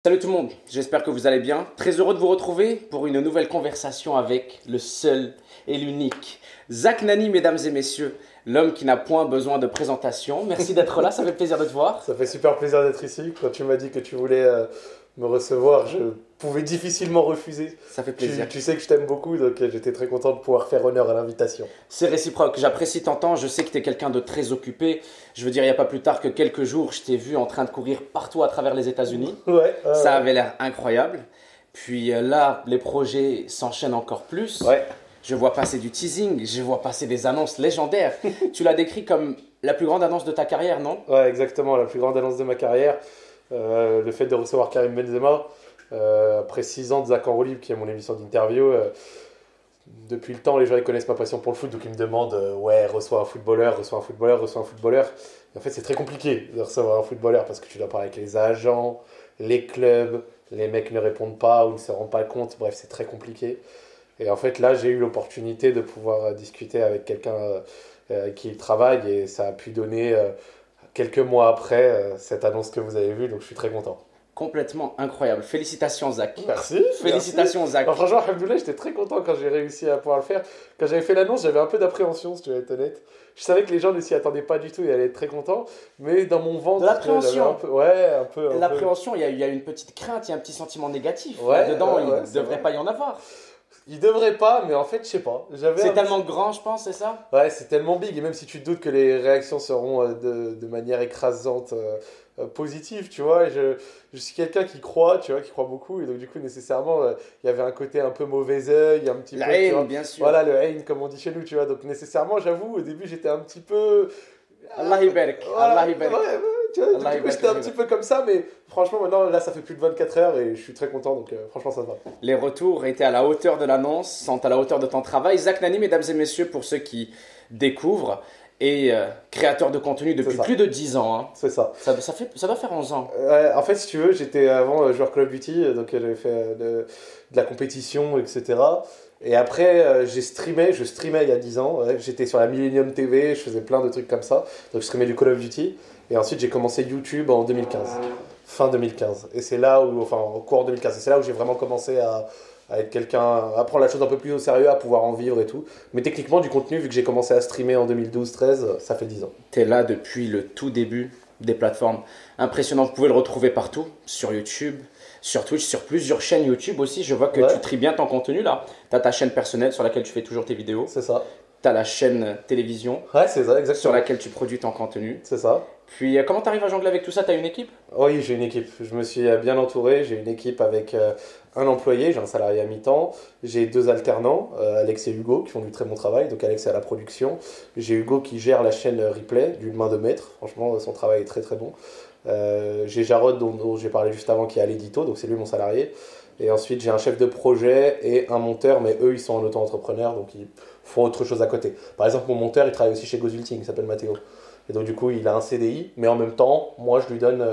Salut tout le monde, j'espère que vous allez bien. Très heureux de vous retrouver pour une nouvelle conversation avec le seul et l'unique Zach Nani, mesdames et messieurs, l'homme qui n'a point besoin de présentation. Merci d'être là, ça fait plaisir de te voir. Ça fait super plaisir d'être ici. Quand tu m'as dit que tu voulais me recevoir, je pouvais difficilement refuser. Ça fait plaisir. Tu sais que je t'aime beaucoup, donc j'étais très content de pouvoir faire honneur à l'invitation. C'est réciproque, j'apprécie ton temps, je sais que tu es quelqu'un de très occupé. Je veux dire, il n'y a pas plus tard que quelques jours, je t'ai vu en train de courir partout à travers les États-Unis. Ça avait l'air incroyable. Puis là, les projets s'enchaînent encore plus. Ouais, Je vois passer du teasing, je vois passer des annonces légendaires. Tu l'as décrit comme la plus grande annonce de ta carrière, non? ouais, exactement. La plus grande annonce de ma carrière, le fait de recevoir Karim Benzema, après 6 ans de Zach en roue libre, qui est mon émission d'interview. Depuis le temps, les gens ils connaissent ma passion pour le foot, donc ils me demandent ouais, reçois un footballeur, reçois un footballeur, reçois un footballeur. Et en fait, c'est très compliqué de recevoir un footballeur parce que tu dois parler avec les agents, les clubs, les mecs ne répondent pas ou ne se rendent pas compte. Bref, c'est très compliqué. Et en fait, là, j'ai eu l'opportunité de pouvoir discuter avec quelqu'un qui y travaille et ça a pu donner quelques mois après cette annonce que vous avez vue, donc je suis très content. Complètement incroyable. Félicitations, Zach. Merci. Félicitations, Merci. Zach. Non, franchement, alhamdoulilah, j'étais très content quand j'ai réussi à pouvoir le faire. Quand j'avais fait l'annonce, j'avais un peu d'appréhension, si tu veux être honnête. Je savais que les gens ne s'y attendaient pas du tout et allaient être très contents. Mais dans mon ventre, De l'appréhension. j'avais un peu. Ouais, un peu. L'appréhension, il y a une petite crainte, il y a un petit sentiment négatif. Ouais, Là-dedans, ouais, il ouais, ne c'est devrait vrai. pas y en avoir. Il devrait pas, mais en fait, je sais pas. J'avais C'est un tellement grand, je pense, c'est ça? Ouais, c'est tellement big, et même si tu te doutes que les réactions seront de manière écrasante positive, tu vois, et je suis quelqu'un qui croit, tu vois, qui croit beaucoup, et donc du coup, nécessairement, il y avait un côté un peu mauvais œil, un petit peu, La tu vois, haine, bien sûr. voilà, le haine, comme on dit chez nous, tu vois, donc nécessairement, j'avoue, au début, j'étais un petit peu... Allah Ibarak. Voilà, Allah ouais, Ibarak. ouais, tu vois, Allah du coup, Ibarak, j'étais un Allah petit Ibarak. peu comme ça, mais franchement, maintenant, là, ça fait plus de 24 heures, et je suis très content, donc franchement, ça va. Les retours étaient à la hauteur de l'annonce, sont à la hauteur de ton travail. Zach Nani, mesdames et messieurs, pour ceux qui découvrent, est créateur de contenu C'est depuis ça, plus de 10 ans, hein. c'est ça. Ça doit faire 11 ans. En fait, si tu veux, j'étais avant joueur Call of Duty, donc j'avais fait de la compétition, etc. Et après, je streamais il y a 10 ans. Ouais, j'étais sur la Millennium TV, je faisais plein de trucs comme ça. Donc je streamais du Call of Duty. Et ensuite, j'ai commencé YouTube en 2015, fin 2015. Et c'est là où, enfin, au cours 2015, et c'est là où j'ai vraiment commencé à être quelqu'un, à prendre la chose un peu plus au sérieux, à pouvoir en vivre et tout. Mais techniquement, du contenu, vu que j'ai commencé à streamer en 2012-13, ça fait 10 ans. Tu es là depuis le tout début des plateformes. Impressionnant, vous pouvez le retrouver partout, sur YouTube, sur Twitch, sur plusieurs chaînes YouTube aussi. Je vois que Ouais, tu tries bien ton contenu là. Tu as ta chaîne personnelle sur laquelle tu fais toujours tes vidéos. c'est ça. Tu as la chaîne télévision Ouais, c'est ça, sur exactement. laquelle tu produis ton contenu. C'est ça. Puis comment tu arrives à jongler avec tout ça? Tu as une équipe? Oui, j'ai une équipe. Je me suis bien entouré. J'ai une équipe avec un employé, j'ai un salarié à mi-temps. J'ai 2 alternants, Alex et Hugo, qui font du très bon travail. Donc Alex est à la production. J'ai Hugo qui gère la chaîne Replay d'une main de maître. Franchement, son travail est très très bon. J'ai Jarod, dont j'ai parlé juste avant, qui est à l'édito. Donc c'est lui mon salarié. Et ensuite, j'ai un chef de projet et un monteur. Mais eux, ils sont en auto-entrepreneur. Donc ils font autre chose à côté. Par exemple, mon monteur, il travaille aussi chez Gozulting. Il s'appelle Mathéo. Et donc, du coup, il a un CDI, mais en même temps, moi, je lui donne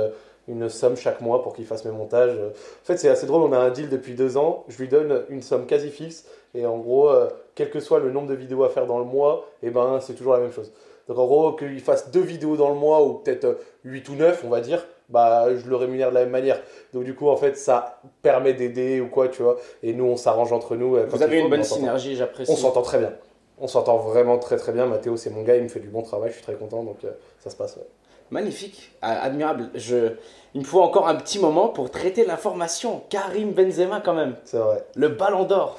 une somme chaque mois pour qu'il fasse mes montages. En fait, c'est assez drôle, on a un deal depuis 2 ans, je lui donne une somme quasi fixe, et en gros, quel que soit le nombre de vidéos à faire dans le mois, et ben, c'est toujours la même chose. Donc, en gros, qu'il fasse 2 vidéos dans le mois, ou peut-être 8 ou 9, on va dire, bah, je le rémunère de la même manière. Donc, du coup, en fait, ça permet d'aider ou quoi, tu vois. Et nous, on s'arrange entre nous. Quand Vous avez il faut, une mais bonne on s'entend. synergie, On j'apprécie. s'entend très bien. On s'entend vraiment très très bien. Mathéo, c'est mon gars, il me fait du bon travail, je suis très content, donc ça se passe. Ouais. Magnifique, admirable. Il me faut encore un petit moment pour traiter l'information. Karim Benzema quand même, C'est vrai. le ballon d'or.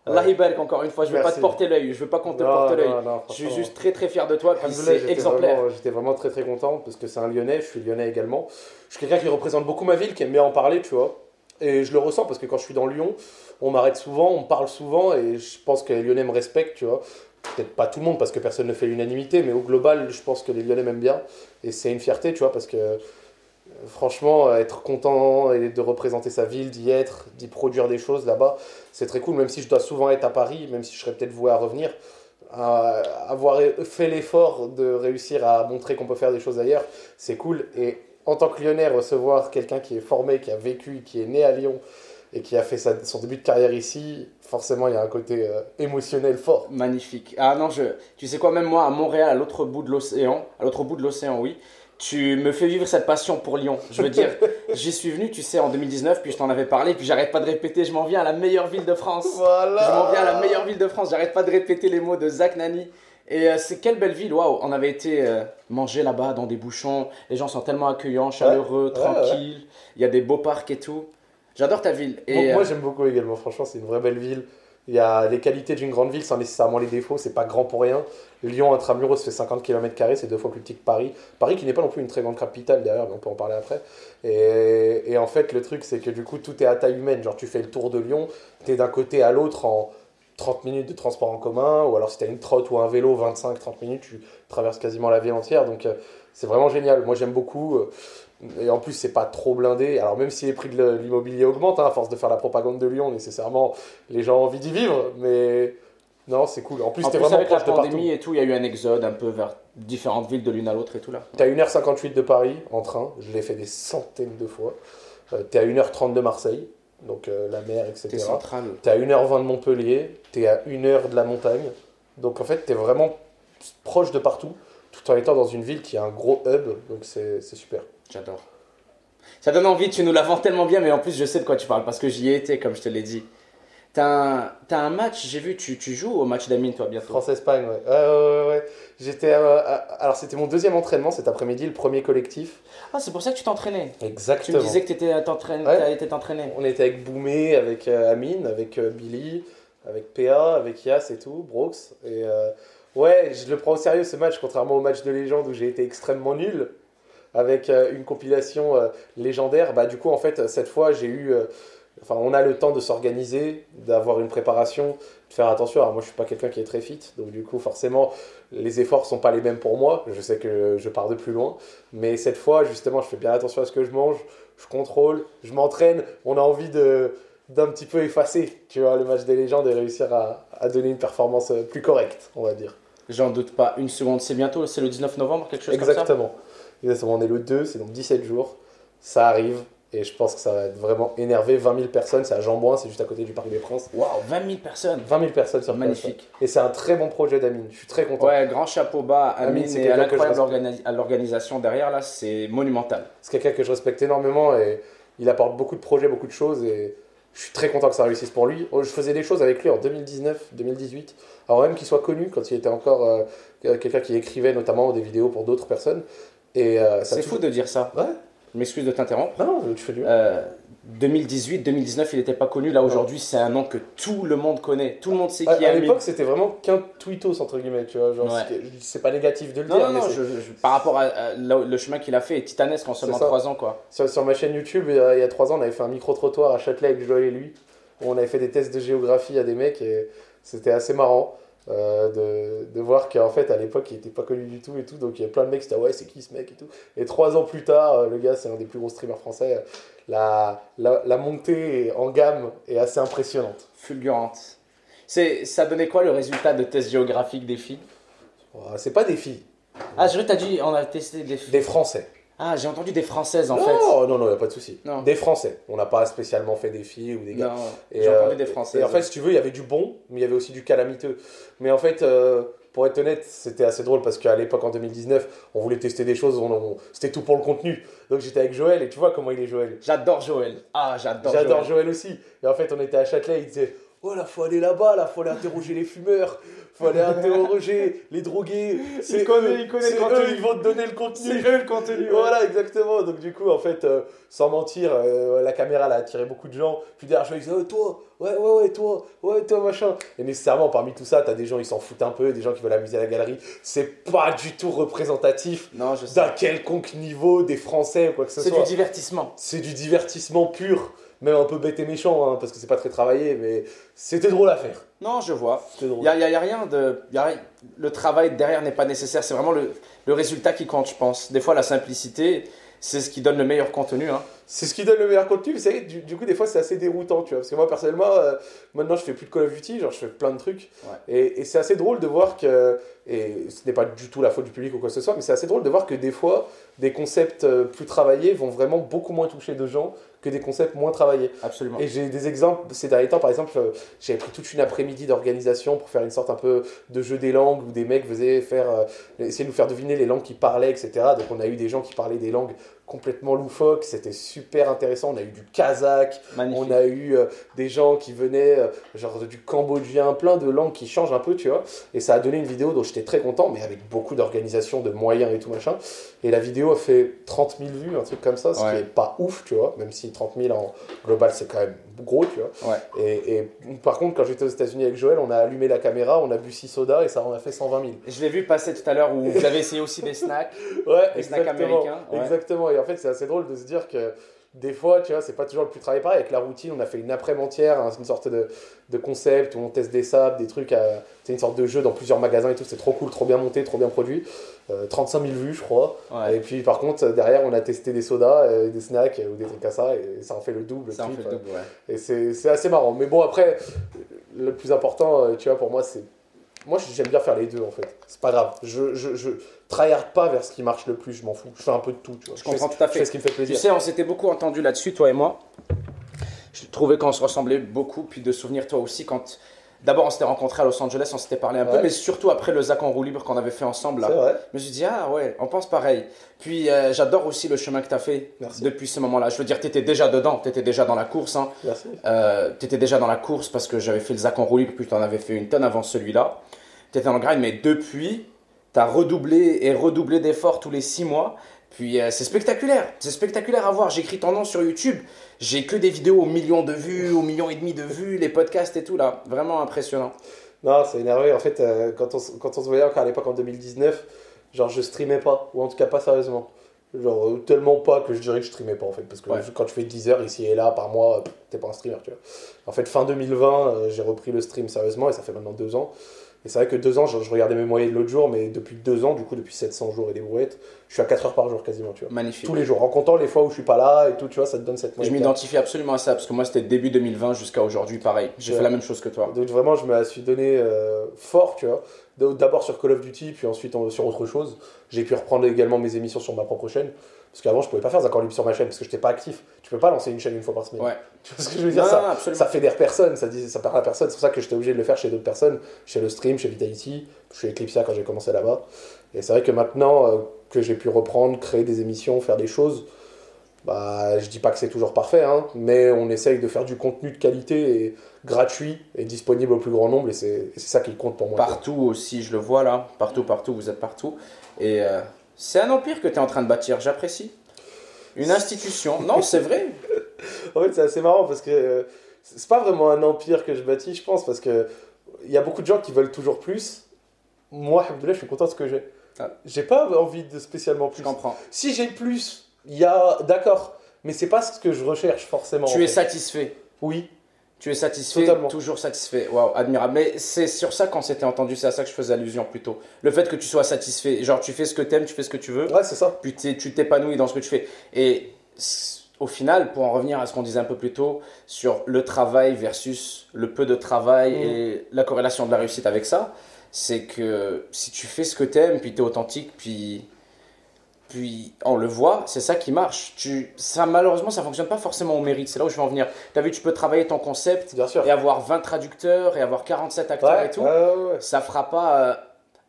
Allah Ouais. Ibarak encore une fois, je ne veux pas te Merci. porter l'œil, je veux pas qu'on te Non, porte l'œil. non, non, Je suis franchement. juste très très fier de toi, puis Alhamdoulilah, c'est exemplaire. j'étais vraiment très très content parce que c'est un Lyonnais, je suis Lyonnais également. Je suis quelqu'un qui représente beaucoup ma ville, qui aime bien en parler, tu vois. Et je le ressens parce que quand je suis dans Lyon, on m'arrête souvent, on me parle souvent et je pense que les Lyonnais me respectent, tu vois. Peut-être pas tout le monde parce que personne ne fait l'unanimité, mais au global, je pense que les Lyonnais m'aiment bien. Et c'est une fierté, tu vois, parce que franchement, être content et de représenter sa ville, d'y être, d'y produire des choses là-bas, c'est très cool, même si je dois souvent être à Paris, même si je serais peut-être voué à revenir. Avoir fait l'effort de réussir à montrer qu'on peut faire des choses ailleurs, c'est cool. Et en tant que Lyonnais, recevoir quelqu'un qui est formé, qui a vécu, qui est né à Lyon et qui a fait son début de carrière ici, forcément, il y a un côté émotionnel fort. Magnifique. Ah non, tu sais quoi, même moi à Montréal, à l'autre bout de l'océan, oui, Tu me fais vivre cette passion pour Lyon. Je veux dire, j'y suis venu, tu sais, en 2019, puis je t'en avais parlé, puis j'arrête pas de répéter, je m'en viens à la meilleure ville de France. Voilà. Je m'en viens à la meilleure ville de France, j'arrête pas de répéter les mots de Zach Nani. Et c'est quelle belle ville, waouh. On avait été manger là-bas dans des bouchons, les gens sont tellement accueillants, chaleureux, tranquilles, il y a des beaux parcs et tout. J'adore ta ville. Et, moi j'aime beaucoup également, franchement c'est une vraie belle ville. Il y a les qualités d'une grande ville sans nécessairement les défauts, c'est pas grand pour rien. Lyon intramuros fait 50 km², c'est 2 fois plus petit que Paris. Paris qui n'est pas non plus une très grande capitale d'ailleurs, mais on peut en parler après. Et en fait le truc c'est que du coup tout est à taille humaine, genre tu fais le tour de Lyon, t'es d'un côté à l'autre en 30 minutes de transport en commun, ou alors si t'as une trotte ou un vélo, 25-30 minutes, tu traverses quasiment la ville entière, donc c'est vraiment génial. Moi j'aime beaucoup. Et en plus, c'est pas trop blindé. Alors, même si les prix de l'immobilier augmentent, hein, à force de faire la propagande de Lyon, nécessairement, les gens ont envie d'y vivre. Mais non, c'est cool. En plus, t'es vraiment avec la proche de partout. pandémie et tout, il y a eu un exode un peu vers différentes villes de l'une à l'autre et tout là. T'es à 1h58 de Paris en train. Je l'ai fait des centaines de fois. T'es à 1h30 de Marseille, donc la mer, etc. T'es central. T'es à 1h20 de Montpellier. T'es à 1h de la montagne. Donc, en fait, t'es vraiment proche de partout, tout en étant dans une ville qui a un gros hub. Donc, c'est super. J'adore. Ça donne envie, tu nous la vends tellement bien, mais en plus je sais de quoi tu parles parce que j'y ai été, comme je te l'ai dit. T'as un match, j'ai vu, tu joues au match d'Amine toi bientôt. France-Espagne, ouais. J'étais, alors c'était mon deuxième entraînement cet après-midi, le premier collectif. Ah, c'est pour ça que tu t'entraînais. Exactement. Tu me disais que tu été t'entraîner. On était avec Boumé, avec Amine, avec Billy, avec PA, avec Yas et tout, Brooks. Et ouais, je le prends au sérieux ce match, contrairement au match de légende où j'ai été extrêmement nul. Avec une compilation légendaire. Bah, du coup, en fait, cette fois, j'ai eu... on a le temps de s'organiser, d'avoir une préparation, de faire attention. Alors, moi, je suis pas quelqu'un qui est très fit, donc du coup, forcément, les efforts sont pas les mêmes pour moi. Je sais que je pars de plus loin. Mais cette fois, justement, je fais bien attention à ce que je mange, je contrôle, je m'entraîne. On a envie d'un petit peu effacer, tu vois, le match des légendes et réussir à donner une performance plus correcte, on va dire. J'en doute pas une seconde. C'est bientôt, c'est le 19 novembre, quelque chose Exactement. comme ça. Exactement, on est le 2, c'est donc 17 jours. Ça arrive et je pense que ça va être vraiment énervé. 20 000 personnes, c'est à Jean-Bouin, c'est juste à côté du Parc des Princes. Waouh, 20 000 personnes. 20 000 personnes sur place. Magnifique. Et c'est un très bon projet d'Amine, je suis très content. Ouais, grand chapeau bas. Amine, c'est et à quelqu'un l'incroyable à l'organisation derrière là, c'est monumental. C'est quelqu'un que je respecte énormément et il apporte beaucoup de projets, beaucoup de choses et je suis très content que ça réussisse pour lui. Je faisais des choses avec lui en 2019, 2018, avant même qu'il soit connu, quand il était encore quelqu'un qui écrivait notamment des vidéos pour d'autres personnes. C'est fou de dire ça. Ouais. Je m'excuse de t'interrompre. Non, tu fais du bien. 2018, 2019, il n'était pas connu. Là, aujourd'hui, c'est un nom que tout le monde connaît. Tout le monde sait qui est À Amine. l'époque, c'était vraiment qu'un tweetos, entre guillemets. Tu vois, genre, Ouais. c'est pas négatif de le Non, dire. non, mais non, par rapport à le chemin qu'il a fait est titanesque en seulement 3 ans. Quoi. Sur ma chaîne YouTube, il y a 3 ans, on avait fait un micro-trottoir à Châtelet avec Joël et lui. Où on avait fait des tests de géographie à des mecs et c'était assez marrant. De voir qu'en fait à l'époque il était pas connu du tout et tout, donc il y a plein de mecs qui étaient ouais c'est qui ce mec et tout, et 3 ans plus tard le gars c'est un des plus gros streamers français. La montée en gamme est assez impressionnante, fulgurante. Ça donnait quoi le résultat de test géographique des filles? C'est pas des filles, je t'ai dit on a testé des filles. des Français. Ah, j'ai entendu des Françaises en fait. Non, y a pas de souci. Des Français. On n'a pas spécialement fait des filles ou des gars. Non, j'ai entendu des Françaises. Et en fait, si tu veux, il y avait du bon, mais il y avait aussi du calamiteux. Mais en fait, pour être honnête, c'était assez drôle parce qu'à l'époque, en 2019, on voulait tester des choses, c'était tout pour le contenu. Donc j'étais avec Joël et tu vois comment il est Joël. J'adore Joël. J'adore Joël aussi. Et en fait, on était à Châtelet, il disait oh là, faut aller là-bas, là, faut aller interroger les fumeurs. Faut aller interroger les drogués. Il connaît le contenu. Ils vont te donner le contenu. C'est eux le contenu. Voilà, exactement. Donc du coup, en fait, sans mentir, la caméra elle a attiré beaucoup de gens. Puis derrière, je disais, toi, toi, machin. Et nécessairement, parmi tout ça, t'as des gens, ils s'en foutent un peu, des gens qui veulent amuser la galerie. C'est pas du tout représentatif d'un quelconque niveau des Français ou quoi que ce soit. C'est du divertissement. C'est du divertissement pur. Même un peu bête et méchant, hein, parce que c'est pas très travaillé, mais c'était drôle à faire. Non, je vois. C'était drôle. Y a rien de... le travail derrière n'est pas nécessaire, c'est vraiment le résultat qui compte, je pense. Des fois, la simplicité, c'est ce qui donne le meilleur contenu. Hein. C'est ce qui donne le meilleur contenu, vous savez, du coup, des fois, c'est assez déroutant, tu vois. Parce que moi, personnellement, maintenant, je fais plus de Call of Duty, genre, je fais plein de trucs. Ouais. Et c'est assez drôle de voir que... Et ce n'est pas du tout la faute du public ou quoi que ce soit, mais c'est assez drôle de voir que des fois, des concepts plus travaillés vont vraiment beaucoup moins toucher de gens que des concepts moins travaillés. Absolument. Et j'ai des exemples ces derniers temps. Par exemple, j'avais pris toute une après-midi d'organisation pour faire une sorte un peu de jeu des langues où des mecs essayer de nous faire deviner les langues qu'ils parlaient, etc. Donc on a eu des gens qui parlaient des langues complètement loufoques, c'était super intéressant. On a eu du kazakh, on a eu des gens qui venaient genre du cambodgien, plein de langues qui changent un peu, tu vois. Et ça a donné une vidéo dont j'étais très content, mais avec beaucoup d'organisation, de moyens et tout machin. Et la vidéo a fait 30 000 vues, un truc comme ça, ce qui est pas ouf, tu vois, même si 30 000 en global c'est quand même gros, tu vois. Ouais. Et par contre, quand j'étais aux États-Unis avec Joël, on a allumé la caméra, on a bu 6 sodas et ça en a fait 120 000. Je l'ai vu passer tout à l'heure où vous avez essayé aussi des snacks, des snacks américains. Ouais. Exactement, et en fait c'est assez drôle de se dire que des fois, tu vois, c'est pas toujours le plus travaillé pareil. Avec la routine, on a fait une après-midi entière, hein, une sorte de concept où on teste des sables, des trucs, c'est une sorte de jeu dans plusieurs magasins et tout, c'est trop cool, trop bien monté, trop bien produit. 35 000 vues, je crois. Ouais. Et puis par contre, derrière, on a testé des sodas, des snacks ou des trucs à ça, et ça en fait le double. Ça en fait le double, ouais. Et c'est assez marrant. Mais bon, après, le plus important, tu vois, pour moi, c'est. Moi, j'aime bien faire les deux, en fait. C'est pas grave. Je tryhard pas vers ce qui marche le plus, je m'en fous. Je fais un peu de tout, tu vois. Je comprends tout à fait. Je fais ce qui me fait plaisir. Tu sais, on s'était beaucoup entendu là-dessus, toi et moi. Je trouvais qu'on se ressemblait beaucoup, puis de souvenirs, toi aussi, quand... D'abord, on s'était rencontrés à Los Angeles, on s'était parlé un peu, mais surtout après le Zach en roue libre qu'on avait fait ensemble. Là. C'est vrai. Je me suis dit, ah ouais, on pense pareil. Puis j'adore aussi le chemin que tu as fait depuis ce moment-là. Je veux dire, tu étais déjà dedans, tu étais déjà dans la course. Hein. Merci. Tu étais déjà dans la course parce que j'avais fait le Zach en roue libre, puis tu en avais fait une tonne avant celui-là. Tu étais dans le grind, mais depuis, tu as redoublé d'efforts tous les 6 mois. Puis c'est spectaculaire à voir. J'écris ton nom sur YouTube, j'ai que des vidéos aux millions de vues, aux millions et demi de vues, les podcasts et tout là. Vraiment impressionnant. Non, c'est énervé. En fait, quand on se voyait encore à l'époque en 2019, genre je streamais pas, ou en tout cas pas sérieusement. Genre tellement pas que je dirais que je streamais pas en fait. Parce que quand tu fais 10 heures ici et là par mois, t'es pas un streamer, tu vois. En fait, fin 2020, j'ai repris le stream sérieusement et ça fait maintenant 2 ans. Et c'est vrai que 2 ans, je regardais mes moyennes l'autre jour, mais depuis 2 ans, du coup, depuis 700 jours et des brouettes, je suis à 4 heures par jour quasiment, tu vois. Magnifique. Tous les jours, en comptant les fois où je suis pas là et tout, tu vois, ça te donne cette moyenne. Je m'identifie absolument à ça, parce que moi, c'était début 2020 jusqu'à aujourd'hui, pareil. J'ai fait la même chose que toi. Donc vraiment, je me la suis donné fort, tu vois. D'abord sur Call of Duty, puis ensuite sur autre chose. J'ai pu reprendre également mes émissions sur ma propre chaîne. Parce qu'avant, je pouvais pas faire Zach en libre sur ma chaîne, parce que j'étais pas actif. Tu peux pas lancer une chaîne une fois par semaine. Ouais. Tu vois ce que je veux dire? Ça fédère personne, ça parle à personne. C'est pour ça que j'étais obligé de le faire chez d'autres personnes, chez le stream, chez Vitality, chez Eclipsia quand j'ai commencé là-bas. Et c'est vrai que maintenant que j'ai pu reprendre, créer des émissions, faire des choses, bah, je dis pas que c'est toujours parfait, hein, mais on essaye de faire du contenu de qualité et gratuit et disponible au plus grand nombre, et c'est ça qui compte pour moi. Partout aussi, je le vois là, partout, vous êtes partout. Et c'est un empire que tu es en train de bâtir, j'apprécie. Une institution, non, c'est vrai. En fait, c'est assez marrant parce que c'est pas vraiment un empire que je bâtis, je pense, parce que il y a beaucoup de gens qui veulent toujours plus. Moi, alhamdoulilah, je suis content de ce que j'ai. J'ai pas envie de spécialement plus. Je comprends. Si j'ai plus, il y a. D'accord, mais c'est pas ce que je recherche forcément. Tu es satisfait. Oui. Tu es satisfait, totalement. Toujours satisfait. Waouh, admirable. Mais c'est sur ça qu'on s'était entendu, c'est à ça que je faisais allusion plutôt. Le fait que tu sois satisfait, genre tu fais ce que t'aimes, tu fais ce que tu veux. Ouais, c'est ça. Puis tu t'épanouis dans ce que tu fais. Et au final, pour en revenir à ce qu'on disait un peu plus tôt, sur le travail versus le peu de travail et la corrélation de la réussite avec ça, c'est que si tu fais ce que t'aimes, puis t'es authentique, puis on le voit, c'est ça qui marche. Malheureusement, ça ne fonctionne pas forcément au mérite. C'est là où je veux en venir. Tu as vu, tu peux travailler ton concept et avoir 20 traducteurs et avoir 47 acteurs et tout. Ouais. Ça ne fera pas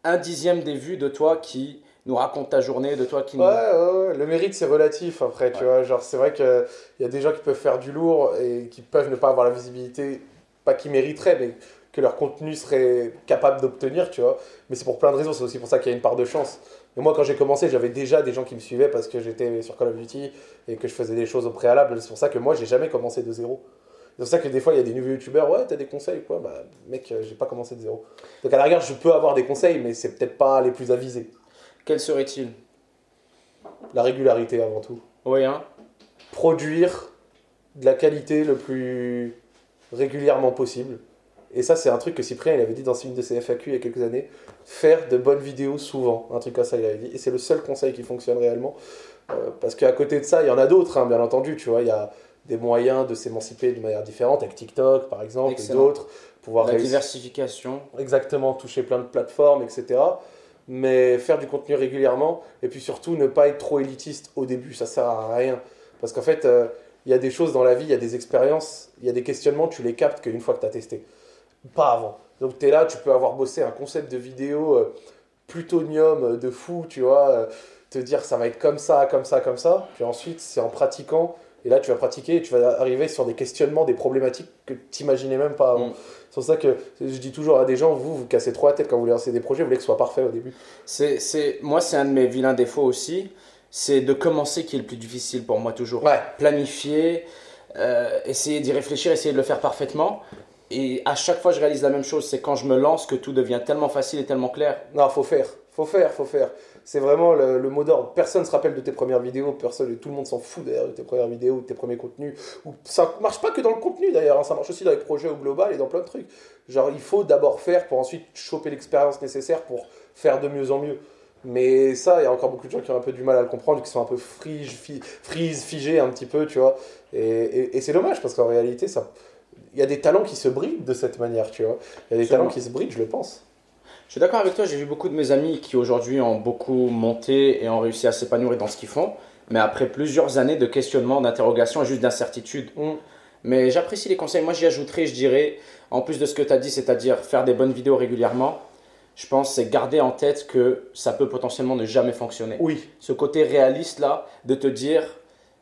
1/10 des vues de toi qui nous raconte ta journée, de toi qui nous... Ouais. Le mérite, c'est relatif après, tu vois. Genre, c'est vrai qu'il y a des gens qui peuvent faire du lourd et qui peuvent ne pas avoir la visibilité, pas qu'ils mériteraient, mais que leur contenu serait capable d'obtenir, tu vois. Mais c'est pour plein de raisons. C'est aussi pour ça qu'il y a une part de chance. Mais moi, quand j'ai commencé, j'avais déjà des gens qui me suivaient parce que j'étais sur Call of Duty et que je faisais des choses au préalable. C'est pour ça que moi, j'ai jamais commencé de zéro. C'est pour ça que des fois, il y a des nouveaux youtubeurs, ouais, t'as des conseils quoi? Bah, mec, j'ai pas commencé de zéro. Donc à la rigueur, je peux avoir des conseils, mais c'est peut-être pas les plus avisés. Quel serait-il? La régularité avant tout. Oui, hein. Produire de la qualité le plus régulièrement possible. Et ça, c'est un truc que Cyprien il avait dit dans une de ses FAQ il y a quelques années. Faire de bonnes vidéos souvent. Un truc comme ça, il avait dit. Et c'est le seul conseil qui fonctionne réellement. Parce qu'à côté de ça, il y en a d'autres, hein, bien entendu. Tu vois, il y a des moyens de s'émanciper de manière différente, avec TikTok, par exemple, excellent. et d'autres. Pouvoir la diversification. Exactement, toucher plein de plateformes, etc. Mais faire du contenu régulièrement. Et puis surtout, ne pas être trop élitiste au début. Ça sert à rien. Parce qu'en fait... il y a des choses dans la vie, il y a des expériences, il y a des questionnements, tu les captes qu'une fois que tu as testé. Pas avant. Donc tu es là, tu peux avoir bossé un concept de vidéo plutonium de fou, tu vois, te dire ça va être comme ça, comme ça, comme ça. Puis ensuite, c'est en pratiquant, et là tu vas pratiquer et tu vas arriver sur des questionnements, des problématiques que tu n'imaginais même pas avant. C'est pour ça que je dis toujours à des gens, vous cassez trop la tête quand vous lancez des projets, vous voulez que ce soit parfait au début. Moi, c'est un de mes vilains défauts aussi, c'est de commencer qui est le plus difficile pour moi toujours. Ouais. Planifier, essayer d'y réfléchir, essayer de le faire parfaitement. Et à chaque fois, je réalise la même chose, c'est quand je me lance que tout devient tellement facile et tellement clair. Non, faut faire. C'est vraiment le mot d'ordre. Personne ne se rappelle de tes premières vidéos, tout le monde s'en fout d'ailleurs de tes premières vidéos, de tes premiers contenus. Ça marche pas que dans le contenu d'ailleurs, hein, ça marche aussi dans les projets au global et dans plein de trucs. Genre, il faut d'abord faire pour ensuite choper l'expérience nécessaire pour faire de mieux en mieux. Mais ça, il y a encore beaucoup de gens qui ont un peu du mal à le comprendre, qui sont un peu figés un petit peu, tu vois. Et c'est dommage parce qu'en réalité, il y a des talents qui se brident de cette manière, tu vois. Il y a des talents qui se brident, je le pense. Je suis d'accord avec toi, j'ai vu beaucoup de mes amis qui aujourd'hui ont beaucoup monté et ont réussi à s'épanouir dans ce qu'ils font, mais après plusieurs années de questionnement, d'interrogation et juste d'incertitude. Mais j'apprécie les conseils. Moi, j'y ajouterais, je dirais, en plus de ce que tu as dit, c'est-à-dire faire des bonnes vidéos régulièrement, je pense c'est garder en tête que ça peut potentiellement ne jamais fonctionner. Oui. Ce côté réaliste là, de te dire,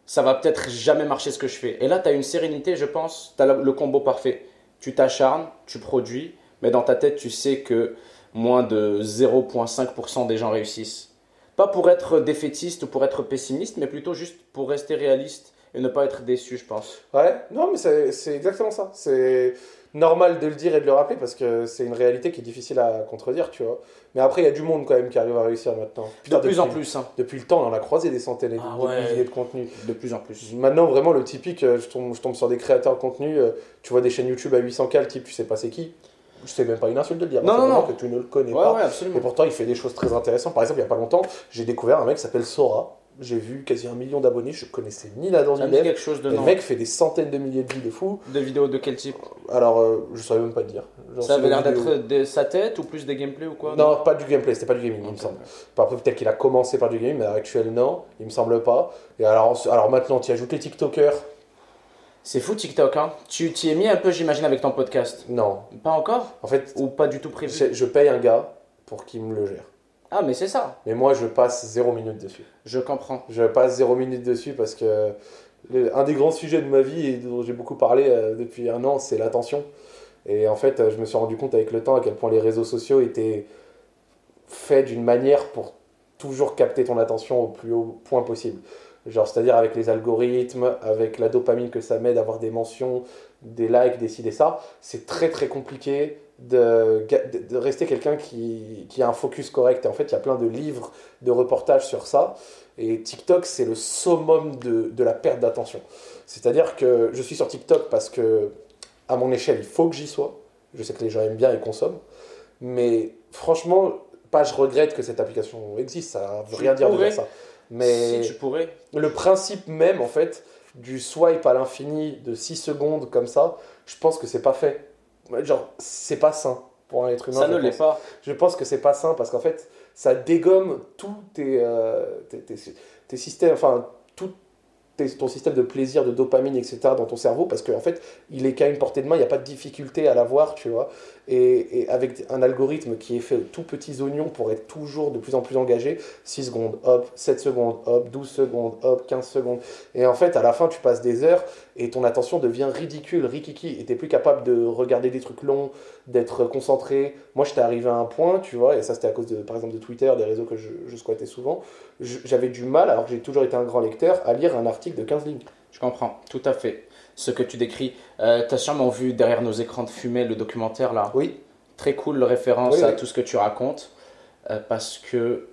ça va peut-être jamais marcher ce que je fais. Et là, tu as une sérénité, je pense, tu as le combo parfait. Tu t'acharnes, tu produis, mais dans ta tête, tu sais que moins de 0,5% des gens réussissent. Pas pour être défaitiste ou pour être pessimiste, mais plutôt juste pour rester réaliste et ne pas être déçu, je pense. Ouais, non, mais c'est exactement ça. C'est normal de le dire et de le rappeler parce que c'est une réalité qui est difficile à contredire, tu vois. Mais après, il y a du monde quand même qui arrive à réussir maintenant. Putain, de plus en plus. Hein. Depuis le temps, on a croisé des centaines de milliers de contenus. De plus en plus. Maintenant, vraiment, le typique, je tombe sur des créateurs de contenu, tu vois des chaînes YouTube à 800K, le type, tu sais pas c'est qui. C'est même pas une insulte de le dire, non. que tu ne le connais pas. Ouais, absolument. Et pourtant, il fait des choses très intéressantes. Par exemple, il y a pas longtemps, j'ai découvert un mec qui s'appelle Sora. J'ai vu quasi 1 million d'abonnés, je connaissais ni la danse ni quelque chose de le mec fait des centaines de milliers de vues de fou. De vidéos de quel type? Alors, je saurais même pas te dire. Genre, ça avait l'air d'être sa tête ou plus des gameplays ou quoi? Non, pas du gameplay, c'était pas du gaming, il me semble. Après, peut-être qu'il a commencé par du gaming, mais à l'heure actuelle, non, il me semble pas. Et alors maintenant, tu ajoutes les TikTokers. C'est fou TikTok, hein. Tu t'y es mis un peu, j'imagine, avec ton podcast? Non. Pas encore? En fait, ou pas du tout prévu? Je paye un gars pour qu'il me le gère. Ah, mais c'est ça. Mais moi, je passe 0 minute dessus. Je comprends. Je passe 0 minute dessus parce que un des grands sujets de ma vie et dont j'ai beaucoup parlé depuis un an, c'est l'attention. Et en fait, je me suis rendu compte avec le temps à quel point les réseaux sociaux étaient faits d'une manière pour toujours capter ton attention au plus haut point possible. Genre, c'est-à-dire avec les algorithmes, avec la dopamine que ça met d'avoir des mentions, des likes, des ci, des ça, c'est très très compliqué de rester quelqu'un qui a un focus correct. Et en fait, il y a plein de livres, de reportages sur ça. Et TikTok, c'est le summum de la perte d'attention. C'est-à-dire que je suis sur TikTok parce que, à mon échelle, il faut que j'y sois. Je sais que les gens aiment bien et consomment. Mais franchement, pas je regrette que cette application existe. Ça ne veut rien dire de dire ça. Mais si tu pourrais. Le principe même, en fait, du swipe à l'infini de 6 secondes comme ça, je pense que c'est pas fait. Genre, c'est pas sain pour un être humain. Ça ne l'est pas. Je pense que c'est pas sain parce qu'en fait, ça dégomme tous tes systèmes, enfin, ton système de plaisir, de dopamine, etc. dans ton cerveau parce qu'en fait, il est qu'à une portée de main, il n'y a pas de difficulté à l'avoir, tu vois. Et avec un algorithme qui est fait tout petits oignons pour être toujours de plus en plus engagé, 6 secondes, hop, 7 secondes, hop, 12 secondes, hop, 15 secondes. Et en fait, à la fin, tu passes des heures et ton attention devient ridicule, rikiki, et tu n'es plus capable de regarder des trucs longs, d'être concentré. Moi, j'étais arrivé à un point, tu vois, et ça c'était à cause, par exemple, de Twitter, des réseaux que je squattais souvent. J'avais du mal, alors que j'ai toujours été un grand lecteur, à lire un article de 15 lignes. Je comprends, tout à fait. Ce que tu décris. Tu as sûrement vu derrière nos écrans de fumée le documentaire là. Oui. Très cool, le référence à tout ce que tu racontes. Parce que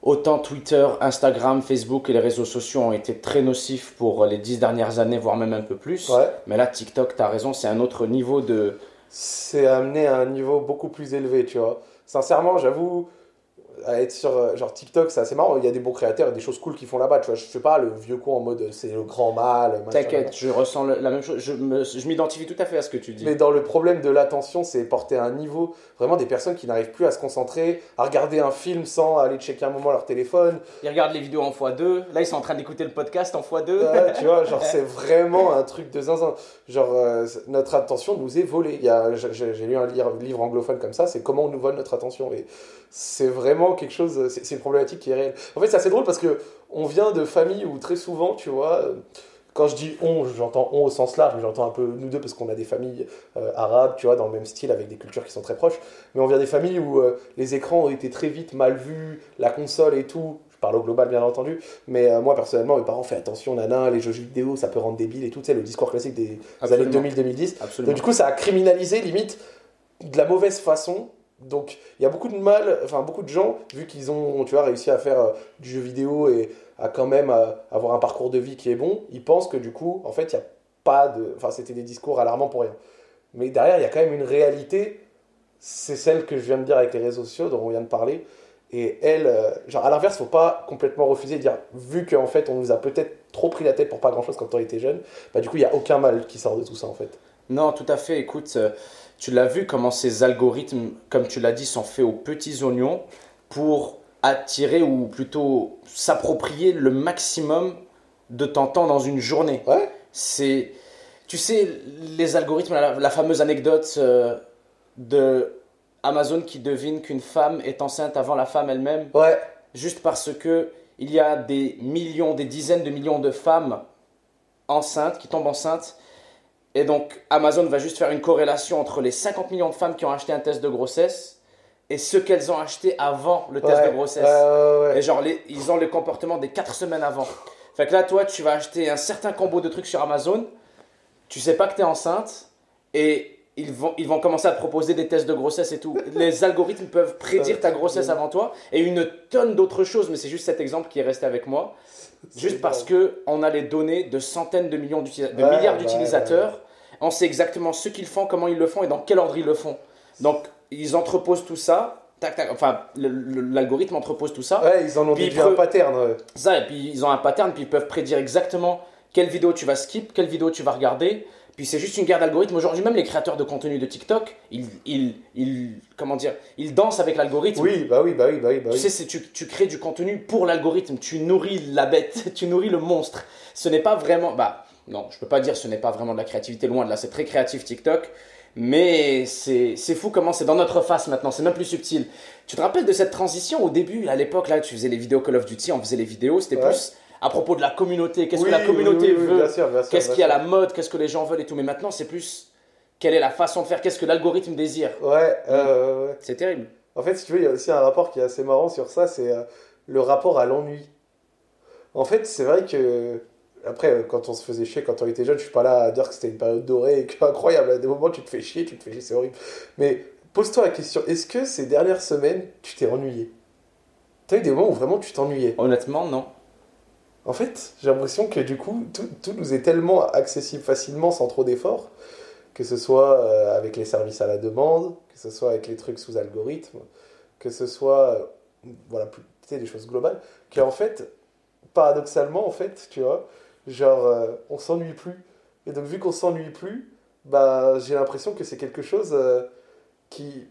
autant Twitter, Instagram, Facebook et les réseaux sociaux ont été très nocifs pour les 10 dernières années, voire même un peu plus. Ouais. Mais là, TikTok, tu as raison, c'est un autre niveau de... C'est amené à un niveau beaucoup plus élevé, tu vois. Sincèrement, j'avoue, à être sur genre TikTok, c'est assez marrant. Il y a des bons créateurs et des choses cool qui font là-bas. Tu vois, je fais pas le vieux con en mode c'est le grand mal. T'inquiète, je ressens la même chose. Je m'identifie tout à fait à ce que tu dis. Mais dans le problème de l'attention, c'est porter à un niveau vraiment des personnes qui n'arrivent plus à se concentrer, à regarder un film sans aller checker un moment leur téléphone. Ils regardent les vidéos en x2. Là, ils sont en train d'écouter le podcast en x2. Tu vois, genre c'est vraiment un truc de zinzin. Genre notre attention nous est volée. J'ai lu un livre anglophone comme ça, c'est comment on nous vole notre attention. Et c'est vraiment quelque chose, c'est une problématique qui est réelle. En fait, c'est assez drôle parce que on vient de familles où très souvent, tu vois, quand je dis on, j'entends on au sens large, mais j'entends un peu nous deux parce qu'on a des familles arabes, tu vois, dans le même style, avec des cultures qui sont très proches. Mais on vient des familles où les écrans ont été très vite mal vus, la console et tout. Je parle au global, bien entendu. Mais moi, personnellement, mes parents font attention, nana, les jeux vidéo, ça peut rendre débile et tout, tu sais, le discours classique des années 2000-2010. Donc, du coup, ça a criminalisé, limite, de la mauvaise façon. Donc, il y a beaucoup de beaucoup de gens, vu qu'ils ont, tu vois, réussi à faire du jeu vidéo et à quand même avoir un parcours de vie qui est bon, ils pensent que du coup, en fait, il n'y a pas de... Enfin, c'était des discours alarmants pour rien. Mais derrière, il y a quand même une réalité, c'est celle que je viens de dire avec les réseaux sociaux, dont on vient de parler. Et elle, genre, à l'inverse, faut pas complètement refuser de dire, vu qu'en fait, on nous a peut-être trop pris la tête pour pas grand-chose quand on était jeune, bah du coup, il n'y a aucun mal qui sort de tout ça, en fait. Non, tout à fait. Écoute, tu l'as vu comment ces algorithmes, comme tu l'as dit, sont faits aux petits oignons pour attirer ou plutôt s'approprier le maximum de ton temps dans une journée. Ouais. Tu sais, les algorithmes, la fameuse anecdote de Amazon qui devine qu'une femme est enceinte avant la femme elle-même. Ouais. Juste parce que il y a des millions, des dizaines de millions de femmes enceintes, qui tombent enceintes. Et donc, Amazon va juste faire une corrélation entre les 50 millions de femmes qui ont acheté un test de grossesse et ceux qu'elles ont acheté avant le test de grossesse. Et genre, ils ont le comportement des 4 semaines avant. Fait que là, toi, tu vas acheter un certain combo de trucs sur Amazon, tu sais pas que tu es enceinte et ils vont commencer à te proposer des tests de grossesse et tout. Les algorithmes peuvent prédire ta grossesse avant toi et une tonne d'autres choses, mais c'est juste cet exemple qui est resté avec moi. Juste parce qu'on a les données de centaines de millions milliards d'utilisateurs. On sait exactement ce qu'ils font, comment ils le font et dans quel ordre ils le font. Donc, ils entreposent tout ça. Tac, tac, enfin, l'algorithme entrepose tout ça. Ouais, ils en ont déduit un pattern. Ça, et puis ils ont un pattern, puis ils peuvent prédire exactement quelle vidéo tu vas skip, quelle vidéo tu vas regarder. Puis c'est juste une guerre d'algorithmes. Aujourd'hui, même les créateurs de contenu de TikTok, comment dire, ils dansent avec l'algorithme. Oui, bah oui. Tu sais, tu crées du contenu pour l'algorithme. Tu nourris la bête, tu nourris le monstre. Ce n'est pas vraiment... non, je peux pas dire ce n'est pas vraiment de la créativité, loin de là. C'est très créatif TikTok. Mais c'est fou comment c'est dans notre face maintenant. C'est même plus subtil. Tu te rappelles de cette transition au début, à l'époque, là, tu faisais les vidéos Call of Duty, on faisait les vidéos, c'était plus... à propos de la communauté, qu'est-ce que la communauté veut, bien sûr, qu'est-ce qu'il y a à la mode, qu'est-ce que les gens veulent et tout. Mais maintenant, c'est plus quelle est la façon de faire, qu'est-ce que l'algorithme désire. Ouais. C'est terrible. En fait, si tu veux, il y a aussi un rapport qui est assez marrant sur ça, c'est le rapport à l'ennui. En fait, c'est vrai que, après, quand on se faisait chier, quand on était jeune, je suis pas là à dire que c'était une période dorée et que incroyable. À des moments, tu te fais chier, c'est horrible. Mais pose-toi la question, est-ce que ces dernières semaines, tu t'es ennuyé? T'as eu des moments où vraiment tu t'ennuyais? Honnêtement, non. En fait, j'ai l'impression que du coup, tout nous est tellement accessible facilement sans trop d'efforts, que ce soit avec les services à la demande, que ce soit avec les trucs sous algorithme, que ce soit, voilà, tu sais, des choses globales, qu'en fait, paradoxalement, en fait, tu vois, genre, on s'ennuie plus. Et donc, vu qu'on s'ennuie plus, bah, j'ai l'impression que c'est quelque chose qui,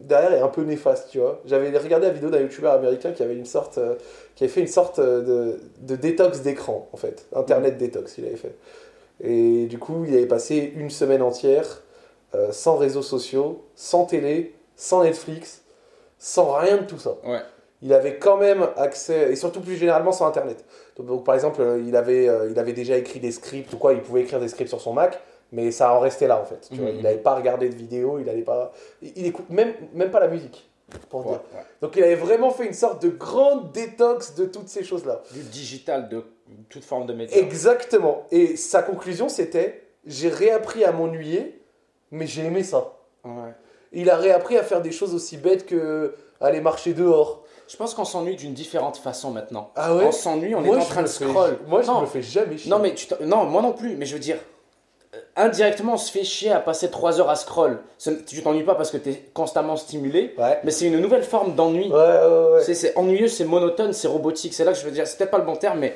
derrière, est un peu néfaste, tu vois. J'avais regardé la vidéo d'un youtubeur américain qui avait qui avait fait une sorte de détox d'écran, en fait. Internet détox, il avait fait. Et du coup, il avait passé une semaine entière sans réseaux sociaux, sans télé, sans Netflix, sans rien de tout ça. Ouais. Il avait quand même accès, et surtout plus généralement sans Internet. Donc par exemple, il avait déjà écrit des scripts ou quoi, il pouvait écrire des scripts sur son Mac, mais ça en restait là en fait. Tu vois, il n'avait pas regardé de vidéos, il n'allait pas... Il écoute même pas la musique, pour dire. Ouais. Donc il avait vraiment fait une sorte de grande détox de toutes ces choses-là. Du digital, de toute forme de média. Exactement. Et sa conclusion c'était, j'ai réappris à m'ennuyer, mais j'ai aimé ça. Ouais. Il a réappris à faire des choses aussi bêtes que aller marcher dehors. Je pense qu'on s'ennuie d'une différente façon maintenant. Ah ouais? On s'ennuie, on est en train de scroll. Moi, je me fais jamais chier. Non, mais non, moi non plus. Mais je veux dire, indirectement, on se fait chier à passer 3 heures à scroll. Tu t'ennuies pas parce que tu es constamment stimulé, mais c'est une nouvelle forme d'ennui. C'est ennuyeux, c'est monotone, c'est robotique. C'est là que je veux dire, c'est peut-être pas le bon terme, mais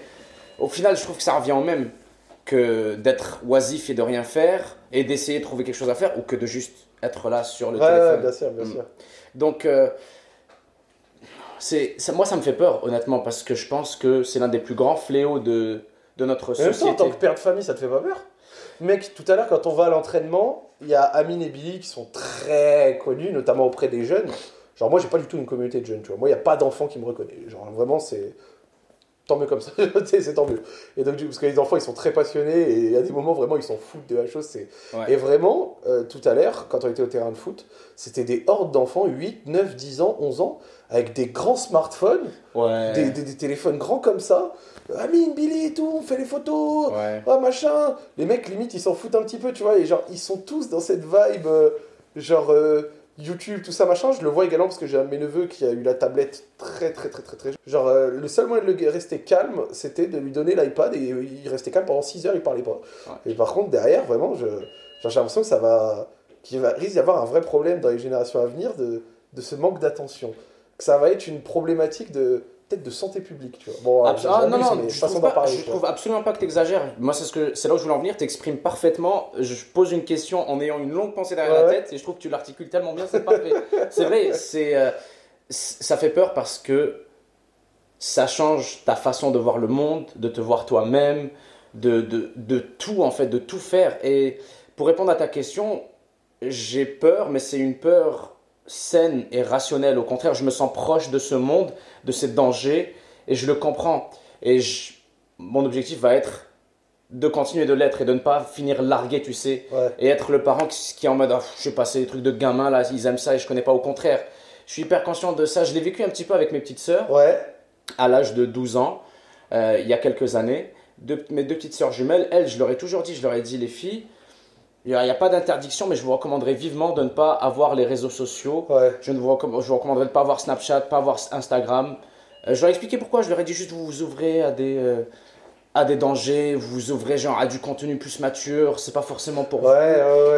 au final, je trouve que ça revient au même que d'être oisif et de rien faire et d'essayer de trouver quelque chose à faire ou que de juste être là sur le téléphone. Bien sûr, bien sûr. Donc, moi, ça me fait peur, honnêtement, parce que je pense que c'est l'un des plus grands fléaux de notre société. Même temps, en tant que père de famille, ça te fait pas peur? Mec, tout à l'heure, quand on va à l'entraînement, il y a Amine et Billy qui sont très connus, notamment auprès des jeunes. Genre, moi, j'ai pas du tout une communauté de jeunes, tu vois. Moi, il n'y a pas d'enfant qui me reconnaît. Genre, vraiment, c'est tant mieux comme ça. C'est tant mieux. Et donc, parce que les enfants, ils sont très passionnés et à des moments, vraiment, ils s'en foutent de la chose. Et vraiment, tout à l'heure, quand on était au terrain de foot, c'était des hordes d'enfants, 8, 9, 10 ans, 11 ans, avec des grands smartphones, des téléphones grands comme ça. Amine, Billy et tout, on fait les photos, machin. Les mecs, limite, ils s'en foutent un petit peu, tu vois. Et genre, ils sont tous dans cette vibe, YouTube, tout ça, machin. Je le vois également parce que j'ai un de mes neveux qui a eu la tablette très jeune. Genre, le seul moyen de le rester calme, c'était de lui donner l'iPad et il restait calme pendant 6 heures, il parlait pas. Et par contre, derrière, vraiment, j'ai l'impression que risque d'y avoir un vrai problème dans les générations à venir de ce manque d'attention. Que ça va être une problématique peut-être de santé publique, tu vois. Bon, non, je trouve absolument pas que tu exagères. Moi, c'est là où je voulais en venir. Tu exprimes parfaitement. Je pose une question en ayant une longue pensée derrière la tête et je trouve que tu l'articules tellement bien, c'est parfait. C'est vrai, ça fait peur parce que ça change ta façon de voir le monde, de te voir toi-même, de tout, en fait, de tout faire. Et pour répondre à ta question, j'ai peur, mais c'est une peur saine et rationnelle. Au contraire, je me sens proche de ce monde, de ces dangers, et je le comprends. Et mon objectif va être de continuer de l'être et de ne pas finir largué, tu sais, et être le parent qui est en mode je sais pas, c'est des trucs de gamins là, ils aiment ça et je connais pas. Au contraire, je suis hyper conscient de ça. Je l'ai vécu un petit peu avec mes petites sœurs à l'âge de 12 ans, il y a quelques années. Mes 2 petites sœurs jumelles, elles, je leur ai toujours dit, les filles, il n'y a pas d'interdiction, mais je vous recommanderais vivement de ne pas avoir les réseaux sociaux. Je vous recommanderais de ne pas avoir Snapchat, pas avoir Instagram. Je leur ai expliqué pourquoi. Je leur ai dit juste vous vous ouvrez à des dangers, vous vous ouvrez genre à du contenu plus mature. C'est pas forcément pour vous.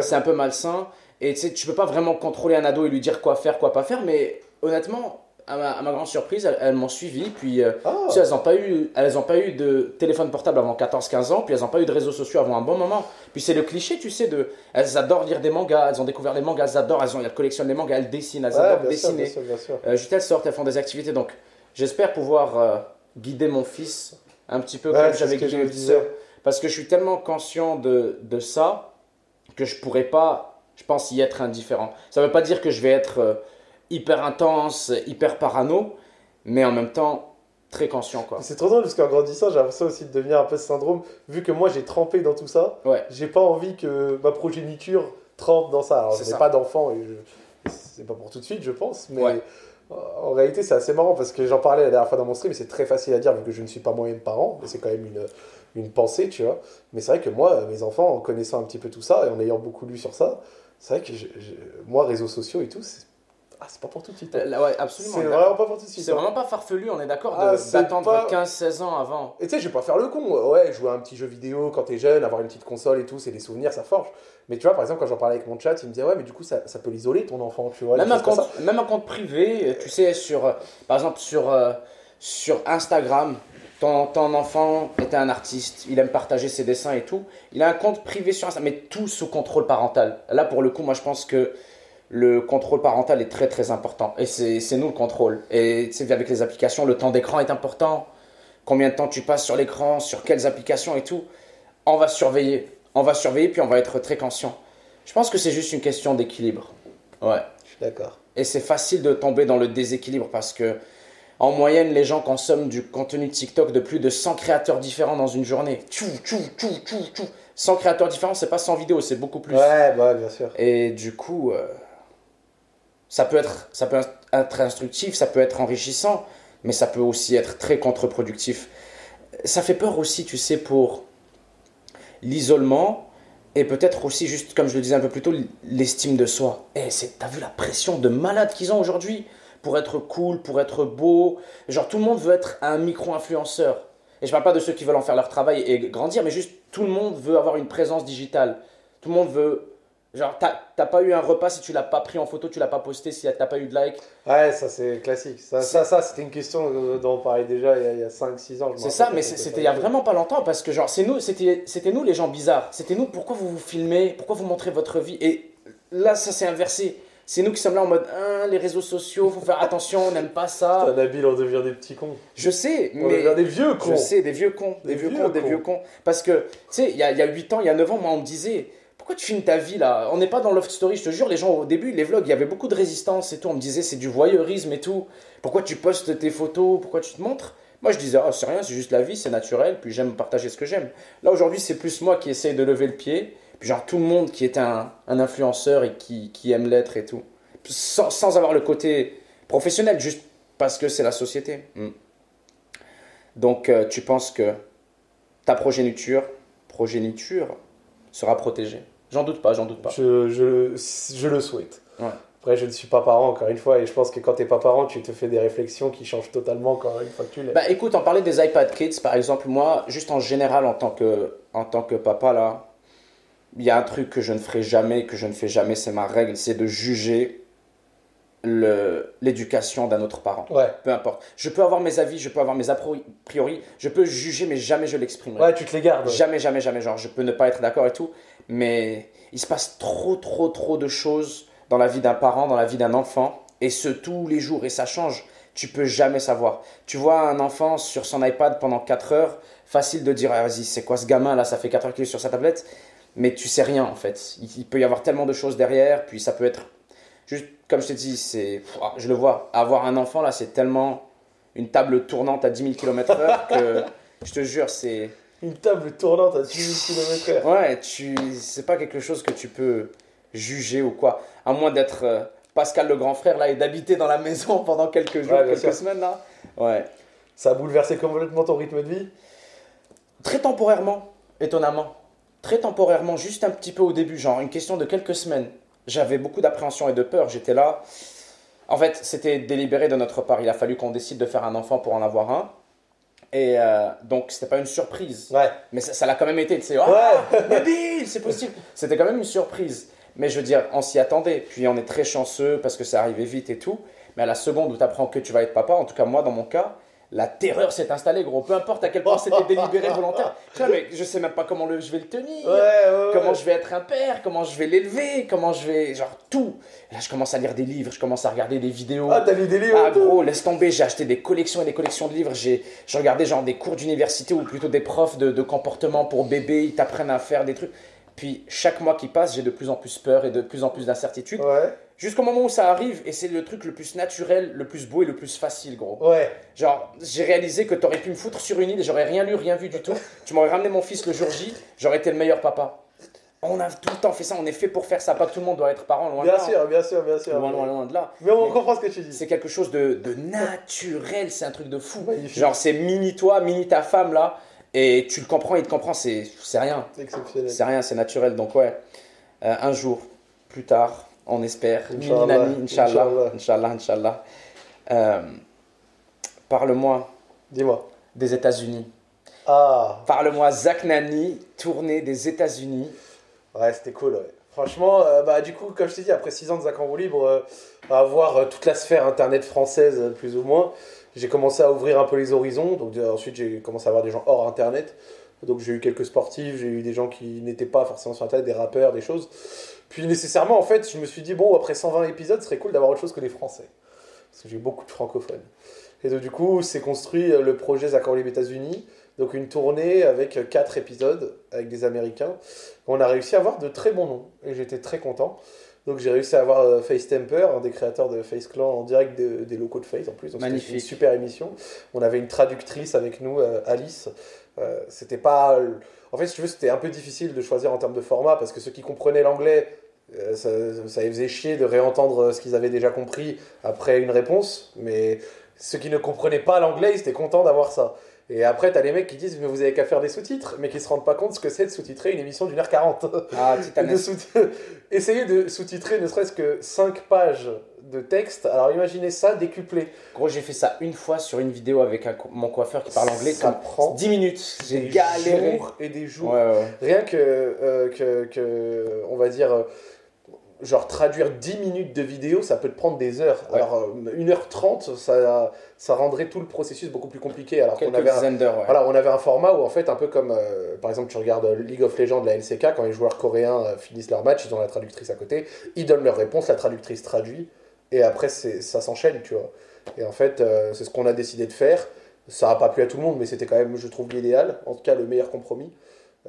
C'est un peu malsain. Et tu sais, tu peux pas vraiment contrôler un ado et lui dire quoi faire, quoi pas faire. Mais honnêtement, à ma grande surprise, elles m'ont suivi. Puis tu sais, elles ont pas eu de téléphone portable avant 14-15 ans. Puis elles n'ont pas eu de réseaux sociaux avant un bon moment. Puis c'est le cliché, tu sais, elles adorent lire des mangas. Elles ont découvert les mangas, elles collectionnent les mangas, elles dessinent, elles adorent dessiner. Bien sûr. Juste elles sortent, elles font des activités. Donc j'espère pouvoir guider mon fils un petit peu comme j'avais guidé mes petites sœurs. Parce que je suis tellement conscient de ça que je pourrais pas, je pense, y être indifférent. Ça veut pas dire que je vais être hyper intense, hyper parano, mais en même temps très conscient, quoi. C'est trop drôle parce qu'en grandissant, j'ai l'impression aussi de devenir un peu ce syndrome. Vu que moi j'ai trempé dans tout ça, j'ai pas envie que ma progéniture trempe dans ça. Alors je n'ai pas d'enfant et c'est pas pour tout de suite, je pense, mais en réalité c'est assez marrant parce que j'en parlais la dernière fois dans mon stream et c'est très facile à dire vu que je ne suis pas moi-même parent, mais c'est quand même une pensée, tu vois. Mais c'est vrai que moi, mes enfants, en connaissant un petit peu tout ça et en ayant beaucoup lu sur ça, c'est vrai que moi, réseaux sociaux et tout, c'est pas pour tout de suite. Absolument. C'est vraiment pas pour tout de suite. C'est vraiment pas farfelu, on est d'accord d'attendre 15-16 ans avant. Et tu sais, je vais pas faire le con. Jouer à un petit jeu vidéo quand t'es jeune, avoir une petite console et tout, c'est des souvenirs, ça forge. Mais tu vois, par exemple, quand j'en parlais avec mon chat, il me disait mais du coup, ça peut l'isoler ton enfant, tu vois. Même un compte privé, tu sais, par exemple, sur Instagram, ton enfant est un artiste, il aime partager ses dessins et tout. Il a un compte privé sur Instagram, mais tout sous contrôle parental. Là, pour le coup, moi, je pense que le contrôle parental est très très important et c'est nous le contrôle. Et tu sais, avec les applications, le temps d'écran est important. Combien de temps tu passes sur l'écran, sur quelles applications et tout. On va surveiller puis on va être très conscient. Je pense que c'est juste une question d'équilibre. Je suis d'accord. Et c'est facile de tomber dans le déséquilibre parce que en moyenne, les gens consomment du contenu TikTok de plus de 100 créateurs différents dans une journée. 100 créateurs différents, c'est pas 100 vidéos, c'est beaucoup plus. Bien sûr. Et du coup, ça peut être instructif, ça peut être enrichissant, mais ça peut aussi être très contre-productif. Ça fait peur aussi, tu sais, pour l'isolement et peut-être aussi, juste comme je le disais un peu plus tôt, l'estime de soi. T'as vu la pression de malade qu'ils ont aujourd'hui pour être cool, pour être beau. Genre, tout le monde veut être un micro-influenceur. Et je parle pas de ceux qui veulent en faire leur travail et grandir, mais juste tout le monde veut avoir une présence digitale. Tout le monde veut. Genre, t'as pas eu un repas si tu l'as pas pris en photo, tu l'as pas posté si t'as pas eu de like. Ouais, ça c'est classique. Ça c'était une question dont on parlait déjà il y a 5-6 ans. C'est ça, mais c'était il y a vraiment pas longtemps parce que genre, c'était nous les gens bizarres. C'était nous, pourquoi vous vous filmez, pourquoi vous montrez votre vie. Et là, ça s'est inversé. C'est nous qui sommes là en mode, les réseaux sociaux, faut faire attention, on n'aime pas ça. Putain, Nabil, on devient des petits cons. Je sais, on devient des vieux cons. Je sais, des vieux cons. Des vieux cons. Parce que, tu sais, il y a 8 ans, il y a 9 ans, moi, on me disait, pourquoi tu filmes ta vie là? On n'est pas dans Love Story, je te jure, les gens au début, les vlogs, il y avait beaucoup de résistance et tout. On me disait, c'est du voyeurisme et tout. Pourquoi tu postes tes photos? Pourquoi tu te montres? Moi, je disais, c'est rien, c'est juste la vie, c'est naturel, puis j'aime partager ce que j'aime. Là, aujourd'hui, c'est plus moi qui essaye de lever le pied, puis genre tout le monde qui est un influenceur et qui aime l'être et tout. Sans avoir le côté professionnel, juste parce que c'est la société. Donc, tu penses que ta progéniture sera protégée? J'en doute pas. Je le souhaite. Ouais. Après, je ne suis pas parent, encore une fois, et je pense que quand tu n'es pas parent, tu te fais des réflexions qui changent totalement quand une fois que tu l'es. Bah écoute, on parlait des iPad Kids, par exemple, moi, juste en général, en tant que papa, là, il y a un truc que je ne ferai jamais, que je ne fais jamais, c'est ma règle, c'est de juger l'éducation d'un autre parent. Ouais. Peu importe. Je peux avoir mes avis, je peux avoir mes a priori, je peux juger, mais jamais je l'exprimerai. Ouais, tu te les gardes. Ouais. Jamais. Genre, je peux ne pas être d'accord et tout, mais il se passe trop de choses dans la vie d'un parent, dans la vie d'un enfant, et ce tous les jours, et ça change. Tu peux jamais savoir. Tu vois un enfant sur son iPad pendant 4 heures, facile de dire, vas-y, c'est quoi ce gamin là, ça fait 4 heures qu'il est sur sa tablette, mais tu sais rien en fait. Il peut y avoir tellement de choses derrière, puis ça peut être juste, comme je t'ai dit, je le vois, avoir un enfant là, c'est tellement une table tournante à 10 000 km/h que je te jure, c'est... Une table tournante à 10 000 km/h. Ouais, c'est pas quelque chose que tu peux juger ou quoi, à moins d'être Pascal le grand frère là et d'habiter dans la maison pendant quelques jours, quelques semaines là. Ouais. Ça a bouleversé complètement ton rythme de vie? Très temporairement, étonnamment. Très temporairement, juste un petit peu au début, genre une question de quelques semaines. J'avais beaucoup d'appréhension et de peur, j'étais là. En fait, c'était délibéré de notre part, il a fallu qu'on décide de faire un enfant pour en avoir un. Et donc, c'était pas une surprise. Ouais. Mais ça l'a quand même été, tu sais, Nabil, c'est possible. C'était quand même une surprise. Mais je veux dire, on s'y attendait. Puis on est très chanceux parce que ça arrivait vite et tout. Mais à la seconde où tu apprends que tu vas être papa, en tout cas moi dans mon cas, la terreur s'est installée, gros. Peu importe à quel point c'était délibéré, volontaire. Tu vois, mais je sais même pas comment je vais le tenir, comment je vais être un père, comment je vais l'élever, comment je vais... Genre tout. Et là, je commence à lire des livres, je commence à regarder des vidéos. Ah, t'as lu des livres? Ah, gros, laisse tomber. J'ai acheté des collections et des collections de livres. J'ai regardé genre des cours d'université ou plutôt des profs de comportement pour bébés. Ils t'apprennent à faire des trucs. Puis chaque mois qui passe, j'ai de plus en plus peur et de plus en plus d'incertitude. Ouais. Jusqu'au moment où ça arrive, et c'est le truc le plus naturel, le plus beau et le plus facile, gros. Ouais. Genre, j'ai réalisé que t'aurais pu me foutre sur une île et j'aurais rien lu, rien vu du tout. Tu m'aurais ramené mon fils le jour J, j'aurais été le meilleur papa. On a tout le temps fait ça, on est fait pour faire ça. Pas tout le monde doit être parent, loin de là. Bien sûr. Loin de là. Mais on comprend ce que tu dis. C'est quelque chose de naturel, c'est un truc de fou. Magnifique. Genre, c'est mini toi, mini ta femme là, et tu le comprends, il te comprend, c'est rien. C'est exceptionnel. C'est rien, c'est naturel. Donc, ouais, un jour, plus tard, on espère. Inch'Allah. Parle-moi. Dis-moi. Des États-Unis. Ah. Parle-moi, Zach Nani, tournée des États-Unis. Ouais, c'était cool, ouais. Franchement, du coup, comme je t'ai dit, après 6 ans de Zach en roue libre, à voir toute la sphère internet française, plus ou moins, j'ai commencé à ouvrir un peu les horizons. Donc, ensuite, j'ai commencé à voir des gens hors internet. Donc, j'ai eu quelques sportifs, j'ai eu des gens qui n'étaient pas forcément sur internet, des rappeurs, des choses. Puis, nécessairement, en fait, je me suis dit, bon, après 120 épisodes, ce serait cool d'avoir autre chose que les Français. Parce que j'ai beaucoup de francophones. Et donc, du coup, c'est construit le projet Zach en roue libre États-Unis. Donc une tournée avec 4 épisodes avec des Américains. On a réussi à avoir de très bons noms et j'étais très content. Donc j'ai réussi à avoir Face Temper, un des créateurs de Face Clan, en direct des locaux de Face en plus. Donc magnifique. C'était une super émission. On avait une traductrice avec nous, Alice. C'était pas... En fait, si tu veux, c'était un peu difficile de choisir en termes de format parce que ceux qui comprenaient l'anglais, ça les faisait chier de réentendre ce qu'ils avaient déjà compris après une réponse. Mais ceux qui ne comprenaient pas l'anglais, ils étaient contents d'avoir ça. Et après, t'as les mecs qui disent, mais vous avez qu'à faire des sous-titres, mais qui se rendent pas compte ce que c'est de sous-titrer une émission d'1h40. Ah, Essayer de sous-titrer ne serait-ce que 5 pages de texte, alors imaginez ça décuplé. Gros, j'ai fait ça une fois sur une vidéo avec mon coiffeur qui parle anglais. Ça prend 10 minutes. J'ai des galéré. jours et des jours. Ouais. Rien on va dire, genre traduire 10 minutes de vidéo, ça peut te prendre des heures. Ouais. Alors 1h30, ça rendrait tout le processus beaucoup plus compliqué. Alors Quelques qu'on avait dizaines d'heures, ouais. voilà, on avait un format où en fait, un peu comme par exemple tu regardes League of Legends, la LCK, quand les joueurs coréens finissent leur match, ils ont la traductrice à côté, ils donnent leur réponse, la traductrice traduit, et après ça s'enchaîne, tu vois. Et en fait, c'est ce qu'on a décidé de faire. Ça n'a pas plu à tout le monde, mais c'était quand même, je trouve, l'idéal, en tout cas le meilleur compromis.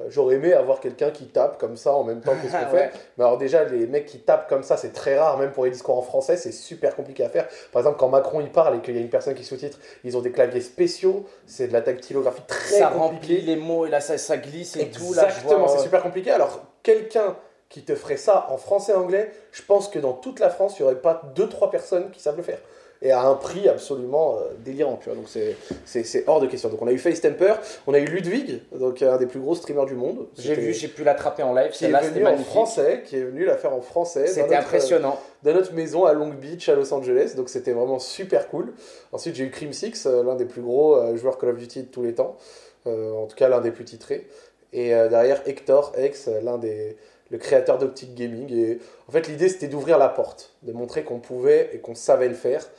J'aurais aimé avoir quelqu'un qui tape comme ça en même temps que ce qu'on fait. Mais alors déjà, les mecs qui tapent comme ça, c'est très rare, même pour les discours en français, c'est super compliqué à faire. Par exemple, quand Macron il parle et qu'il y a une personne qui sous-titre, ils ont des claviers spéciaux, c'est de la dactylographie très ça compliquée. Remplit les mots et là ça glisse et tout. Exactement, c'est super compliqué. Alors, quelqu'un qui te ferait ça en français et anglais, je pense que dans toute la France, il n'y aurait pas 2-3 personnes qui savent le faire. Et à un prix absolument délirant, tu vois. Donc c'est hors de question. Donc on a eu FaceTemper, on a eu Ludwig, donc un des plus gros streamers du monde. J'ai pu l'attraper en live, qui est venu en français, qui est venu la faire en français. C'était impressionnant. Dans notre maison à Long Beach, à Los Angeles, donc c'était vraiment super cool. Ensuite j'ai eu Crimsix, l'un des plus gros joueurs Call of Duty de tous les temps, en tout cas l'un des plus titrés. Et derrière Hector X, le créateur d'Optic Gaming. Et en fait, l'idée, c'était d'ouvrir la porte, de montrer qu'on pouvait et qu'on savait le faire.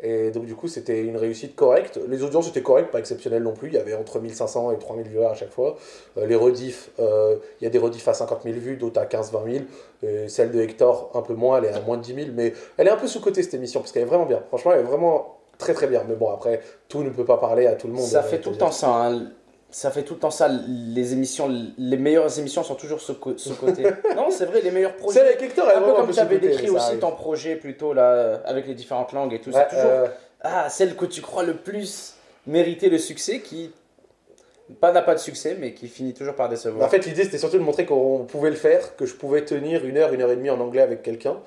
Et donc, du coup, c'était une réussite correcte. Les audiences étaient correctes, pas exceptionnelles non plus. Il y avait entre 1500 et 3000 viewers à chaque fois. Les rediffs, il y a des rediffs à 50 000 vues, d'autres à 15-20 000. Et celle de Hector, un peu moins, elle est à moins de 10 000. Mais elle est un peu sous-cotée, cette émission, parce qu'elle est vraiment bien. Franchement, elle est vraiment très très bien. Mais bon, après, tout ne peut pas parler à tout le monde. Ça fait tout le temps ça, hein. Ça fait tout le temps ça, les émissions, les meilleures émissions sont toujours ce côté. Non, c'est vrai, les meilleurs projets. Celle avec Hector, elle est un peu vraiment comme tu avais décrit aussi arrive. ton projet plutôt là, avec les différentes langues et tout. C'est toujours celle que tu crois le plus mériter le succès qui n'a pas de succès, mais qui finit toujours par décevoir. En fait, l'idée c'était surtout de montrer qu'on pouvait le faire, que je pouvais tenir 1 heure et demie en anglais avec quelqu'un.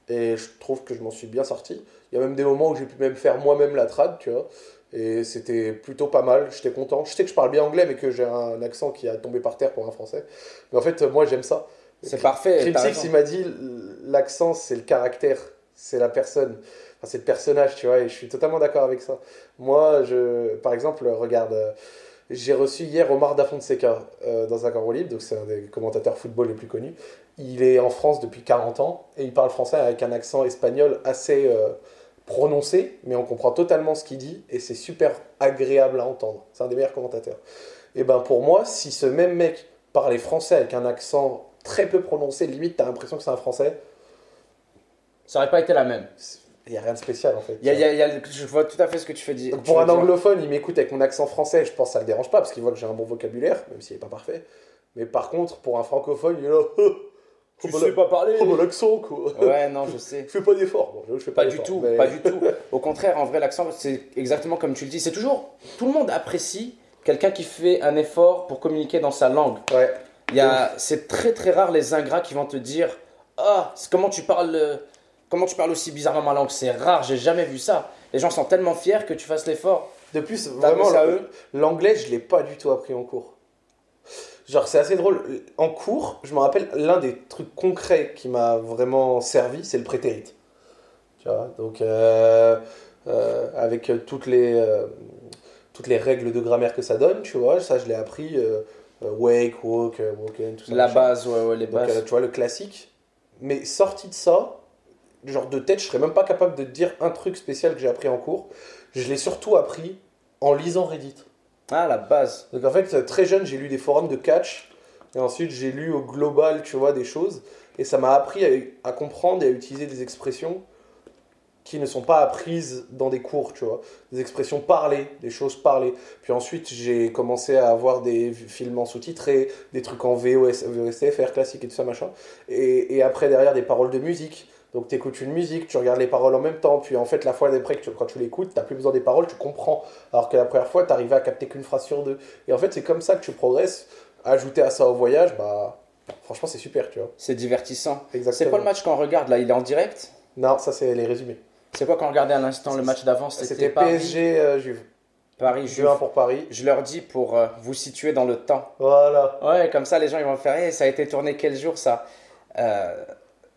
Et je trouve que je m'en suis bien sorti. Il y a même des moments où j'ai pu même faire moi-même la trad, tu vois. Et c'était plutôt pas mal, j'étais content. Je sais que je parle bien anglais, mais que j'ai un accent qui a tombé par terre pour un français. Mais en fait, moi, j'aime ça. C'est parfait. Crimsix, il m'a dit, l'accent, c'est le caractère, c'est la personne. Enfin, c'est le personnage, tu vois, et je suis totalement d'accord avec ça. Moi, par exemple, regarde, j'ai reçu hier Omar Da Fonseca dans un Camp Libre, donc c'est un des commentateurs football les plus connus. Il est en France depuis 40 ans, et il parle français avec un accent espagnol assez... prononcé, mais on comprend totalement ce qu'il dit et c'est super agréable à entendre. C'est un des meilleurs commentateurs. Et ben pour moi, si ce même mec parlait français avec un accent très peu prononcé, limite t'as l'impression que c'est un français, ça aurait pas été la même. Il n'y a rien de spécial en fait. Je vois tout à fait ce que tu fais dire. Donc pour un anglophone, il m'écoute avec mon accent français, je pense que ça le dérange pas parce qu'il voit que j'ai un bon vocabulaire, même s'il n'est pas parfait. Mais par contre, pour un francophone, il est là. Tu sais pas parler. Oh, mon accent, quoi. Ouais, non, je sais. Je fais pas d'effort. Bon, je fais pas du tout, mais... pas du tout. Au contraire, en vrai, l'accent, c'est exactement comme tu le dis. C'est toujours... Tout le monde apprécie quelqu'un qui fait un effort pour communiquer dans sa langue. Ouais. C'est très très rare les ingrats qui vont te dire « Ah, comment tu parles aussi bizarrement ma langue ?» C'est rare, j'ai jamais vu ça. Les gens sont tellement fiers que tu fasses l'effort. De plus, vraiment, l'anglais, je l'ai pas du tout appris en cours. Genre, c'est assez drôle. En cours, je me rappelle, l'un des trucs concrets qui m'a vraiment servi, c'est le prétérit. Tu vois, donc, avec toutes les règles de grammaire que ça donne, tu vois, ça, je l'ai appris. Wake, walk, walking, tout ça. La base, les bases. Tu vois, le classique. Mais sorti de ça, genre de tête, je serais même pas capable de te dire un truc spécial que j'ai appris en cours. Je l'ai surtout appris en lisant Reddit. Ah, la base. Donc en fait, très jeune, j'ai lu des forums de catch. Et ensuite, j'ai lu au global, tu vois, des choses. Et ça m'a appris à comprendre et à utiliser des expressions qui ne sont pas apprises dans des cours, tu vois. Des expressions parlées, des choses parlées. Puis ensuite, j'ai commencé à avoir des films en sous-titrés, des trucs en VOSTFR classique et tout ça, machin. Et après, derrière, des paroles de musique. Donc tu écoutes une musique, tu regardes les paroles en même temps, puis en fait la fois d'après, quand tu l'écoutes, tu n'as plus besoin des paroles, tu comprends. Alors que la première fois, tu arrivais à capter qu'une phrase sur deux. Et en fait, c'est comme ça que tu progresses. Ajouter à ça au voyage, bah franchement, c'est super, tu vois. C'est divertissant. Exactement. C'est quoi le match qu'on regarde là? Il est en direct? Non, ça c'est les résumés. C'est quoi qu'on regardait à l'instant, le match d'avant? C'était PSG Juve. Paris, 2-1 pour Paris. Je leur dis pour vous situer dans le temps. Voilà. Ouais, comme ça, les gens ils vont faire, ça a été tourné quel jour ça?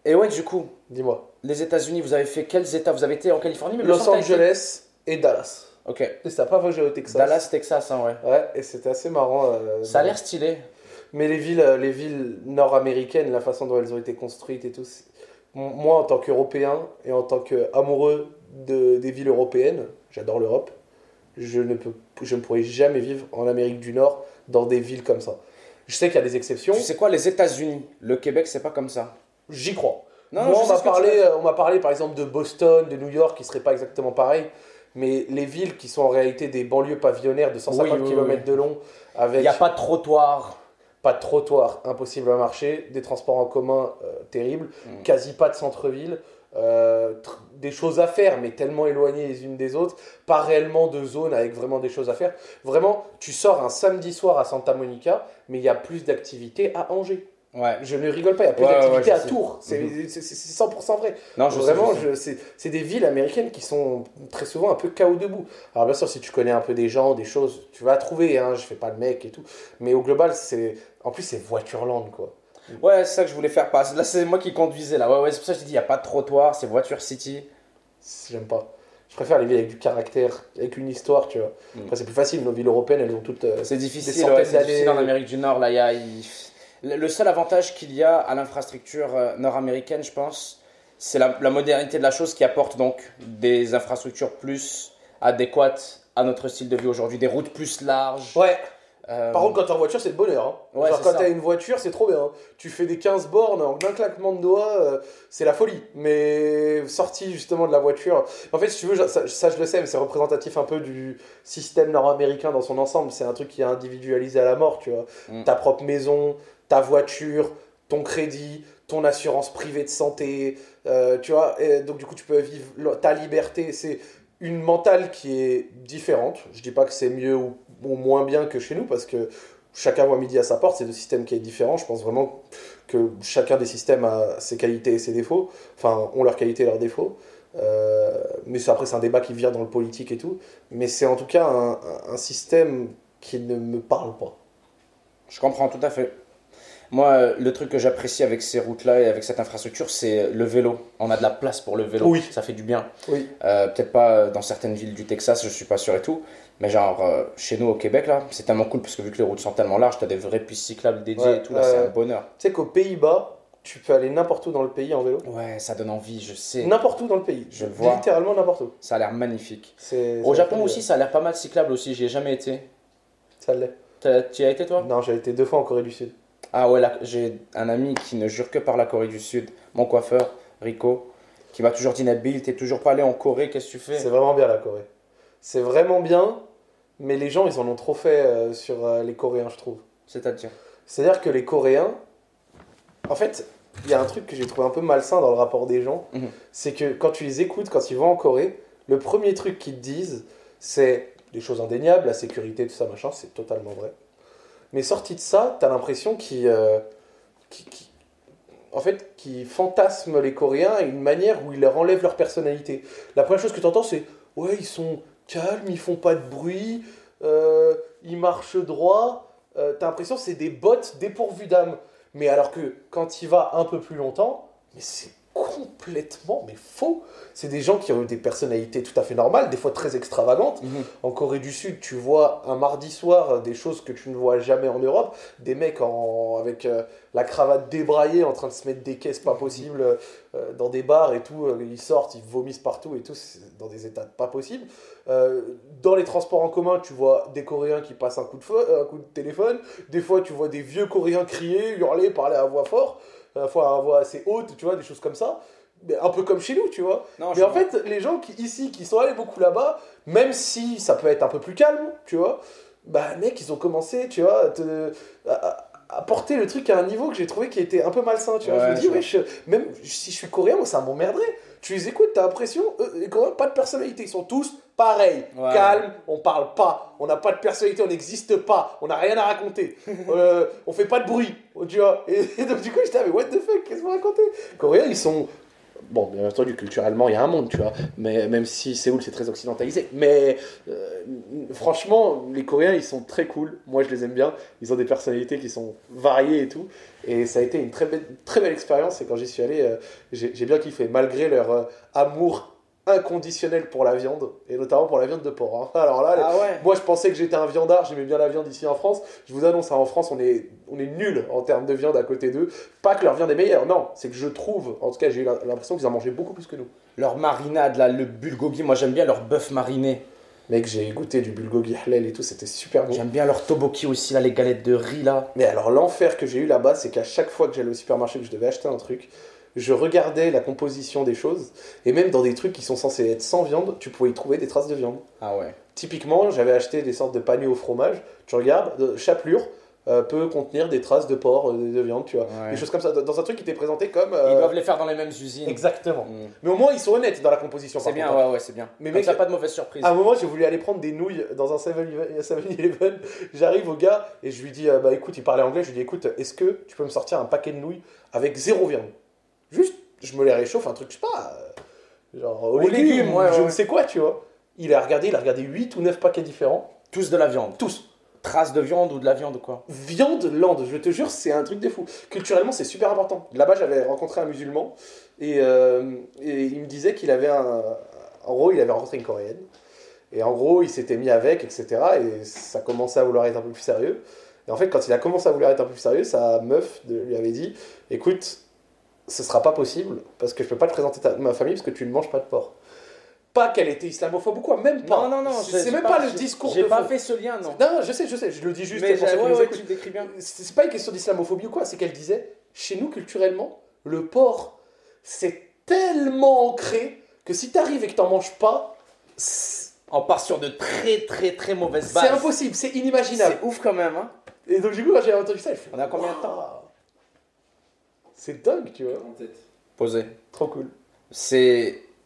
Et ouais, du coup, Dis-moi. les États-Unis, vous avez fait quels États? Vous avez été en Californie, mais Los Angeles et Dallas. Ok. Et c'est la première fois que j'ai au Texas. Dallas, Texas, hein, ouais. Ouais, et c'était assez marrant. Ça a l'air stylé. Mais les villes nord-américaines, la façon dont elles ont été construites et tout, moi en tant qu'Européen et en tant qu'amoureux des villes européennes, j'adore l'Europe, je ne pourrais jamais vivre en Amérique du Nord dans des villes comme ça. Je sais qu'il y a des exceptions. Tu sais quoi, les États-Unis, le Québec, c'est pas comme ça. J'y crois. Non, moi, on m'a parlé par exemple de Boston, de New York, qui serait pas exactement pareil. Mais les villes qui sont en réalité des banlieues pavillonnaires de 150 km de long, avec... Il n'y a pas de trottoir. Pas de trottoir, impossible à marcher, des transports en commun terribles, quasi pas de centre-ville, des choses à faire, mais tellement éloignées les unes des autres, pas réellement de zone avec vraiment des choses à faire. Vraiment, tu sors un samedi soir à Santa Monica, mais il y a plus d'activités à Angers. Ouais. Je ne rigole pas, il y a plus d'activités à Tours. C'est 100% vrai. Non, vraiment, c'est des villes américaines qui sont très souvent un peu chaos debout. Alors bien sûr, si tu connais un peu des gens, des choses, tu vas trouver, hein, je fais pas le mec et tout. Mais au global, en plus, c'est Voitureland, quoi. Ouais, c'est ça que je voulais faire passer. Là, c'est moi qui conduisais, là. Ouais, c'est pour ça que je dis, il n'y a pas de trottoir, c'est Voiture City. J'aime pas. Je préfère les villes avec du caractère, avec une histoire, tu vois. Après, c'est plus facile, nos villes européennes, elles ont toutes c'est difficile, c'est difficile en Amérique du Nord, là, le seul avantage qu'il y a à l'infrastructure nord-américaine, je pense, c'est la modernité de la chose qui apporte donc des infrastructures plus adéquates à notre style de vie aujourd'hui, des routes plus larges. Ouais. Par contre, quand t'es en voiture, c'est le bonheur. Hein. Ouais, genre, quand t'as une voiture, c'est trop bien. Hein. Tu fais des 15 bornes en un claquement de doigts, c'est la folie. Mais sorti justement de la voiture. En fait, si tu veux, ça je le sais, mais c'est représentatif un peu du système nord-américain dans son ensemble. C'est un truc qui est individualisé à la mort, tu vois. Ta propre maison, ta voiture, ton crédit, ton assurance privée de santé, tu vois. Et donc, du coup, tu peux vivre ta liberté. C'est une mentale qui est différente. Je dis pas que c'est mieux ou moins bien que chez nous, parce que chacun voit midi à sa porte, c'est deux systèmes qui est différent. Je pense vraiment que chacun des systèmes a ses qualités et ses défauts, enfin, ont leurs qualités et leurs défauts. Mais après, c'est un débat qui vire dans le politique et tout. Mais c'est en tout cas un système qui ne me parle pas. Je comprends tout à fait. Moi, le truc que j'apprécie avec ces routes-là et avec cette infrastructure, c'est le vélo. On a de la place pour le vélo. Oui. Ça fait du bien. Oui. Peut-être pas dans certaines villes du Texas, je suis pas sûr et tout. Mais genre, chez nous au Québec, là, c'est tellement cool parce que vu que les routes sont tellement larges, tu as des vraies pistes cyclables dédiées et tout. Là, c'est un bonheur. Tu sais qu'aux Pays-Bas, tu peux aller n'importe où dans le pays en vélo. Ouais, ça donne envie, je sais. N'importe où dans le pays. Je le vois. Littéralement n'importe où. Ça a l'air magnifique. Au Japon aussi, ça a l'air pas mal cyclable aussi. J'y ai jamais été. Ça l'est. Tu y as été toi? Non, j'ai été 2 fois en Corée du Sud. Ah ouais, là, j'ai un ami qui ne jure que par la Corée du Sud, mon coiffeur, Rico, qui m'a toujours dit Nabil, t'es toujours pas allé en Corée, qu'est-ce que tu fais? C'est vraiment bien la Corée. C'est vraiment bien, mais les gens ils en ont trop fait sur les Coréens, je trouve. C'est-à-dire? C'est-à-dire que les Coréens, en fait, il y a un truc que j'ai trouvé un peu malsain dans le rapport des gens, c'est que quand tu les écoutes, quand ils vont en Corée, le premier truc qu'ils te disent, c'est des choses indéniables, la sécurité, tout ça, machin, c'est totalement vrai. Mais sorti de ça, t'as l'impression qu'ils fantasment les Coréens à une manière où ils leur enlèvent leur personnalité. La première chose que t'entends, c'est « Ouais, ils sont calmes, ils font pas de bruit, ils marchent droit. » T'as l'impression que c'est des bots dépourvus d'âme. Mais alors que quand il va un peu plus longtemps, mais c'est complètement faux. C'est des gens qui ont des personnalités tout à fait normales, des fois très extravagantes. En Corée du Sud, tu vois un mardi soir des choses que tu ne vois jamais en Europe. Des mecs avec la cravate débraillée en train de se mettre des caisses pas possibles dans des bars et tout. Ils sortent, ils vomissent partout et tout, dans des états pas possibles. Dans les transports en commun, tu vois des Coréens qui passent un coup de téléphone. Des fois, tu vois des vieux Coréens crier, hurler, parler à voix forte. À voix assez haute, tu vois, des choses comme ça. Mais un peu comme chez nous, tu vois. Non, mais en fait, les gens qui sont allés beaucoup là-bas, même si ça peut être un peu plus calme, tu vois, bah, mec, ils ont commencé, tu vois, à porter le truc à un niveau que j'ai trouvé qui était un peu malsain, tu vois. Je me dis, même si je suis coréen, moi, ça m'emmerderait. Tu les écoutes, t'as l'impression, les Coréens, pas de personnalité, ils sont tous pareils, calmes, on parle pas, on n'a pas de personnalité, on n'existe pas, on n'a rien à raconter, on fait pas de bruit, tu vois. Et donc du coup, j'étais, mais what the fuck, qu'est-ce que vous racontez? Les Coréens, ils sont Bon, bien entendu, culturellement, il y a un monde, tu vois. Mais même si Séoul, c'est très occidentalisé. Mais franchement, les Coréens, ils sont très cool. Moi, je les aime bien. Ils ont des personnalités qui sont variées et tout. Et ça a été une très belle expérience. Et quand j'y suis allé, j'ai bien kiffé. Malgré leur amour inconditionnel pour la viande. Et notamment pour la viande de porc. Hein. Alors là, moi, je pensais que j'étais un viandard. J'aimais bien la viande ici en France. Je vous annonce, hein, en France, on est nuls en termes de viande à côté d'eux. Pas que leur viande est meilleure, non. C'est que je trouve, en tout cas, j'ai eu l'impression qu'ils en mangeaient beaucoup plus que nous. Leur marinade, là, le bulgogi, moi j'aime bien leur bœuf mariné. Mec, j'ai goûté du bulgogi halal et tout, c'était super bon. J'aime bien leur tteokbokki aussi, là, les galettes de riz, là. Mais alors, l'enfer que j'ai eu là-bas, c'est qu'à chaque fois que j'allais au supermarché, que je devais acheter un truc, je regardais la composition des choses, et même dans des trucs qui sont censés être sans viande, tu pouvais y trouver des traces de viande. Ah ouais. Typiquement, j'avais acheté des sortes de paniers au fromage, tu regardes, chapelure peut contenir des traces de porc, de viande, tu vois. Ouais. Des choses comme ça, dans un truc qui était présenté comme... Ils doivent les faire dans les mêmes usines. Exactement. Mais au moins, ils sont honnêtes dans la composition. C'est bien, ouais, c'est bien. Mais mec, ça pas de mauvaise surprise. À un moment, j'ai voulu aller prendre des nouilles dans un 7-Eleven. J'arrive au gars et je lui dis, bah écoute, il parlait anglais, je lui dis, écoute, est-ce que tu peux me sortir un paquet de nouilles avec 0 viande? Juste, je me les réchauffe, un truc, je sais pas, genre aux légumes, je ne sais quoi, tu vois. Il a regardé 8 ou 9 paquets différents. Tous de la viande. Tous. Traces de viande ou de la viande ou quoi? Viande, lande, je te jure, c'est un truc de fou. Culturellement, c'est super important. Là-bas, j'avais rencontré un musulman et il me disait qu'il avait en gros, il avait rencontré une Coréenne. Et en gros, il s'était mis avec, etc. Et ça commençait à vouloir être un peu plus sérieux. Et en fait, quand il a commencé à vouloir être un peu plus sérieux, sa meuf lui avait dit, écoute, ce sera pas possible parce que je peux pas te présenter ma famille parce que tu ne manges pas de porc. Pas qu'elle était islamophobe ou quoi, même pas. Non, c'est même pas le discours. J'ai pas fait ce lien, non. Non, je sais, je le dis juste mais pour ceux qui nous écoutent. Tu le décris bien. C'est pas une question d'islamophobie ou quoi, c'est qu'elle disait, chez nous, culturellement, le porc, c'est tellement ancré que si t'arrives et que t'en manges pas, on part sur de très mauvaises bases. C'est impossible, c'est inimaginable. C'est ouf quand même, hein. Et donc du coup, quand j'ai entendu ça, je fais, on a combien de temps? C'est dingue, tu vois. En tête. Posé. Trop cool.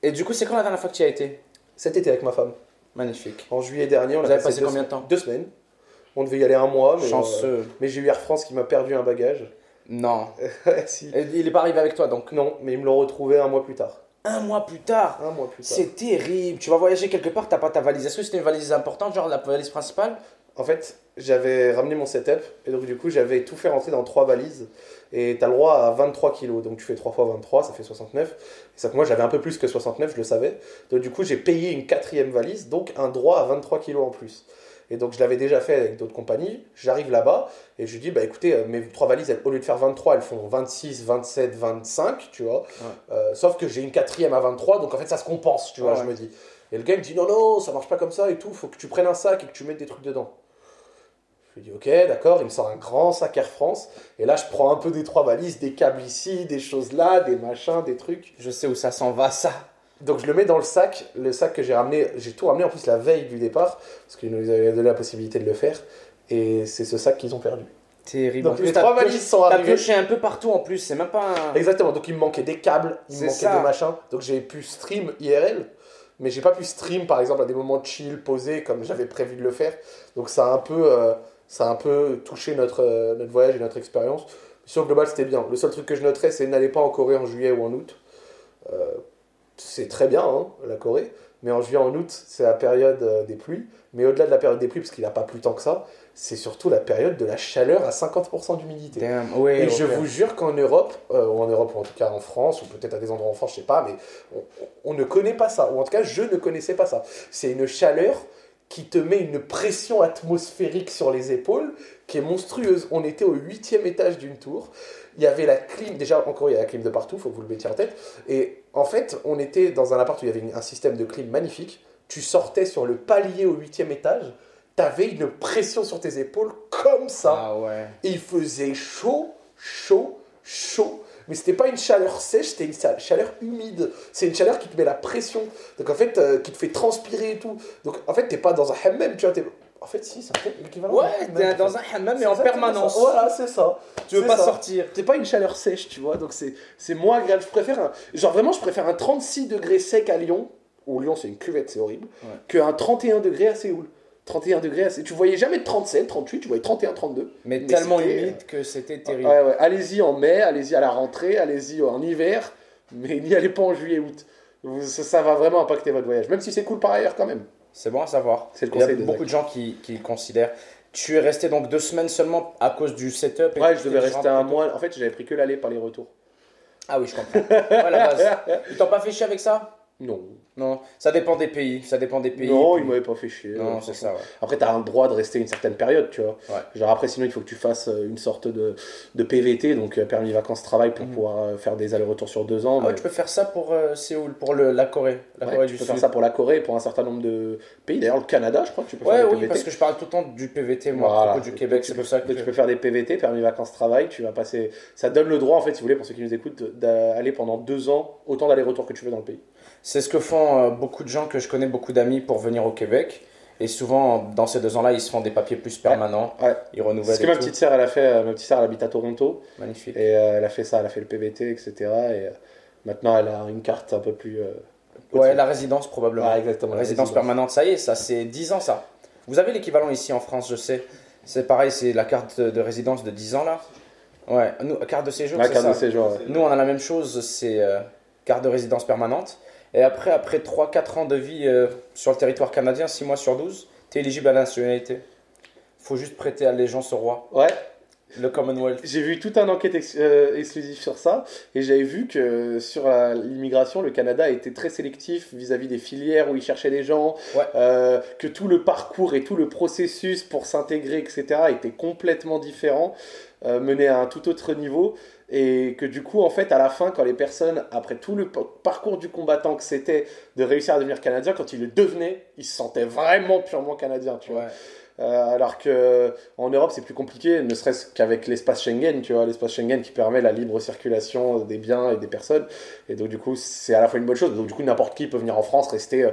Et du coup, c'est quand la dernière fois que tu y as été? Cet été avec ma femme. Magnifique. En juillet dernier, on a passé combien de temps? 2 semaines. On devait y aller 1 mois. Mais, chanceux. Mais j'ai eu Air France qui m'a perdu un bagage. Non. Si. Et il est pas arrivé avec toi donc? Non, mais ils me l'ont retrouvé 1 mois plus tard. 1 mois plus tard? 1 mois plus tard. C'est terrible. Tu vas voyager quelque part, t'as pas ta valise. Est-ce que c'était une valise importante, genre la valise principale? En fait, j'avais ramené mon setup et donc du coup, j'avais tout fait rentrer dans 3 valises. Et t'as le droit à 23 kilos, donc tu fais 3 fois 23, ça fait 69. Et ça que moi j'avais un peu plus que 69, je le savais. Donc du coup, j'ai payé une 4e valise, donc un droit à 23 kilos en plus. Et donc je l'avais déjà fait avec d'autres compagnies. J'arrive là-bas et je lui dis, bah écoutez, mes 3 valises, au lieu de faire 23, elles font 26, 27, 25, tu vois. Ouais. Sauf que j'ai une 4e à 23, donc en fait ça se compense, tu vois, je me dis. Et le gars me dit, non, ça marche pas comme ça et tout, faut que tu prennes un sac et que tu mettes des trucs dedans. Je lui dis ok, d'accord, il me sort un grand sac Air France, et là je prends un peu des 3 valises, des câbles ici, des choses là, des machins, des trucs. Je sais où ça s'en va, ça. Donc je le mets dans le sac que j'ai ramené, j'ai tout ramené en plus la veille du départ, parce qu'ils nous avaient donné la possibilité de le faire, et c'est ce sac qu'ils ont perdu. Terrible. Donc les 3 valises sont arrivées. T'as pioché un peu partout en plus, c'est même pas un... Exactement, donc il me manquait des câbles, il me manquait des machins, donc j'ai pu stream IRL, mais j'ai pas pu stream par exemple à des moments chill, posés, comme j'avais prévu de le faire, donc ça a un peu touché notre voyage et notre expérience. Sur le global, c'était bien. Le seul truc que je noterais, c'est n'allez pas en Corée en juillet ou en août. C'est très bien, hein, la Corée. Mais en juillet, en août, c'est la période des pluies. Mais au-delà de la période des pluies, parce qu'il n'a pas plu tant que ça, c'est surtout la période de la chaleur à 50% d'humidité. Et je vous jure qu'en Europe, ou en tout cas en France, ou peut-être à des endroits en France, je sais pas, mais on ne connaît pas ça. Ou en tout cas, je ne connaissais pas ça. C'est une chaleur qui te met une pression atmosphérique sur les épaules qui est monstrueuse. On était au 8e étage d'une tour. Il y avait la clim, déjà encore il y a la clim de partout, il faut que vous le mettiez en tête. Et en fait, on était dans un appart où il y avait un système de clim magnifique. Tu sortais sur le palier au 8e étage, t'avais une pression sur tes épaules comme ça. Ah ouais. Et il faisait chaud. Mais c'était pas une chaleur sèche, c'était une chaleur humide. C'est une chaleur qui te met la pression. Donc en fait, qui te fait transpirer et tout. Donc en fait, t'es pas dans un hammam, tu vois. En fait, si, c'est un peu l'équivalent. Ouais, t'es dans un hammam, mais en permanence. Ça. Voilà, c'est ça. Tu veux pas sortir. T'es pas une chaleur sèche, tu vois. Donc c'est moins agréable. Je préfère un 36 degrés sec à Lyon, où Lyon c'est une cuvette, c'est horrible, qu'un 31 degrés à Séoul. 31 degrés, tu voyais jamais de 37, 38, tu voyais 31, 32. Mais tellement humide que c'était terrible. Ouais. Allez-y en mai, allez-y à la rentrée, allez-y en hiver. Mais n'y allez pas en juillet-août. Ça va vraiment impacter votre voyage. Même si c'est cool par ailleurs quand même. C'est bon à savoir. C'est le Il y a conseil de beaucoup de gens qui considèrent. Tu es resté donc 2 semaines seulement à cause du setup. Ouais, je devais rester un mois. En fait, j'avais pris que l'aller, pas les retours. Ah oui, je comprends. Ouais, la base. Ils t'ont pas fait chier avec ça? Non. Non, ça dépend des pays. Ça dépend des pays. Non, puis... ils m'avaient pas fait chier. Non, c'est ça. Ouais. Après, tu as un droit de rester une certaine période, tu vois. Ouais. Genre après, sinon, il faut que tu fasses une sorte de PVT, donc permis vacances-travail, pour pouvoir faire des allers-retours sur 2 ans. Ah ouais, tu peux faire ça pour Séoul, pour la Corée. La Corée du tu peux Sud. faire ça pour la Corée et pour un certain nombre de pays. D'ailleurs, le Canada, je crois que tu peux faire des oui, PVT. parce que je parle tout le temps du PVT, moi, Voilà. à propos du Québec. C'est pour ça que tu peux faire des PVT, permis vacances-travail. Tu vas passer. Ça donne le droit, en fait, si vous voulez, pour ceux qui nous écoutent, d'aller pendant 2 ans, autant d'allers-retours que tu veux dans le pays. C'est ce que font beaucoup de gens que je connais, beaucoup d'amis pour venir au Québec. Et souvent, dans ces 2 ans-là, ils se font des papiers plus permanents. Ouais. Ils renouvellent. C'est ce que ma petite sœur, elle a fait. Ma petite sœur, elle habite à Toronto. Magnifique. Et elle a fait ça, elle a fait le PVT, etc. Et maintenant, elle a une carte un peu plus. Ouais, la résidence probablement. Ah, exactement. La résidence permanente, ça y est, ça c'est 10 ans ça. Vous avez l'équivalent ici en France, je sais. C'est pareil, c'est la carte de résidence de 10 ans là. Ouais, nous, carte de séjour, La c'est carte ça. de séjour, ouais. Nous, on a la même chose, c'est carte de résidence permanente. Et après 3-4 ans de vie sur le territoire canadien, 6 mois sur 12, tu es éligible à la nationalité. Faut juste prêter allégeance au roi. Ouais. Le Commonwealth. J'ai vu toute une enquête exclusive sur ça et j'avais vu que sur l'immigration, le Canada était très sélectif vis-à-vis des filières où ils cherchaient les gens, que tout le parcours et tout le processus pour s'intégrer, etc. était complètement différent, mené à un tout autre niveau et que du coup, en fait, à la fin, quand les personnes, après tout le parcours du combattant que c'était de réussir à devenir Canadien, quand ils le devenaient, ils se sentaient vraiment purement Canadiens, tu vois. Alors qu'en Europe, c'est plus compliqué, ne serait-ce qu'avec l'espace Schengen, tu vois, l'espace Schengen qui permet la libre circulation des biens et des personnes. Et donc, du coup, c'est à la fois une bonne chose. Donc, du coup, n'importe qui peut venir en France, rester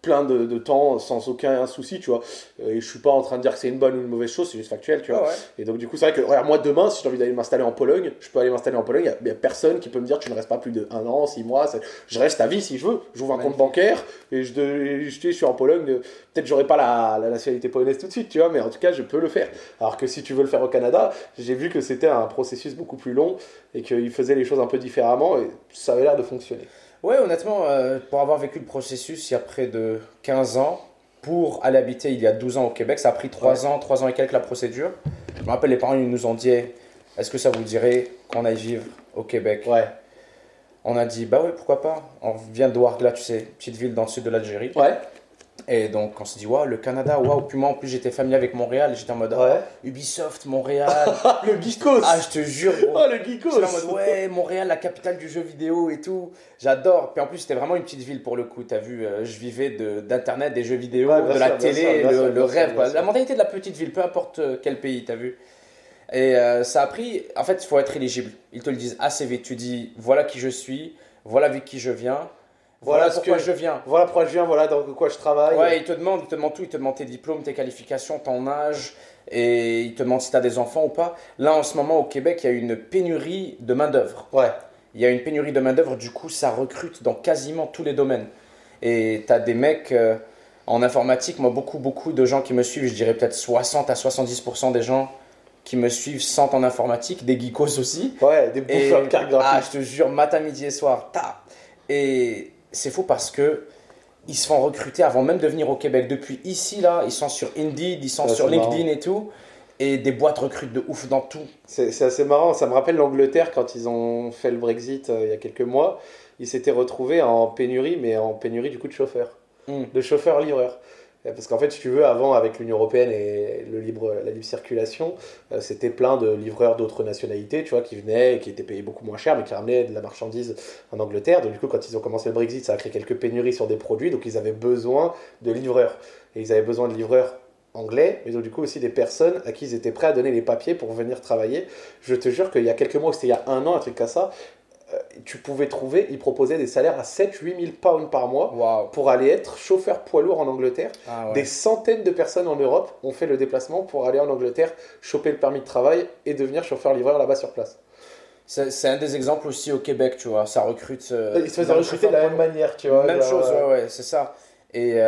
plein de temps sans aucun souci, tu vois. Et je suis pas en train de dire que c'est une bonne ou une mauvaise chose, c'est juste factuel, tu vois. Ouais. Et donc, du coup, c'est vrai que, regarde, moi, demain, si j'ai envie d'aller m'installer en Pologne, je peux aller m'installer en Pologne. Il y a personne qui peut me dire tu ne restes pas plus de 1 an, 6 mois. Je reste à vie si je veux. J'ouvre un compte bancaire et je suis en Pologne. Peut-être j'aurai pas la nationalité polonaise tout de suite, tu vois, mais en tout cas, je peux le faire. Alors que si tu veux le faire au Canada, j'ai vu que c'était un processus beaucoup plus long et qu'ils faisaient les choses un peu différemment et ça avait l'air de fonctionner. Ouais, honnêtement, pour avoir vécu le processus il y a près de 15 ans, pour aller habiter il y a 12 ans au Québec, ça a pris 3 ans, 3 ans et quelques la procédure. Je me rappelle, les parents ils nous ont dit est-ce que ça vous dirait qu'on aille vivre au Québec? Ouais. On a dit bah oui, pourquoi pas. On vient de Ouargla, tu sais, petite ville dans le sud de l'Algérie. Ouais. Et donc on s'est dit, waouh, le Canada, waouh. Puis moi en plus j'étais familier avec Montréal, j'étais en mode Ubisoft, Montréal. Le geekos. Ah, je te jure, gros. Oh, le geekos. J'étais en mode, ouais, Montréal, la capitale du jeu vidéo et tout. J'adore. Puis en plus, c'était vraiment une petite ville pour le coup. T'as vu, je vivais d'internet, des jeux vidéo, de la télé, le rêve. Quoi. La mentalité de la petite ville, peu importe quel pays, t'as vu. Et ça a pris. En fait, il faut être éligible. Ils te le disent assez vite. Tu dis, voilà qui je suis, voilà avec qui je viens. Voilà pourquoi je viens. Voilà pourquoi je viens, voilà dans quoi je travaille. Ouais, ils te demandent tout. Ils te demandent tes diplômes, tes qualifications, ton âge. Et ils te demandent si tu as des enfants ou pas. Là, en ce moment, au Québec, il y a une pénurie de main-d'œuvre. Ouais. Il y a une pénurie de main-d'œuvre, du coup, ça recrute dans quasiment tous les domaines. Et tu as des mecs en informatique, moi, beaucoup de gens qui me suivent, je dirais peut-être 60 à 70% des gens qui me suivent sentent en informatique, des geekos aussi. Ouais, des bouffeurs de cartes graphiques. Ah, je te jure, matin, midi et soir, Et c'est fou parce que ils se font recruter avant même de venir au Québec. Depuis ici, là, ils sont sur Indeed, ils sont sur LinkedIn marrant. Et tout. Et des boîtes recrutent de ouf dans tout. C'est assez marrant. Ça me rappelle l'Angleterre quand ils ont fait le Brexit il y a quelques mois. Ils s'étaient retrouvés en pénurie, mais en pénurie du coup de chauffeurs. De chauffeurs-livreurs. Parce qu'en fait, si tu veux, avant, avec l'Union Européenne et la libre circulation, c'était plein de livreurs d'autres nationalités, tu vois, qui venaient et qui étaient payés beaucoup moins cher, mais qui ramenaient de la marchandise en Angleterre. Donc du coup, quand ils ont commencé le Brexit, ça a créé quelques pénuries sur des produits, donc ils avaient besoin de livreurs. Et ils avaient besoin de livreurs anglais, mais donc du coup aussi des personnes à qui ils étaient prêts à donner les papiers pour venir travailler. Je te jure qu'il y a quelques mois, c'était il y a 1 an, un truc comme ça, tu pouvais trouver, ils proposaient des salaires à 7-8 000 pounds par mois pour aller être chauffeur poids lourd en Angleterre. Ah ouais. Des centaines de personnes en Europe ont fait le déplacement pour aller en Angleterre, choper le permis de travail et devenir chauffeur-livreur là-bas sur place. C'est un des exemples aussi au Québec, tu vois, ça recrute... ils se faisaient recruter de la même manière, tu vois. Même chose, ouais, c'est ça. Et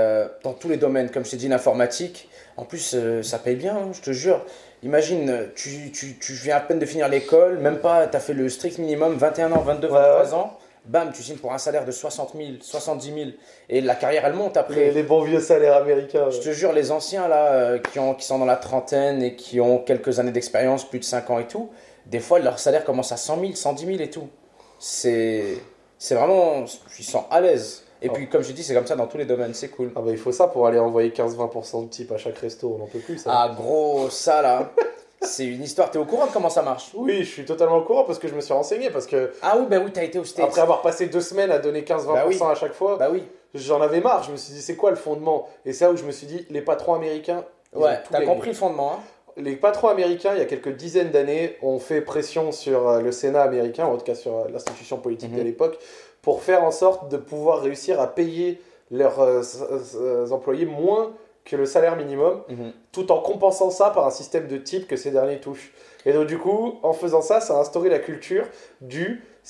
dans tous les domaines, comme je t'ai dit, l'informatique, en plus, ça paye bien, hein, je te jure. Imagine, tu viens à peine de finir l'école, même pas, tu as fait le strict minimum, 21 ans, 22, 23 ans, bam, tu signes pour un salaire de 60 000, 70 000, et la carrière, elle monte après. Les bons vieux salaires américains. Je te jure, les anciens, là, qui sont dans la trentaine et qui ont quelques années d'expérience, plus de 5 ans et tout, des fois, leur salaire commence à 100 000, 110 000 et tout. C'est vraiment, ils sont à l'aise. Et puis, comme je dis, c'est comme ça dans tous les domaines, c'est cool. Ah bah il faut ça pour aller envoyer 15-20% de type à chaque resto, on n'en peut plus ça. Ah gros, ça là, c'est une histoire. T'es au courant de comment ça marche? Oui, je suis totalement au courant parce que je me suis renseigné, parce que Ah oui, bah oui, t'as été au States. après avoir passé 2 semaines à donner 15-20% Bah oui. à chaque fois, Bah oui. j'en avais marre, je me suis dit c'est quoi le fondement? Et c'est là où je me suis dit, les patrons américains, ils ont Ouais, tout t'as gagné. compris le fondement, hein? Les patrons américains, il y a quelques dizaines d'années, ont fait pression sur le Sénat américain, en tout cas sur l'institution politique de l'époque, pour faire en sorte de pouvoir réussir à payer leurs employés moins que le salaire minimum, tout en compensant ça par un système de type que ces derniers touchent. Et donc du coup, en faisant ça, ça a instauré la culture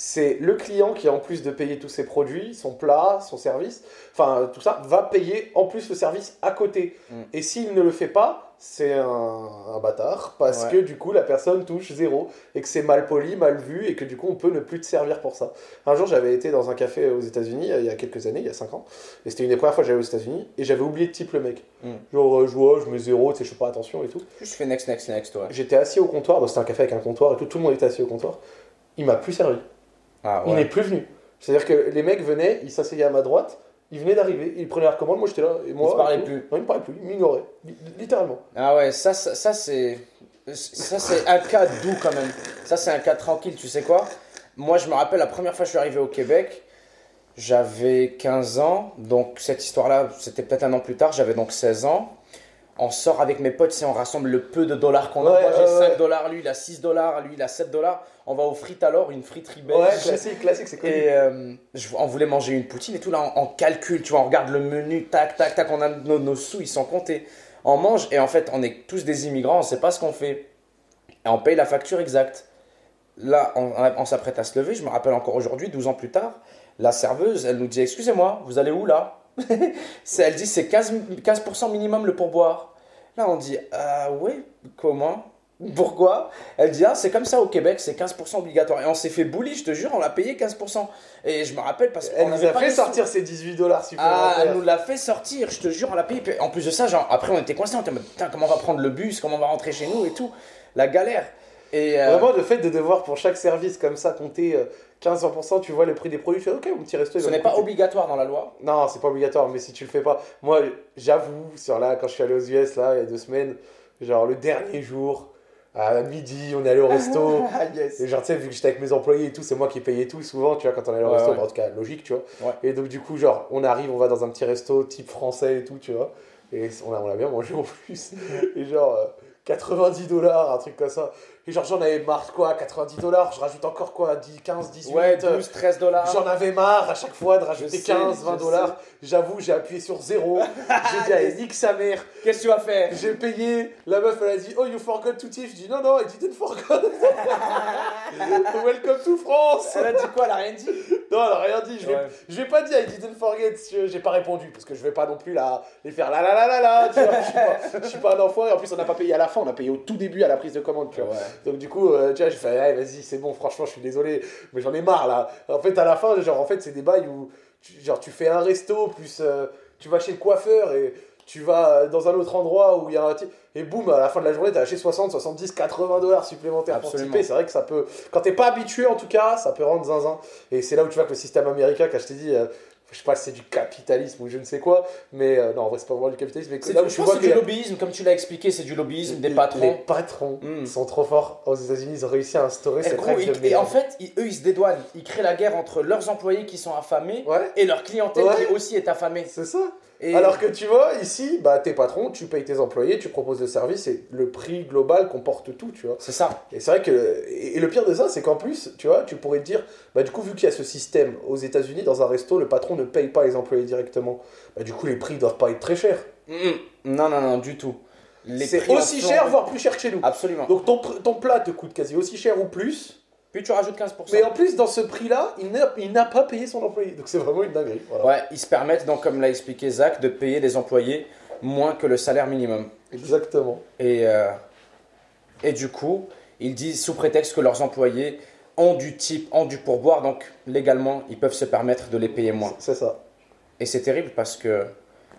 c'est le client qui, en plus de payer tous ses produits, son plat, son service, enfin tout ça, va payer en plus le service à côté. Et s'il ne le fait pas, c'est un bâtard, parce que du coup la personne touche zéro, et que c'est mal poli, mal vu, et que du coup on peut ne plus te servir pour ça. Un jour j'avais été dans un café aux États-Unis il y a quelques années, il y a 5 ans, et c'était une des premières fois que j'allais aux États-Unis, et j'avais oublié de tip le mec. Genre je mets zéro, tu sais, je fais pas attention et tout. Je fais next, next, next, ouais. J'étais assis au comptoir, c'était un café avec un comptoir et tout le monde était assis au comptoir. Il m'a plus servi. Ah, ouais. Il n'est plus venu. C'est-à-dire que les mecs venaient, ils s'asseyaient à ma droite, ils venaient d'arriver, ils prenaient la commande, moi j'étais là, et moi... Ils se parlaient plus. Non, ils me parlaient plus, ils m'ignoraient, littéralement. Ah ouais, ça c'est un cas doux quand même. Ça, c'est un cas tranquille, tu sais quoi? Moi, je me rappelle la première fois que je suis arrivé au Québec, j'avais 15 ans, donc cette histoire-là, c'était peut-être un an plus tard, j'avais donc 16 ans. On sort avec mes potes, on rassemble le peu de dollars qu'on a. Moi, j'ai 5 dollars, lui, il a 6 dollars, lui, il a 7 dollars. On va aux frites alors, une friterie belge. Ouais, classique, c'est connu. Et on voulait manger une poutine et tout, là, on calcule, tu vois, on regarde le menu, tac, tac, tac, on a nos sous, ils sont comptés. On mange et en fait, on est tous des immigrants, on ne sait pas ce qu'on fait. Et on paye la facture exacte. Là, on s'apprête à se lever, je me rappelle encore aujourd'hui, 12 ans plus tard, la serveuse, elle nous dit, excusez-moi, vous allez où là? Elle dit, c'est 15% minimum le pourboire. Là, on dit, ah ouais, comment? Pourquoi? Elle dit, ah, c'est comme ça au Québec, c'est 15% obligatoire. Et on s'est fait bully, je te jure, on l'a payé 15%. Et je me rappelle parce qu'elle nous a fait sortir ces 18 dollars supplémentaires. Ah, elle nous l'a fait sortir, je te jure, on l'a payé. En plus de ça, genre, après, on était coincés, on était en mode, putain, comment on va prendre le bus, comment on va rentrer chez nous et tout. La galère. Et vraiment, le fait de devoir pour chaque service comme ça compter 15%, tu vois le prix des produits, tu fais ok, mon petit resto. Ce n'est pas obligatoire dans la loi. Non, c'est pas obligatoire, mais si tu le fais pas. Moi, j'avoue, quand je suis allé aux US, là, il y a 2 semaines, genre le dernier jour, à midi, on est allé au resto. Yes. Et genre, tu sais, vu que j'étais avec mes employés et tout, c'est moi qui payais tout souvent, tu vois, quand on allait au resto. Bah, en tout cas, logique, tu vois. Ouais. Et donc, du coup, genre, on arrive, on va dans un petit resto type français et tout, tu vois. Et on a bien mangé en plus. Et genre, 90 dollars, un truc comme ça. Et genre, j'en avais marre, quoi, 90 dollars, je rajoute encore quoi, 10, 15, 18. Ouais, 12, 13 dollars. J'en avais marre à chaque fois de rajouter 15, 20 dollars. J'avoue, j'ai appuyé sur 0. J'ai dit, allez, nique sa mère. Qu'est-ce que tu vas faire? J'ai payé. La meuf, elle a dit, oh, you forgot to tip. Je dis, non, I didn't forgot. Welcome to France. Elle a dit quoi? Elle a rien dit? Non, elle a rien dit. Je vais pas dire, I didn't forget. J'ai pas répondu parce que je vais pas non plus les faire la. Tu vois, je suis pas un enfoiré. En plus, on n'a pas payé à la fin, on a payé au tout début à la prise de commande. Tu vois. Ouais. Donc, du coup, tu vois, j'ai fait, hey, vas-y, c'est bon, franchement, je suis désolé, mais j'en ai marre là. En fait, à la fin, genre, en fait, c'est des bails où tu fais un resto, plus tu vas chez le coiffeur et tu vas dans un autre endroit où il y a un type. Et boum, à la fin de la journée, t'as acheté 60, 70, 80 dollars supplémentaires. Absolument. Pour tiper. C'est vrai que ça peut, quand t'es pas habitué en tout cas, ça peut rendre zinzin. Et c'est là où tu vois que le système américain, quand je t'ai dit, je sais pas si c'est du capitalisme ou je ne sais quoi, mais non, en vrai, c'est pas vraiment du capitalisme. Mais là où je pense que c'est du lobbyisme, comme tu l'as expliqué, c'est du lobbyisme des patrons. Les patrons sont trop forts. Aux États-Unis, ils ont réussi à instaurer cette règle de et en fait, eux, ils se dédouanent. Ils créent la guerre entre leurs employés qui sont affamés et leur clientèle qui aussi est affamée. C'est ça. Alors que tu vois, ici, bah, t'es patron, tu payes tes employés, tu proposes le service et le prix global comporte tout, tu vois. C'est ça. Et c'est vrai que. Et le pire de ça, c'est qu'en plus, tu vois, tu pourrais te dire, bah, du coup, vu qu'il y a ce système aux États-Unis, dans un resto, le patron ne paye pas les employés directement. Bah, du coup, les prix doivent pas être très chers. Non, du tout. C'est aussi cher, voire plus cher que chez nous. Absolument. Donc ton plat te coûte quasi aussi cher ou plus. Puis tu rajoutes 15%. Mais en plus, dans ce prix-là, il n'a pas payé son employé. Donc c'est vraiment une dinguerie. Voilà. Ouais, ils se permettent, donc, comme l'a expliqué Zach, de payer les employés moins que le salaire minimum. Exactement. Et du coup, ils disent, sous prétexte que leurs employés ont du type, ont du pourboire, donc légalement, ils peuvent se permettre de les payer moins. C'est ça. Et c'est terrible parce que,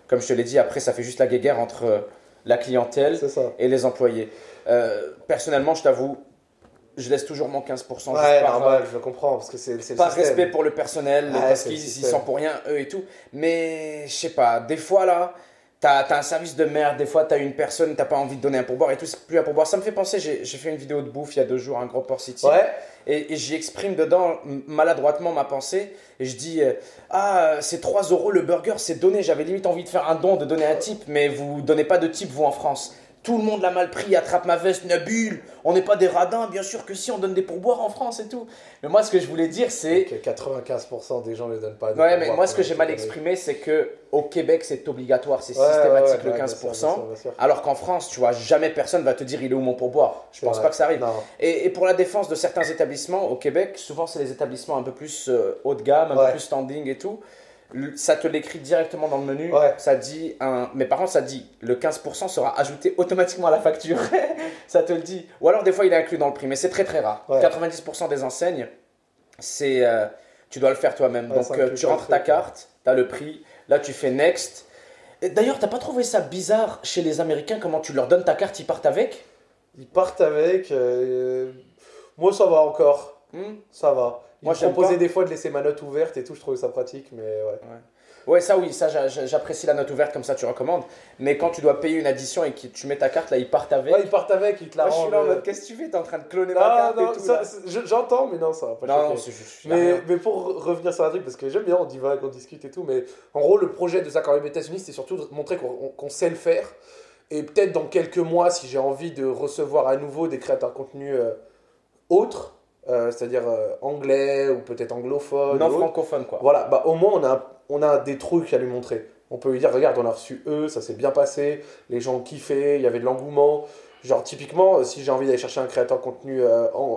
comme je te l'ai dit, après, ça fait juste la guéguerre entre la clientèle et les employés. Personnellement, je t'avoue, je laisse toujours mon 15%. Ouais, normal, je comprends, parce que c'est le pas système. respect pour le personnel, parce qu'ils sont pour rien, eux et tout. Mais, je sais pas, des fois, là, t'as un service de merde, des fois, t'as une personne, t'as pas envie de donner un pourboire et tout, c'est plus un pourboire. Ça me fait penser, j'ai fait une vidéo de bouffe il y a 2 jours, un gros Port City. Ouais. Et j'y exprime dedans maladroitement ma pensée. Et je dis, c'est 3 € le burger, c'est donné. J'avais limite envie de faire un don, de donner un tip, mais vous donnez pas de tip, vous, en France. Tout le monde l'a mal pris, attrape ma veste, Nabil. On n'est pas des radins, bien sûr que si, on donne des pourboires en France et tout. Mais moi, ce que je voulais dire, c'est que 95% des gens ne les donnent pas. Ouais, mais moi, ce que j'ai mal exprimé, c'est que au Québec, c'est obligatoire, c'est systématique le 15%. Bien sûr. Alors qu'en France, tu vois, jamais personne va te dire il est où mon pourboire. Je pense pas que ça arrive. Et pour la défense de certains établissements au Québec, souvent c'est les établissements un peu plus haut de gamme, un peu plus standing et tout. Ça te l'écrit directement dans le menu. Ça dit mais par contre, ça dit le 15% sera ajouté automatiquement à la facture. Ça te le dit. Ou alors, des fois, il est inclus dans le prix, mais c'est très très rare. 90% des enseignes, c'est tu dois le faire toi-même. Donc, tu rentres ta carte, tu as le prix. Là, tu fais next. D'ailleurs, t'as pas trouvé ça bizarre chez les Américains, comment tu leur donnes ta carte, ils partent avec? Ils partent avec. Moi, ça va encore. Ça va. Moi, je proposais des fois de laisser ma note ouverte et tout, je trouvais ça pratique, mais Ouais, ça oui, ça j'apprécie la note ouverte, comme ça tu recommandes. Mais quand tu dois payer une addition et que tu mets ta carte, là, ils partent avec. Ouais, ils partent avec, ils te la rendent. Je suis là en mode, qu'est-ce que tu fais? T'es en train de cloner ma carte et tout. Ça, j'entends, mais non, ça va pas. Non, mais pour revenir sur un truc, parce que j'aime bien, on divague, on discute et tout, mais en gros, le projet de ça quand même aux États-Unis, c'est surtout de montrer qu'on sait le faire. Et peut-être dans quelques mois, si j'ai envie de recevoir à nouveau des créateurs de contenu autres, c'est-à-dire anglais ou peut-être anglophone. Non, francophone quoi. Voilà, bah, au moins on a des trucs à lui montrer. On peut lui dire, regarde, on a reçu eux, ça s'est bien passé, les gens ont kiffé, il y avait de l'engouement. Genre typiquement, si j'ai envie d'aller chercher un créateur de contenu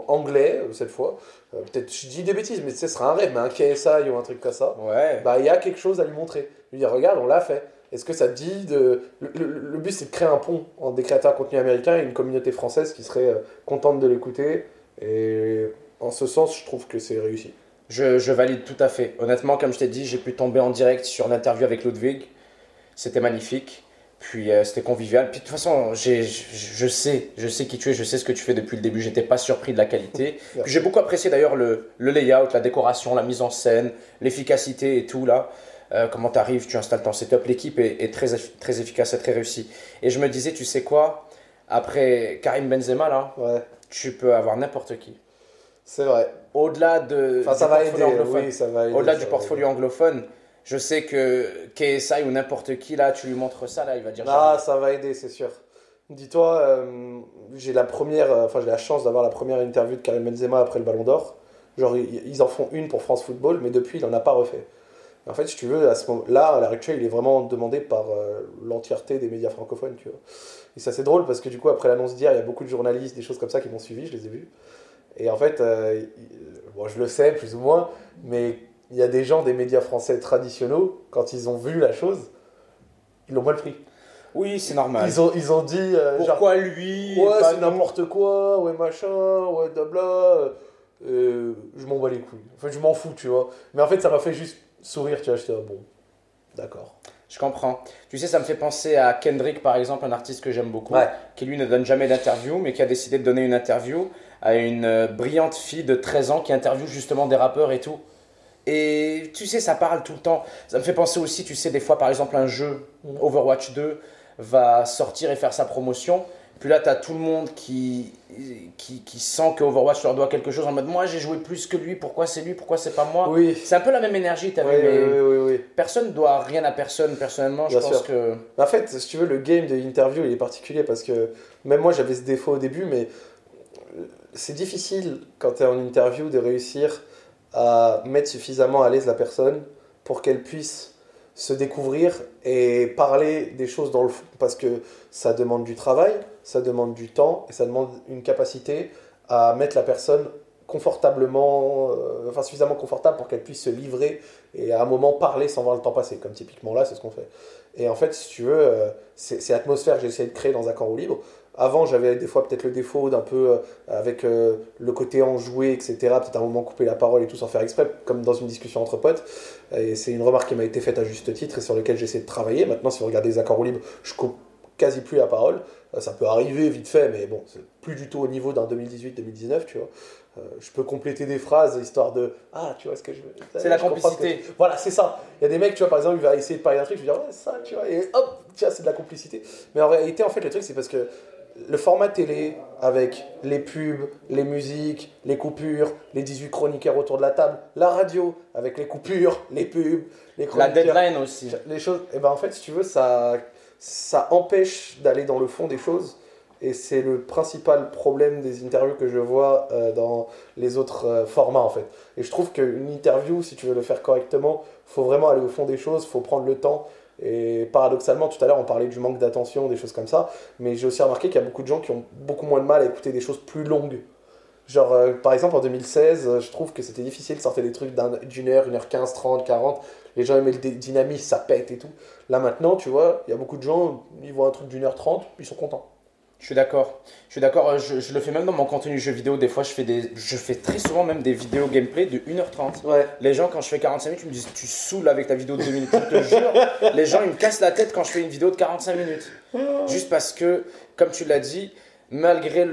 anglais, cette fois, peut-être je dis des bêtises, mais ce sera un rêve, mais un KSI ou un truc comme ça, bah il y a quelque chose à lui montrer. Lui dire, regarde, on l'a fait. Est-ce que ça te dit de... Le but, c'est de créer un pont entre des créateurs de contenu américains et une communauté française qui serait contente de l'écouter. Et en ce sens, je trouve que c'est réussi. Je valide tout à fait. Honnêtement, comme je t'ai dit, j'ai pu tomber en direct sur l'interview avec Ludwig. C'était magnifique. Puis c'était convivial. Puis de toute façon, je sais qui tu es, je sais ce que tu fais depuis le début. J'étais pas surpris de la qualité. Puis j'ai beaucoup apprécié d'ailleurs le layout, la décoration, la mise en scène, l'efficacité et tout là. Comment tu arrives, tu installes ton setup. L'équipe est très efficace et très réussie. Et je me disais, tu sais quoi, après Karim Benzema là, tu peux avoir n'importe qui. C'est vrai. Au-delà de ça va aider, oui, ça va aider. Au-delà du portfolio anglophone, je sais que KSI ou n'importe qui là, tu lui montres ça là, il va dire. Ah, ça va aider, c'est sûr. Dis-toi, j'ai la chance d'avoir la première interview de Karim Benzema après le Ballon d'Or. Genre ils en font une pour France Football, mais depuis il en a pas refait. En fait, si tu veux, à ce moment-là, à l'heure actuelle, il est vraiment demandé par l'entièreté des médias francophones, tu vois. Et ça c'est drôle parce que du coup, après l'annonce d'hier, il y a beaucoup de journalistes, des choses comme ça qui m'ont suivi, je les ai vus. Et en fait, bon, je le sais plus ou moins, mais il y a des gens des médias français traditionnels, quand ils ont vu la chose, ils l'ont mal pris. Oui, c'est normal. Ils ont dit... pourquoi lui? Ouais, c'est n'importe quoi, ouais, machin, ouais, blabla. Je m'en bats les couilles. Enfin, je m'en fous, tu vois. Mais en fait, ça m'a fait juste sourire, tu vois. J'étais bon, d'accord. Je comprends. Tu sais, ça me fait penser à Kendrick, par exemple, un artiste que j'aime beaucoup, qui lui ne donne jamais d'interview, mais qui a décidé de donner une interview à une brillante fille de 13 ans qui interviewe justement des rappeurs et tout. Et tu sais, ça parle tout le temps. Ça me fait penser aussi, tu sais, des fois, par exemple, un jeu, Overwatch 2, va sortir et faire sa promotion. Puis là, tu as tout le monde qui sent que Overwatch leur doit quelque chose en mode moi j'ai joué plus que lui, pourquoi c'est lui, pourquoi c'est pas moi. Oui. C'est un peu la même énergie, t'as vu, mais personne ne doit rien à personne. Personnellement, je pense que. En fait, si tu veux, le game de l'interview il est particulier parce que même moi j'avais ce défaut au début, mais c'est difficile quand tu es en interview de réussir à mettre suffisamment à l'aise la personne pour qu'elle puisse se découvrir et parler des choses dans le fond, parce que ça demande du travail, ça demande du temps et ça demande une capacité à mettre la personne confortablement, suffisamment confortable pour qu'elle puisse se livrer et à un moment parler sans voir le temps passer, comme typiquement là c'est ce qu'on fait. Et en fait, si tu veux, c'est l'atmosphère que j'ai essayé de créer dans un camp roue libre. Avant, j'avais des fois peut-être le défaut d'un peu avec le côté enjoué, etc. Peut-être à un moment couper la parole et tout sans faire exprès, comme dans une discussion entre potes. Et c'est une remarque qui m'a été faite à juste titre et sur laquelle j'essaie de travailler. Maintenant, si vous regardez les accords libres, je coupe quasi plus la parole. Ça peut arriver vite fait, mais bon, c'est plus du tout au niveau d'un 2018-2019, tu vois. Je peux compléter des phrases histoire de ah, tu vois ce que je veux. C'est la complicité. Voilà, c'est ça. Il y a des mecs, tu vois, par exemple, il va essayer de parler d'un truc, je vais dire ouais, ça, tu vois, et hop, tiens, c'est de la complicité. Mais en réalité, en fait, le truc, c'est parce que le format télé, avec les pubs, les musiques, les coupures, les 18 chroniqueurs autour de la table, la radio, avec les coupures, les pubs, les chroniqueurs. La deadline aussi. Les choses, et ben en fait, si tu veux, ça empêche d'aller dans le fond des choses. Et c'est le principal problème des interviews que je vois dans les autres formats, en fait. Et je trouve qu'une interview, si tu veux le faire correctement, faut vraiment aller au fond des choses, faut prendre le temps. Et paradoxalement, tout à l'heure, on parlait du manque d'attention, des choses comme ça. Mais j'ai aussi remarqué qu'il y a beaucoup de gens qui ont beaucoup moins de mal à écouter des choses plus longues. Genre, par exemple, en 2016, je trouve que c'était difficile de sortir des trucs d'une heure, 1h15, 30, 40. Les gens aimaient le dynamisme, ça pète et tout. Là, maintenant, tu vois, il y a beaucoup de gens, ils voient un truc d'1h30, ils sont contents. Je suis d'accord. Je le fais même dans mon contenu jeu vidéo. Des fois, je fais très souvent même des vidéos gameplay de 1h30. Ouais. Les gens, quand je fais 45 minutes, ils me disent tu saoules avec ta vidéo de 2 minutes. Je te jure, les gens, ils me cassent la tête quand je fais une vidéo de 45 minutes. Juste parce que, comme tu l'as dit, malgré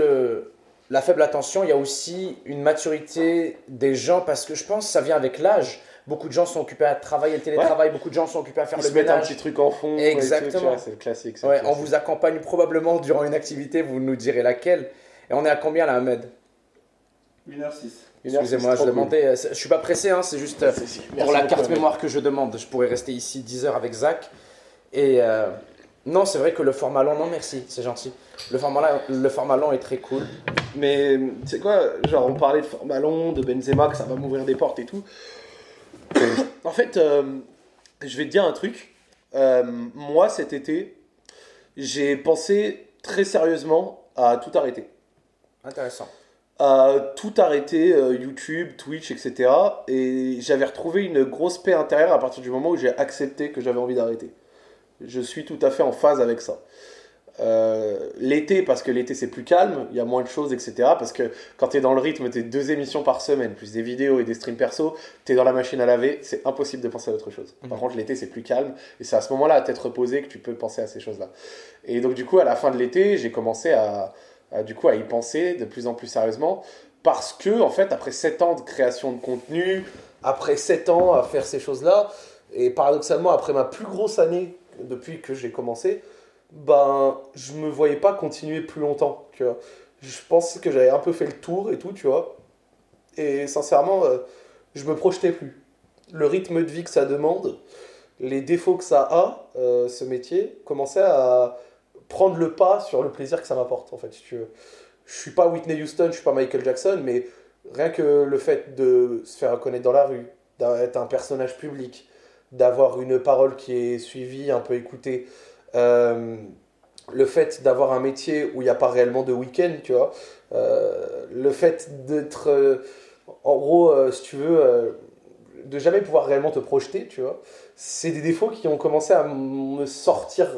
la faible attention, il y a aussi une maturité des gens parce que je pense que ça vient avec l'âge. Beaucoup de gens sont occupés à travailler le télétravail, beaucoup de gens sont occupés à faire le ménage. Ils se mettent un petit truc en fond. Exactement. C'est le classique. Ouais, on vous accompagne probablement durant une activité, vous nous direz laquelle. Et on est à combien là, Ahmed? 1h06. Excusez-moi, je demandais. Je suis pas pressé, hein, c'est juste pour la carte mémoire que je demande. Je pourrais rester ici 10 heures avec Zach. Et non, c'est vrai que le format long, non merci, c'est gentil. Le format long est très cool. Mais tu sais quoi, genre on parlait de format long, de Benzema, que ça va m'ouvrir des portes et tout. En fait, je vais te dire un truc. Moi, cet été, j'ai pensé très sérieusement à tout arrêter. Intéressant. À tout arrêter, YouTube, Twitch, etc. Et j'avais retrouvé une grosse paix intérieure à partir du moment où j'ai accepté que j'avais envie d'arrêter. Je suis tout à fait en phase avec ça. L'été, parce que l'été c'est plus calme, il y a moins de choses, etc. Parce que quand tu es dans le rythme, tu es 2 émissions par semaine, plus des vidéos et des streams perso, tu es dans la machine à laver, c'est impossible de penser à autre chose. Par contre, l'été c'est plus calme, et c'est à ce moment-là, à tête reposée, que tu peux penser à ces choses-là. Et donc, du coup, à la fin de l'été, j'ai commencé à y penser de plus en plus sérieusement, parce que, en fait, après 7 ans de création de contenu, après 7 ans à faire ces choses-là, et paradoxalement, après ma plus grosse année depuis que j'ai commencé, ben, je me voyais pas continuer plus longtemps, tu vois. Je pensais que j'avais un peu fait le tour et tout, tu vois. Et sincèrement, je me projetais plus. Le rythme de vie que ça demande, les défauts que ça a, ce métier, commençaient à prendre le pas sur le plaisir que ça m'apporte, en fait, si tu veux. Je suis pas Whitney Houston, je suis pas Michael Jackson, mais rien que le fait de se faire reconnaître dans la rue, d'être un personnage public, d'avoir une parole qui est suivie, un peu écoutée, le fait d'avoir un métier où il n'y a pas réellement de week-end, tu vois, le fait d'être, en gros, si tu veux, de jamais pouvoir réellement te projeter, tu vois, c'est des défauts qui ont commencé à me sortir,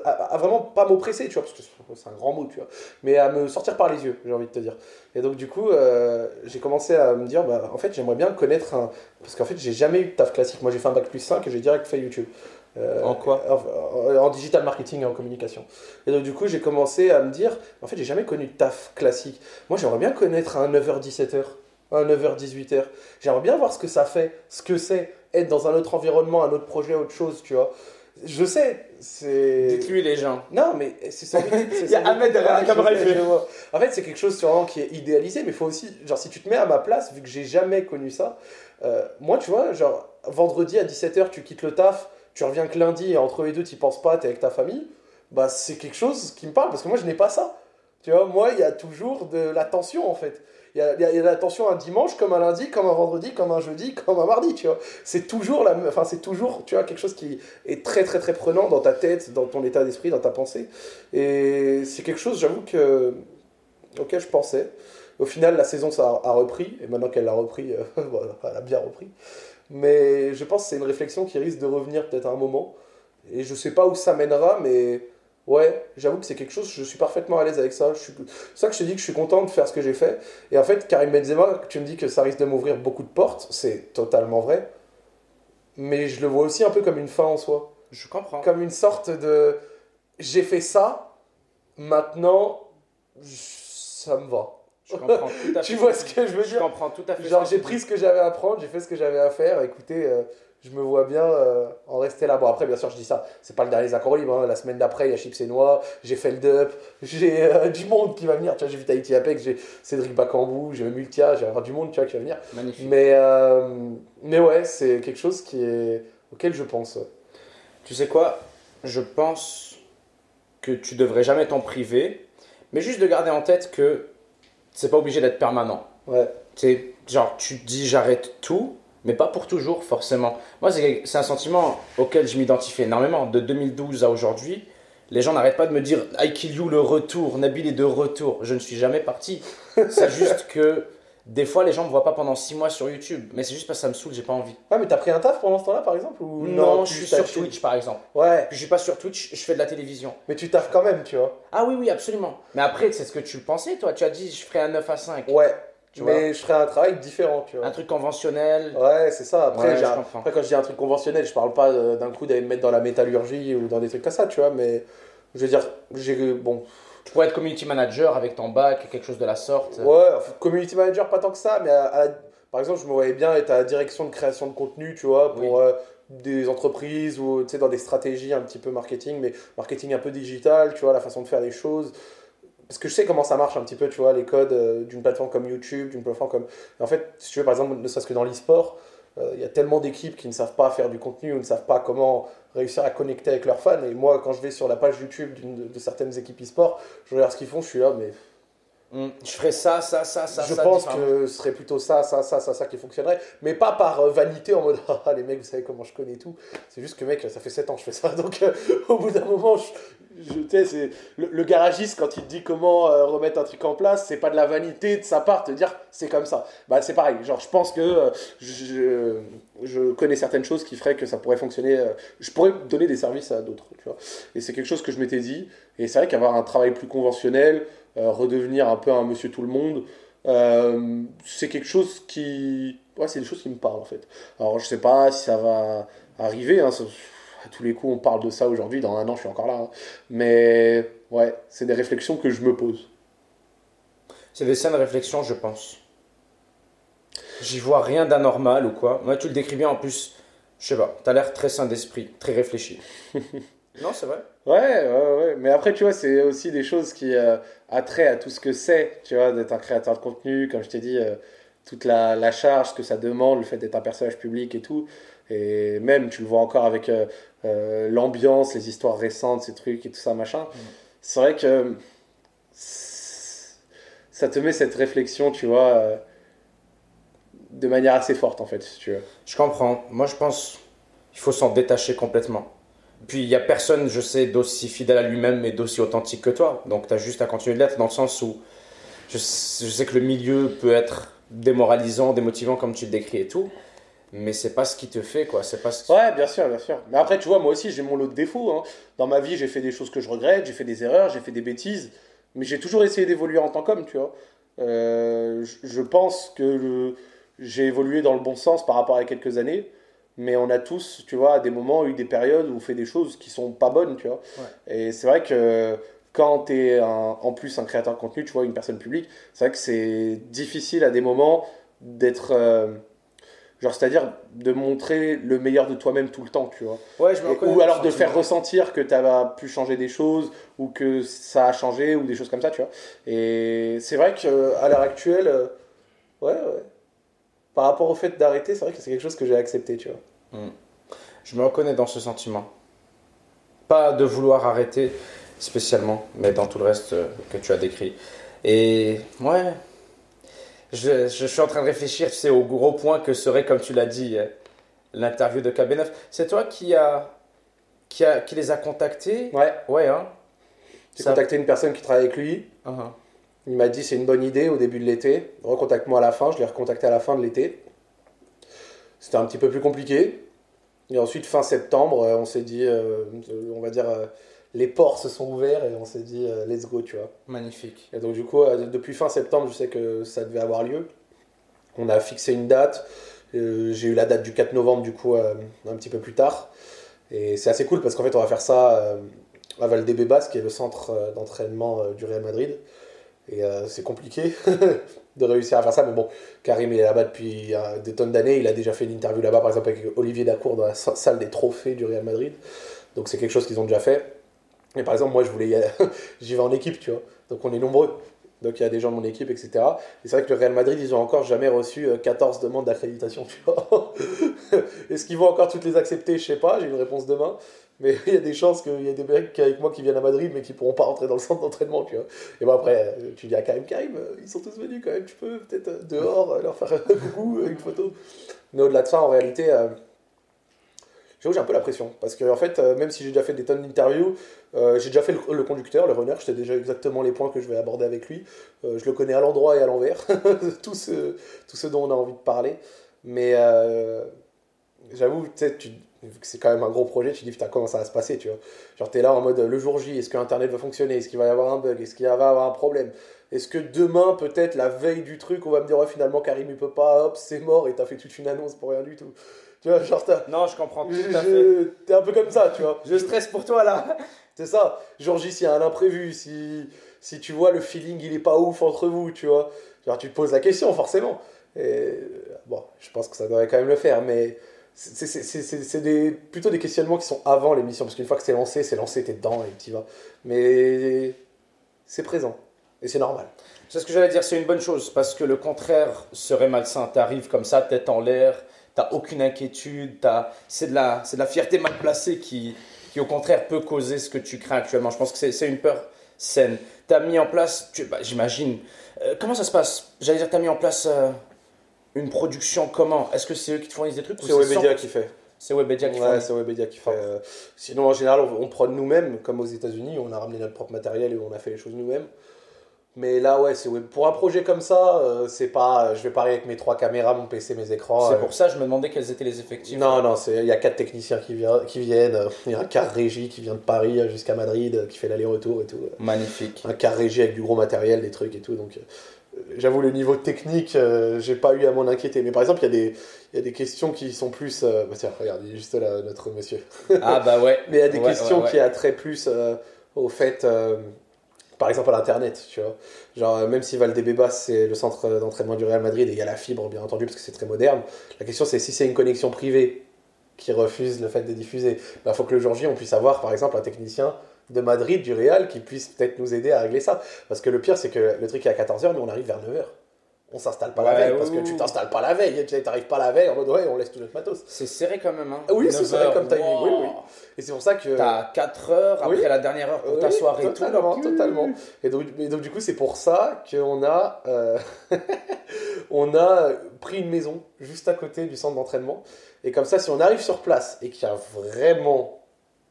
à vraiment pas m'oppresser, tu vois, parce que c'est un grand mot, tu vois, mais à me sortir par les yeux, j'ai envie de te dire. Et donc du coup, j'ai commencé à me dire, bah, en fait, j'aimerais bien connaître un... Parce qu'en fait, j'ai jamais eu de taf classique. Moi, j'ai fait un bac+5 et j'ai direct fait YouTube. En quoi? En digital marketing et en communication. Et donc du coup, j'ai commencé à me dire, en fait, j'ai jamais connu de taf classique. Moi, j'aimerais bien connaître un 9h-17h, un 9h-18h. J'aimerais bien voir ce que ça fait, ce que c'est être dans un autre environnement, un autre projet, autre chose, tu vois. Je sais, c'est... Dites-lui les gens. Non, mais c'est sans doute... Il y a Ahmed derrière la caméra. En fait, c'est quelque chose sûrement qui est idéalisé, mais il faut aussi... Genre, si tu te mets à ma place, vu que j'ai jamais connu ça, moi, tu vois, genre, vendredi à 17h, tu quittes le taf, tu reviens que lundi et entre les deux, tu n'y penses pas, tu es avec ta famille, bah c'est quelque chose qui me parle parce que moi je n'ai pas ça. Tu vois, moi il y a toujours de la tension en fait. Il y a de la tension un dimanche, comme un lundi, comme un vendredi, comme un jeudi, comme un mardi, tu vois. C'est toujours, c'est toujours tu vois, quelque chose qui est très très très prenant dans ta tête, dans ton état d'esprit, dans ta pensée. Et c'est quelque chose, j'avoue, auquel je pensais. Au final, la saison ça a repris, et maintenant qu'elle l'a repris, voilà, elle a bien repris. Mais je pense que c'est une réflexion qui risque de revenir peut-être à un moment. Et je sais pas où ça mènera, mais Ouais, j'avoue que c'est quelque chose, je suis parfaitement à l'aise avec ça. C'est pour ça que je te dis que je suis content de faire ce que j'ai fait. Et en fait, Karim Benzema, tu me dis que ça risque de m'ouvrir beaucoup de portes, c'est totalement vrai. Mais je le vois aussi un peu comme une fin en soi. Je comprends. Comme une sorte de... J'ai fait ça, maintenant, ça me va. Je comprends tout à fait. Tu vois ce que je veux dire? Je comprends tout à fait. Genre, j'ai pris ce que j'avais à apprendre, j'ai fait ce que j'avais à faire. Écoutez, je me vois bien en rester là. Bon, après, bien sûr, je dis ça, c'est pas le dernier accord libre. Hein. La semaine d'après, il y a Chips et Noix, j'ai fait le Dup, j'ai du monde qui va venir. Tu vois, j'ai vu Tahiti Apex, j'ai Cédric Bakambu, j'ai même Multia, j'ai avoir du monde tu vois, qui va venir. Magnifique. Mais ouais, c'est quelque chose auquel je pense. Tu sais quoi? Je pense que tu devrais jamais t'en priver, mais juste de garder en tête que c'est pas obligé d'être permanent. Ouais. C'est genre, tu te dis j'arrête tout, mais pas pour toujours forcément. Moi, c'est un sentiment auquel je m'identifie énormément. De 2012 à aujourd'hui, les gens n'arrêtent pas de me dire I kill you le retour, Nabil est de retour. Je ne suis jamais parti. C'est juste que des fois, les gens me voient pas pendant 6 mois sur YouTube, mais c'est juste parce que ça me saoule, j'ai pas envie. Ouais, mais t'as pris un taf pendant ce temps-là, par exemple ou Non, tu je suis t'as sur chill Twitch par exemple. Ouais, Puis je suis pas sur Twitch, je fais de la télévision. mais tu taffes quand même, tu vois. Ah oui, oui, absolument. Mais après, c'est ce que tu pensais, toi. Tu as dit, je ferai un 9 à 5. Ouais, Tu mais je ferais un travail différent, tu vois. Un truc conventionnel. Ouais, c'est ça. Après, Ouais, je comprends. après, quand je dis un truc conventionnel, je parle pas d'un coup d'aller me mettre dans la métallurgie ou dans des trucs comme ça, tu vois. Mais je veux dire, bon. Tu pourrais être community manager avec ton bac, quelque chose de la sorte. Ouais, enfin, community manager, pas tant que ça, mais par exemple, je me voyais bien être à la direction de création de contenu, tu vois, pour des entreprises ou tu sais, dans des stratégies un petit peu marketing, mais marketing un peu digital, tu vois, la façon de faire les choses. Parce que je sais comment ça marche un petit peu, tu vois, les codes d'une plateforme comme YouTube, d'une plateforme comme... En fait, si tu veux, par exemple, ne serait-ce que dans l'e-sport, il y a tellement d'équipes qui ne savent pas faire du contenu ou ne savent pas comment réussir à connecter avec leurs fans. Et moi, quand je vais sur la page YouTube de certaines équipes e-sport, je regarde ce qu'ils font, je suis là, mais... Je ferais ça. Je pense que ce serait plutôt ça qui fonctionnerait. Mais pas par vanité en mode ah les mecs, vous savez comment je connais tout. C'est juste que mec, ça fait 7 ans que je fais ça. Donc au bout d'un moment, tu sais, c'est le garagiste quand il te dit comment remettre un truc en place, c'est pas de la vanité de sa part te dire c'est comme ça. Bah c'est pareil. Genre je pense que je connais certaines choses qui feraient que ça pourrait fonctionner. Je pourrais donner des services à d'autres, tu vois. Et c'est quelque chose que je m'étais dit. Et c'est vrai qu'avoir un travail plus conventionnel, redevenir un peu un monsieur tout le monde, c'est quelque chose qui... Ouais, c'est des choses qui me parlent en fait. Alors je sais pas si ça va arriver, hein, à tous les coups on parle de ça aujourd'hui, dans 1 an je suis encore là. Hein. Mais ouais, c'est des réflexions que je me pose. C'est des saines réflexions, je pense. J'y vois rien d'anormal ou quoi. Moi, tu le décris bien en plus. Je sais pas, t'as l'air très sain d'esprit, très réfléchi. Non, c'est vrai. Ouais. Mais après, tu vois, c'est aussi des choses qui attrait à tout ce que c'est, tu vois, d'être un créateur de contenu, comme je t'ai dit, toute la charge que ça demande, le fait d'être un personnage public et tout. Et même, tu le vois encore avec l'ambiance, les histoires récentes, ces trucs et tout ça, machin. C'est vrai que ça te met cette réflexion, tu vois, de manière assez forte, en fait, si tu veux. Je comprends. Moi, je pense qu'il faut s'en détacher complètement. Puis, il n'y a personne, je sais, d'aussi fidèle à lui-même et d'aussi authentique que toi. Donc, tu as juste à continuer de l'être dans le sens où je sais que le milieu peut être démoralisant, démotivant, comme tu le décris et tout. Mais c'est pas ce qui te fait, quoi. C'est pas ce... Ouais, bien sûr, bien sûr. Mais après, tu vois, moi aussi, j'ai mon lot de défauts. Hein. Dans ma vie, j'ai fait des choses que je regrette, j'ai fait des erreurs, j'ai fait des bêtises. Mais j'ai toujours essayé d'évoluer en tant qu'homme, tu vois. Je pense que j'ai évolué dans le bon sens par rapport à quelques années. Mais on a tous, tu vois, à des moments eu des périodes où on fait des choses qui sont pas bonnes, tu vois. Ouais. Et c'est vrai que quand tu es en plus un créateur de contenu, tu vois, une personne publique, c'est vrai que c'est difficile à des moments d'être... genre, c'est-à-dire de montrer le meilleur de toi-même tout le temps, tu vois. Ouais, je me reconnais Ou dans alors ce de faire sentiment. ressentir que tu as pu changer des choses ou que ça a changé ou des choses comme ça, tu vois. Et c'est vrai qu'à l'heure actuelle, ouais. Par rapport au fait d'arrêter, c'est vrai que c'est quelque chose que j'ai accepté, tu vois. Je me reconnais dans ce sentiment. Pas de vouloir arrêter spécialement, mais dans tout le reste que tu as décrit. Et ouais, je suis en train de réfléchir, tu sais, au gros point que serait, comme tu l'as dit, l'interview de KB9. C'est toi qui les a contactés? Ouais, Ouais, hein? j'ai Ça- contacté une personne qui travaille avec lui. Uh-huh. Il m'a dit c'est une bonne idée au début de l'été. Recontacte-moi à la fin. Je l'ai recontacté à la fin de l'été. C'était un petit peu plus compliqué. Et ensuite, fin septembre, on s'est dit, on va dire, les ports se sont ouverts et on s'est dit let's go, tu vois. Magnifique. Et donc du coup, depuis fin septembre, je sais que ça devait avoir lieu. On a fixé une date. J'ai eu la date du 4 novembre, du coup, un petit peu plus tard. Et c'est assez cool parce qu'en fait, on va faire ça à Valdebebas, qui est le centre d'entraînement du Real Madrid. Et c'est compliqué de réussir à faire ça. Mais bon, Karim est là-bas depuis des tonnes d'années. Il a déjà fait une interview là-bas, par exemple, avec Olivier Dacour dans la salle des trophées du Real Madrid. Donc c'est quelque chose qu'ils ont déjà fait. Et par exemple, moi, je voulais y aller. J'y vais en équipe, tu vois. Donc on est nombreux. Donc il y a des gens de mon équipe, etc. Et c'est vrai que le Real Madrid, ils ont encore jamais reçu 14 demandes d'accréditation, tu vois. Est-ce qu'ils vont encore toutes les accepter? Je sais pas, j'ai une réponse demain. Mais il y a des chances qu'il y ait des mecs avec moi qui viennent à Madrid, mais qui pourront pas rentrer dans le centre d'entraînement, tu vois. Et bon après, tu dis à Karim, ils sont tous venus quand même, tu peux peut-être dehors leur faire un coucou, une photo. Mais au-delà de ça, en réalité... J'avoue, j'ai un peu la pression. Parce que, en fait, même si j'ai déjà fait des tonnes d'interviews, j'ai déjà fait le conducteur, le runner, je sais déjà exactement les points que je vais aborder avec lui. Je le connais à l'endroit et à l'envers, tout ce dont on a envie de parler. Mais j'avoue, tu sais, c'est quand même un gros projet, tu te dis, putain, comment ça va se passer, tu vois. Genre, t'es là en mode, le jour J, est-ce que Internet va fonctionner? Est-ce qu'il va y avoir un bug? Est-ce qu'il va y avoir un problème? Est-ce que demain, peut-être, la veille du truc, on va me dire, ouais, finalement, Karim, il peut pas, hop, c'est mort, et t'as fait toute une annonce pour rien du tout. Tu vois, genre, non, je comprends tout à fait. T'es un peu comme ça, tu vois. Je stresse pour toi, là. C'est ça. Jour J, s'il y a un imprévu, si tu vois, le feeling, il est pas ouf entre vous, tu vois. Genre, tu te poses la question, forcément. Et bon, je pense que ça devrait quand même le faire, mais c'est plutôt des questionnements qui sont avant l'émission, parce qu'une fois que c'est lancé, t'es dedans et t'y vas. Mais c'est présent, et c'est normal. C'est ce que j'allais dire, c'est une bonne chose, parce que le contraire serait malsain. T'arrives comme ça, tête en l'air, t'as aucune inquiétude, c'est de la fierté mal placée qui au contraire peut causer ce que tu crains actuellement. Je pense que c'est une peur saine. T'as mis en place, j'imagine, comment ça se passe? J'allais dire, t'as mis en place une production comment? Est-ce que c'est eux qui te fournissent des trucs? C'est Webedia qui fait. C'est Webedia qui fait. Ouais, c'est Webedia qui fait. Sinon, en général, on prod nous-mêmes, comme aux États-Unis, on a ramené notre propre matériel et on a fait les choses nous-mêmes. Mais là, ouais, pour un projet comme ça, c'est pas. Je vais parler avec mes 3 caméras, mon PC, mes écrans. C'est pour ça que je me demandais quels étaient les effectifs. Non, il y a 4 techniciens qui viennent. Il y a un car régie qui vient de Paris jusqu'à Madrid, qui fait l'aller-retour et tout. Magnifique. Un car régie avec du gros matériel, des trucs et tout. Donc, j'avoue, le niveau technique, j'ai pas eu à m'en inquiéter. Mais par exemple, il y a des questions qui sont plus. Bah tiens, regarde, il est juste là, notre monsieur. Ah bah ouais. Mais il y a des questions qui a trait plus au fait. Par exemple, à l'internet, tu vois. Genre, même si Valdebebas, c'est le centre d'entraînement du Real Madrid et il y a la fibre, bien entendu, parce que c'est très moderne, la question c'est si c'est une connexion privée qui refuse le fait de diffuser, il faut que le jour J, on puisse avoir, par exemple, un technicien de Madrid, du Real, qui puisse peut-être nous aider à régler ça. Parce que le pire, c'est que le truc est à 14h, mais on arrive vers 9h. On s'installe pas la veille, parce que tu t'installes pas la veille, tu n'arrives pas la veille en mode ouais, on laisse tout notre matos. C'est serré quand même, hein. Oui, c'est serré comme timing, wow. oui. Et c'est pour ça que... T'as 4 heures après la dernière heure pour t'asseoir et tout. Totalement. Et donc du coup, c'est pour ça qu'on a, on a pris une maison juste à côté du centre d'entraînement. Et comme ça, si on arrive sur place et qu'il y a vraiment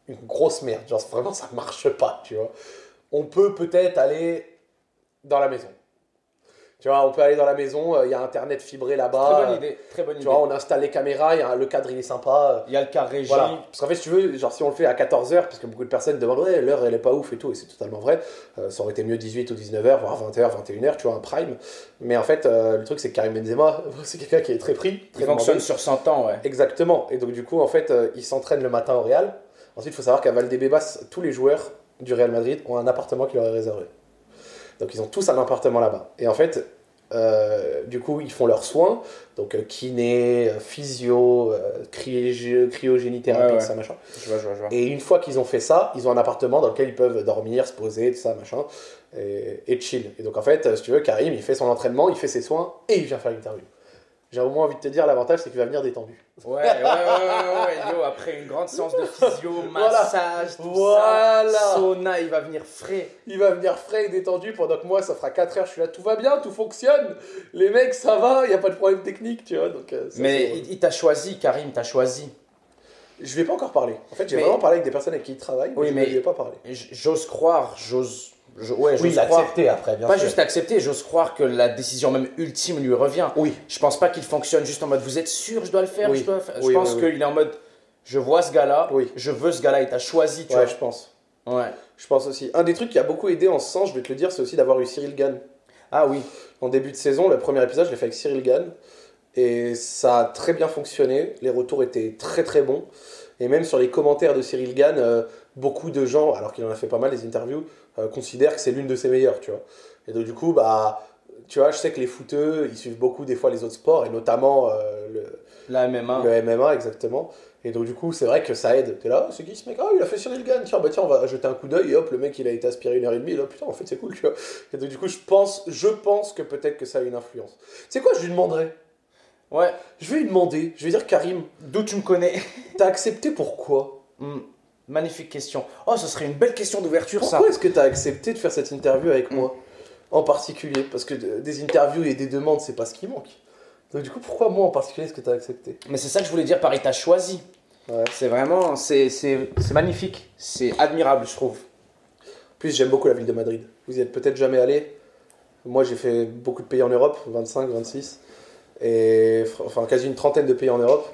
une grosse merde, genre vraiment ça marche pas, tu vois, on peut peut-être aller dans la maison. Tu vois, on peut aller dans la maison, il y a Internet fibré là-bas. Très bonne idée. Tu vois, on installe les caméras, le cadre il est sympa. Il y a le car régie. Voilà. Parce qu'en fait, si tu veux, genre si on le fait à 14h, parce que beaucoup de personnes demandent, ouais, l'heure elle est pas ouf et tout, et c'est totalement vrai. Ça aurait été mieux 18 ou 19h, voire 20h, 21h, tu vois, un prime. Mais en fait, le truc c'est que Karim Benzema, c'est quelqu'un qui est très pris. Très il fonctionne sur 100 ans, ouais. Exactement. Et donc, du coup, en fait, il s'entraîne le matin au Real. Ensuite, il faut savoir qu'à Valdebebas, tous les joueurs du Real Madrid ont un appartement qui leur est réservé. Donc, ils ont tous un appartement là-bas. Et en fait, du coup, ils font leurs soins, donc kiné, physio, cryogénithérapie, ça machin. Je vois. Et une fois qu'ils ont fait ça, ils ont un appartement dans lequel ils peuvent dormir, se poser, tout ça machin, et chill. Et donc en fait, si tu veux, Karim, il fait son entraînement, il fait ses soins et il vient faire l'interview. J'ai au moins envie de te dire, l'avantage c'est qu'il va venir détendu. Ouais, yo, après une grande séance de physio, massage, tout ça, sauna, il va venir frais. Il va venir frais et détendu pendant que moi, ça fera 4 heures, je suis là, tout va bien, tout fonctionne. Les mecs, ça va, il n'y a pas de problème technique, tu vois. Donc, ça, mais il t'a choisi, Karim, t'a choisi. Je ne vais pas encore parler. En fait, j'ai vraiment parlé avec des personnes avec qui il travaille, mais je ne vais pas parler. J'ose croire, l'accepter après, bien sûr. Pas juste accepter, j'ose croire que la décision même ultime lui revient. Oui. Je pense pas qu'il fonctionne juste en mode vous êtes sûr, je dois le faire, oui. Je pense qu'il est en mode je vois ce gars-là, oui. je veux ce gars-là, il t'a choisi, tu vois. Je pense. Ouais. Je pense aussi. Un des trucs qui a beaucoup aidé en ce sens, je vais te le dire, c'est aussi d'avoir eu Cyril Gann. Ah oui. En début de saison, le premier épisode, je l'ai fait avec Cyril Gann. Et ça a très bien fonctionné. Les retours étaient très très bons. Et même sur les commentaires de Cyril Gann, beaucoup de gens, alors qu'il en a fait pas mal des interviews, considèrent que c'est l'une de ses meilleures, tu vois. Et donc du coup, bah, tu vois, je sais que les footeux, ils suivent beaucoup des fois les autres sports, et notamment La MMA. le MMA, exactement. Et donc du coup, c'est vrai que ça aide. T'es là, c'est qui ce mec? Ah, il a fait Cyril Gann, tiens, bah tiens, on va jeter un coup d'œil, et hop, le mec, il a été aspiré 1h30, et là, putain, en fait, c'est cool, tu vois. Et donc du coup, je pense que peut-être que ça a une influence. Tu sais quoi, je lui demanderais. Ouais. Je vais lui demander, je vais dire, Karim, D'où tu me connais? t'as accepté pourquoi? Magnifique question. Oh, ce serait une belle question d'ouverture, ça. Pourquoi est-ce que t'as accepté de faire cette interview avec moi? En particulier, parce que des interviews et des demandes, c'est pas ce qui manque. Donc du coup, pourquoi moi en particulier est-ce que t'as accepté? Mais c'est ça que je voulais dire par il t'a choisi. Ouais. C'est vraiment, c'est magnifique. C'est admirable, je trouve. En plus, j'aime beaucoup la ville de Madrid. Vous y êtes peut-être jamais allé. Moi, j'ai fait beaucoup de pays en Europe, 25, 26. Et enfin, quasi une trentaine de pays en Europe.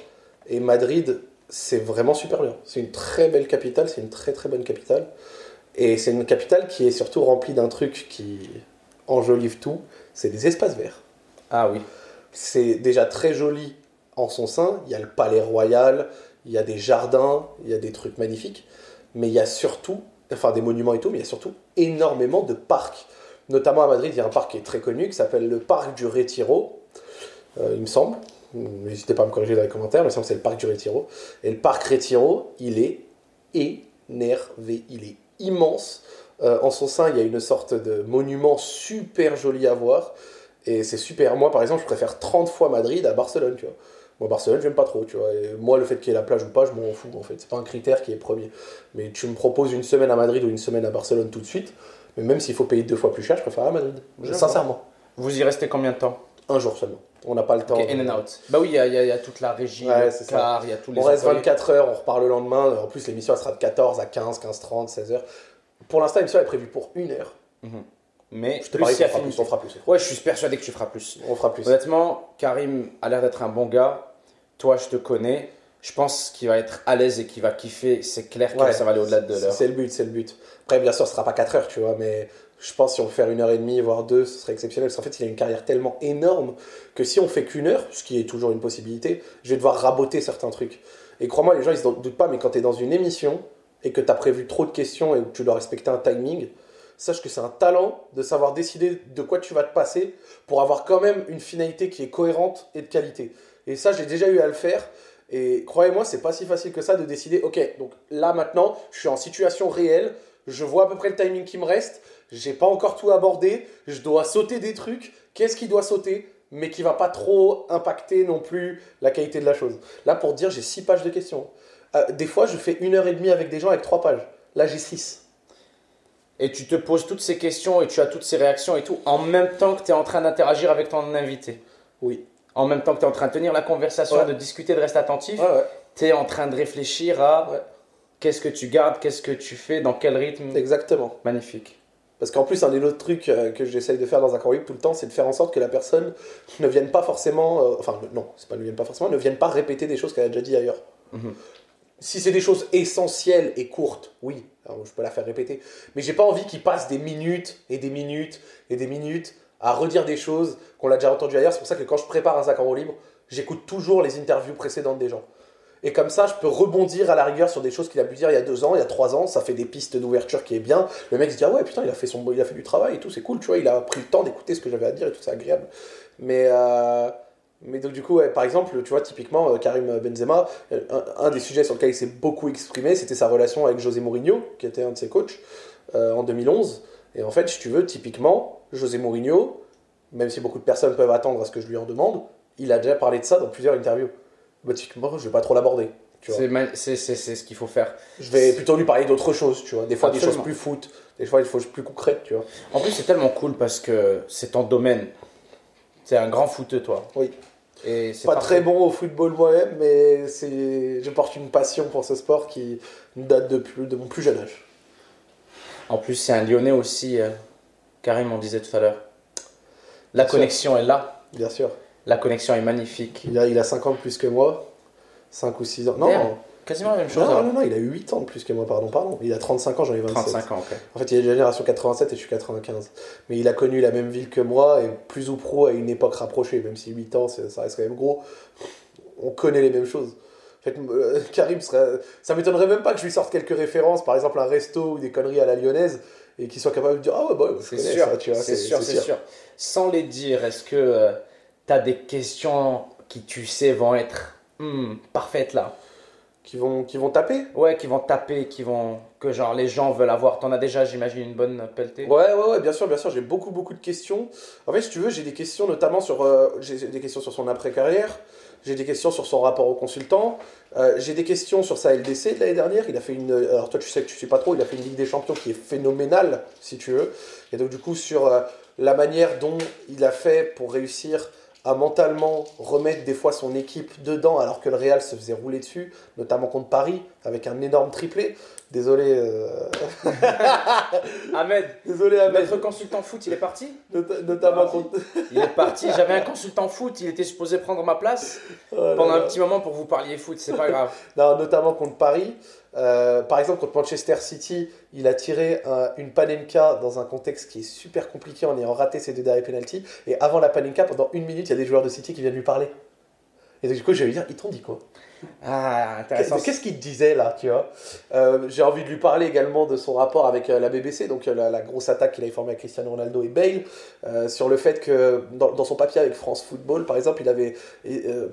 Et Madrid, c'est vraiment super bien. C'est une très belle capitale, c'est une très très bonne capitale. Et c'est une capitale qui est surtout remplie d'un truc qui enjolive tout, c'est des espaces verts. Ah oui. C'est déjà très joli en son sein. Il y a le palais royal, il y a des jardins, il y a des trucs magnifiques. Mais il y a surtout, enfin des monuments et tout, mais il y a surtout énormément de parcs. Notamment à Madrid, il y a un parc qui est très connu qui s'appelle le parc du Retiro, il me semble. N'hésitez pas à me corriger dans les commentaires, mais il me semble que c'est le parc du Retiro. Et le parc Retiro, il est énervé, il est immense. En son sein, il y a une sorte de monument super joli à voir. Et c'est super. Moi, par exemple, je préfère 30 fois Madrid à Barcelone, tu vois. Moi, Barcelone, j'aime pas trop, tu vois. Et moi, le fait qu'il y ait la plage ou pas, je m'en fous, en fait. C'est pas un critère qui est premier. Mais tu me proposes une semaine à Madrid ou une semaine à Barcelone tout de suite. Mais même s'il faut payer 2 fois plus cher, je préfère à Madrid. Sincèrement. Vous y restez combien de temps? Un jour seulement. On n'a pas le temps. Okay, in and out. Bah oui, il y a toute la régie, ouais, le car, il y a tous les on reste employés. 24 heures, on repart le lendemain. En plus, l'émission elle sera de 14 à 15, 15h30, 16h. Pour l'instant, l'émission est prévue pour 1 heure. Mais je te parie si qu'on fera plus. Ouais, je suis persuadé que tu feras plus. On fera plus. Honnêtement, Karim a l'air d'être un bon gars. Toi, je te connais. Je pense qu'il va être à l'aise et qu'il va kiffer. C'est clair que ça va aller au-delà de l'heure. C'est le but, c'est le but. Après, bien sûr, ce sera pas 4 heures, tu vois, mais je pense que si on peut faire 1h30, voire 2, ce serait exceptionnel. Parce qu'en fait, il a une carrière tellement énorme que si on fait qu'1 heure, ce qui est toujours une possibilité, je vais devoir raboter certains trucs. Et crois-moi, les gens, ils se doutent pas, mais quand tu es dans une émission et que tu as prévu trop de questions et que tu dois respecter un timing, sache que c'est un talent de savoir décider de quoi tu vas te passer pour avoir quand même une finalité qui est cohérente et de qualité. Et ça, j'ai déjà eu à le faire. Et croyez-moi, c'est pas si facile que ça de décider, ok, donc là maintenant, je suis en situation réelle, je vois à peu près le timing qui me reste, j'ai pas encore tout abordé, je dois sauter des trucs, qu'est-ce qui doit sauter, mais qui va pas trop impacter non plus la qualité de la chose. Là, pour te dire, j'ai 6 pages de questions. Des fois, je fais 1h30 avec des gens avec 3 pages. Là, j'ai 6. Et tu te poses toutes ces questions et tu as toutes ces réactions et tout en même temps que tu es en train d'interagir avec ton invité. Oui. En même temps que tu es en train de tenir la conversation, de discuter, de rester attentif, tu es en train de réfléchir à qu'est-ce que tu gardes, qu'est-ce que tu fais, dans quel rythme. Exactement. Magnifique. Parce qu'en plus, un des autres trucs que j'essaye de faire dans un cours libre tout le temps, c'est de faire en sorte que la personne ne vienne pas forcément... ne vienne pas répéter des choses qu'elle a déjà dit ailleurs. Si c'est des choses essentielles et courtes, oui, alors je peux la faire répéter. Mais j'ai pas envie qu'il passe des minutes et des minutes et des minutes à redire des choses qu'on l'a déjà entendues ailleurs. C'est pour ça que quand je prépare un sac en roue libre, j'écoute toujours les interviews précédentes des gens. Et comme ça, je peux rebondir à la rigueur sur des choses qu'il a pu dire il y a 2 ans, il y a 3 ans. Ça fait des pistes d'ouverture qui est bien. Le mec se dit, ah ouais, putain, il a fait du travail et tout, c'est cool, tu vois, il a pris le temps d'écouter ce que j'avais à dire et tout, c'est agréable. Mais donc du coup, par exemple, tu vois, typiquement, Karim Benzema, un des sujets sur lesquels il s'est beaucoup exprimé, c'était sa relation avec José Mourinho, qui était un de ses coachs, en 2011. Et en fait, si tu veux, typiquement, José Mourinho, même si beaucoup de personnes peuvent attendre à ce que je lui en demande, il a déjà parlé de ça dans plusieurs interviews. Bah, typiquement, je vais pas trop l'aborder. C'est ce qu'il faut faire. Je vais plutôt lui parler d'autres choses, tu vois. Des fois, Absolument. des choses plus foot, des fois, des choses plus concrètes, tu vois. En plus, c'est tellement cool parce que c'est ton domaine. C'est un grand footeux, toi. Oui. Et c'est pas parfait. très bon au football moi-même, mais je porte une passion pour ce sport qui date de mon plus jeune âge. En plus, c'est un Lyonnais aussi, Karim, on disait tout à l'heure. La connexion est là. Bien sûr. La connexion est magnifique. Il a 5 ans de plus que moi. 5 ou 6 ans. Non, Quasiment la même chose. Non, il a eu 8 ans de plus que moi, pardon. Il a 35 ans, j'en ai 27. 35 ans, ok. En fait, il est de la génération 87 et je suis 95. Mais il a connu la même ville que moi, et plus ou pro à une époque rapprochée, même si 8 ans, ça reste quand même gros. On connaît les mêmes choses. En fait, Karim ça m'étonnerait même pas que je lui sorte quelques références, par exemple un resto ou des conneries à la lyonnaise, et qu'il soit capable de dire « Ah ouais, bah, je connais sûr, ça, tu vois. » C'est sûr. Sans les dire, est-ce que tu as des questions qui, tu sais, vont être parfaites là? Qui vont taper? Ouais, qui vont taper, que genre les gens veulent avoir. T'en as déjà, j'imagine, une bonne pelletée? Ouais, bien sûr, j'ai beaucoup de questions. En fait, si tu veux, j'ai des questions notamment sur, j'ai des questions sur son après-carrière, j'ai des questions sur son rapport au consultant, j'ai des questions sur sa LDC de l'année dernière. Il a fait alors toi tu sais que tu suis pas trop, il a fait une Ligue des Champions qui est phénoménale, si tu veux. Et donc du coup sur la manière dont il a fait pour réussir à mentalement remettre des fois son équipe dedans alors que le Real se faisait rouler dessus, notamment contre Paris, avec un énorme triplé. Désolé. Ahmed. Désolé, Ahmed. Notre consultant foot, il est parti Notamment contre... Il est parti. J'avais un consultant foot, il était supposé prendre ma place pendant un petit moment pour que vous parliez foot, c'est pas grave. Non, notamment contre Paris. Par exemple, contre Manchester City, il a tiré une panenka dans un contexte qui est super compliqué en ayant raté ses 2 derniers penalties. Et avant la panenka, pendant 1 minute, il y a des joueurs de City qui viennent lui parler. Et donc, du coup, je vais lui dire, ils t'ont dit quoi? Ah, intéressant. Qu'est-ce qu'il te disait là, tu vois? J'ai envie de lui parler également de son rapport avec la BBC, donc la grosse attaque qu'il avait formée avec Cristiano Ronaldo et Bale, sur le fait que dans son papier avec France Football, par exemple, il avait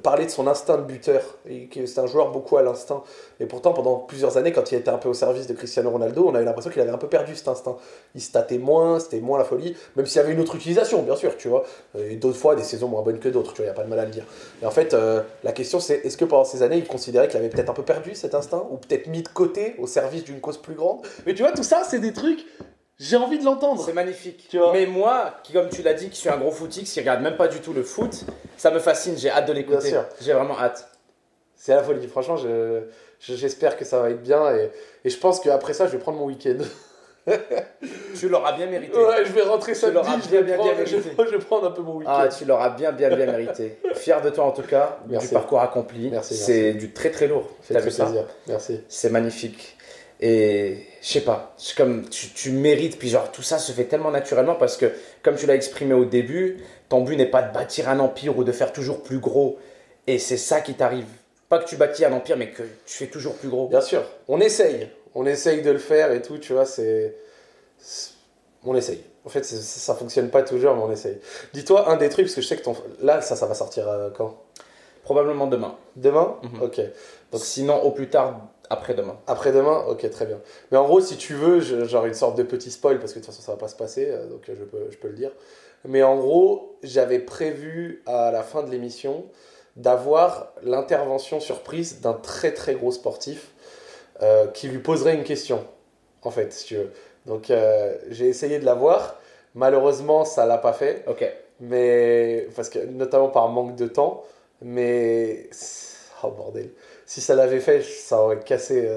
parlé de son instinct de buteur, et que c'est un joueur beaucoup à l'instinct. Et pourtant, pendant plusieurs années, quand il était un peu au service de Cristiano Ronaldo, on avait l'impression qu'il avait un peu perdu cet instinct. Il se tâtait moins, c'était moins la folie, même s'il y avait une autre utilisation, bien sûr, tu vois. Et d'autres fois, des saisons moins bonnes que d'autres, tu vois, il n'y a pas de mal à le dire. Et en fait, la question c'est, est-ce que pendant ces années, il considérait qu'il avait peut-être un peu perdu cet instinct, ou peut-être mis de côté au service d'une cause plus grande? Mais tu vois, tout ça, c'est des trucs, j'ai envie de l'entendre. C'est magnifique. Tu vois. Mais moi, qui, comme tu l'as dit, qui suis un gros footix, qui regarde même pas du tout le foot, ça me fascine, j'ai hâte de l'écouter. Bien sûr. J'ai vraiment hâte. C'est la folie, franchement, j'espère que ça va être bien, et je pense qu'après ça, je vais prendre mon week-end. Tu l'auras bien mérité. Ouais, je vais rentrer samedi, je vais prendre un peu mon week-end. Ah, tu l'auras bien mérité. Fier de toi en tout cas, Merci. du parcours accompli. Merci. C'est du très très lourd. T'as vu ça? Plaisir. Merci. C'est magnifique. Et je sais pas, c'est comme tu mérites, puis genre tout ça se fait tellement naturellement parce que, comme tu l'as exprimé au début, ton but n'est pas de bâtir un empire ou de faire toujours plus gros. Et c'est ça qui t'arrive. Pas que tu bâtis un empire, mais que tu fais toujours plus gros. Bien sûr, on essaye de le faire et tout, tu vois, on essaye. En fait, ça fonctionne pas toujours, mais on essaye. Dis-toi un des trucs, parce que je sais que là, ça va sortir quand? Probablement demain. Demain? Ok. Donc sinon, au plus tard, après-demain. Après-demain? Ok, très bien. Mais en gros, si tu veux, genre une sorte de petit spoil, parce que de toute façon, ça va pas se passer, donc je peux le dire. Mais en gros, j'avais prévu à la fin de l'émission d'avoir l'intervention surprise d'un très très gros sportif qui lui poserait une question, en fait, si tu veux. Donc j'ai essayé de l'avoir, malheureusement ça l'a pas fait, mais parce que notamment par manque de temps, mais oh bordel, si ça l'avait fait, ça aurait cassé.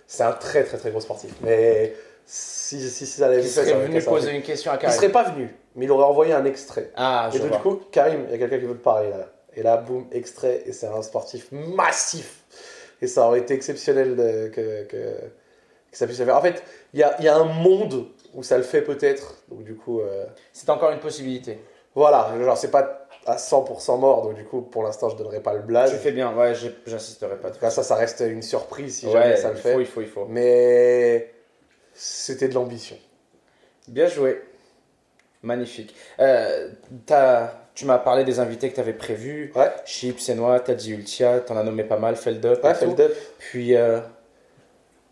C'est un très très très gros sportif, mais si ça l'avait fait, ça aurait venu poser une question à Karim. Il serait pas venu, mais il aurait envoyé un extrait. Ah, et donc du coup, Karim, il y a quelqu'un qui veut te parler là. Et là, boum, extrait, et c'est un sportif massif. Et ça aurait été exceptionnel que ça puisse se faire. En fait, il y a un monde où ça le fait peut-être. Donc du coup... C'est encore une possibilité. Voilà, genre c'est pas à 100% mort. Donc du coup, pour l'instant, je donnerai pas le blague. Tu fais bien, ouais, j'insisterai pas. En tout cas, ça reste une surprise si jamais ça le fait. Il faut. Mais c'était de l'ambition. Bien joué. Magnifique. Tu m'as parlé des invités que tu avais prévus. Ouais. Chips, Senois, Tadji Ultia, t'en as nommé pas mal, Feldup. Ouais, Feldup. Puis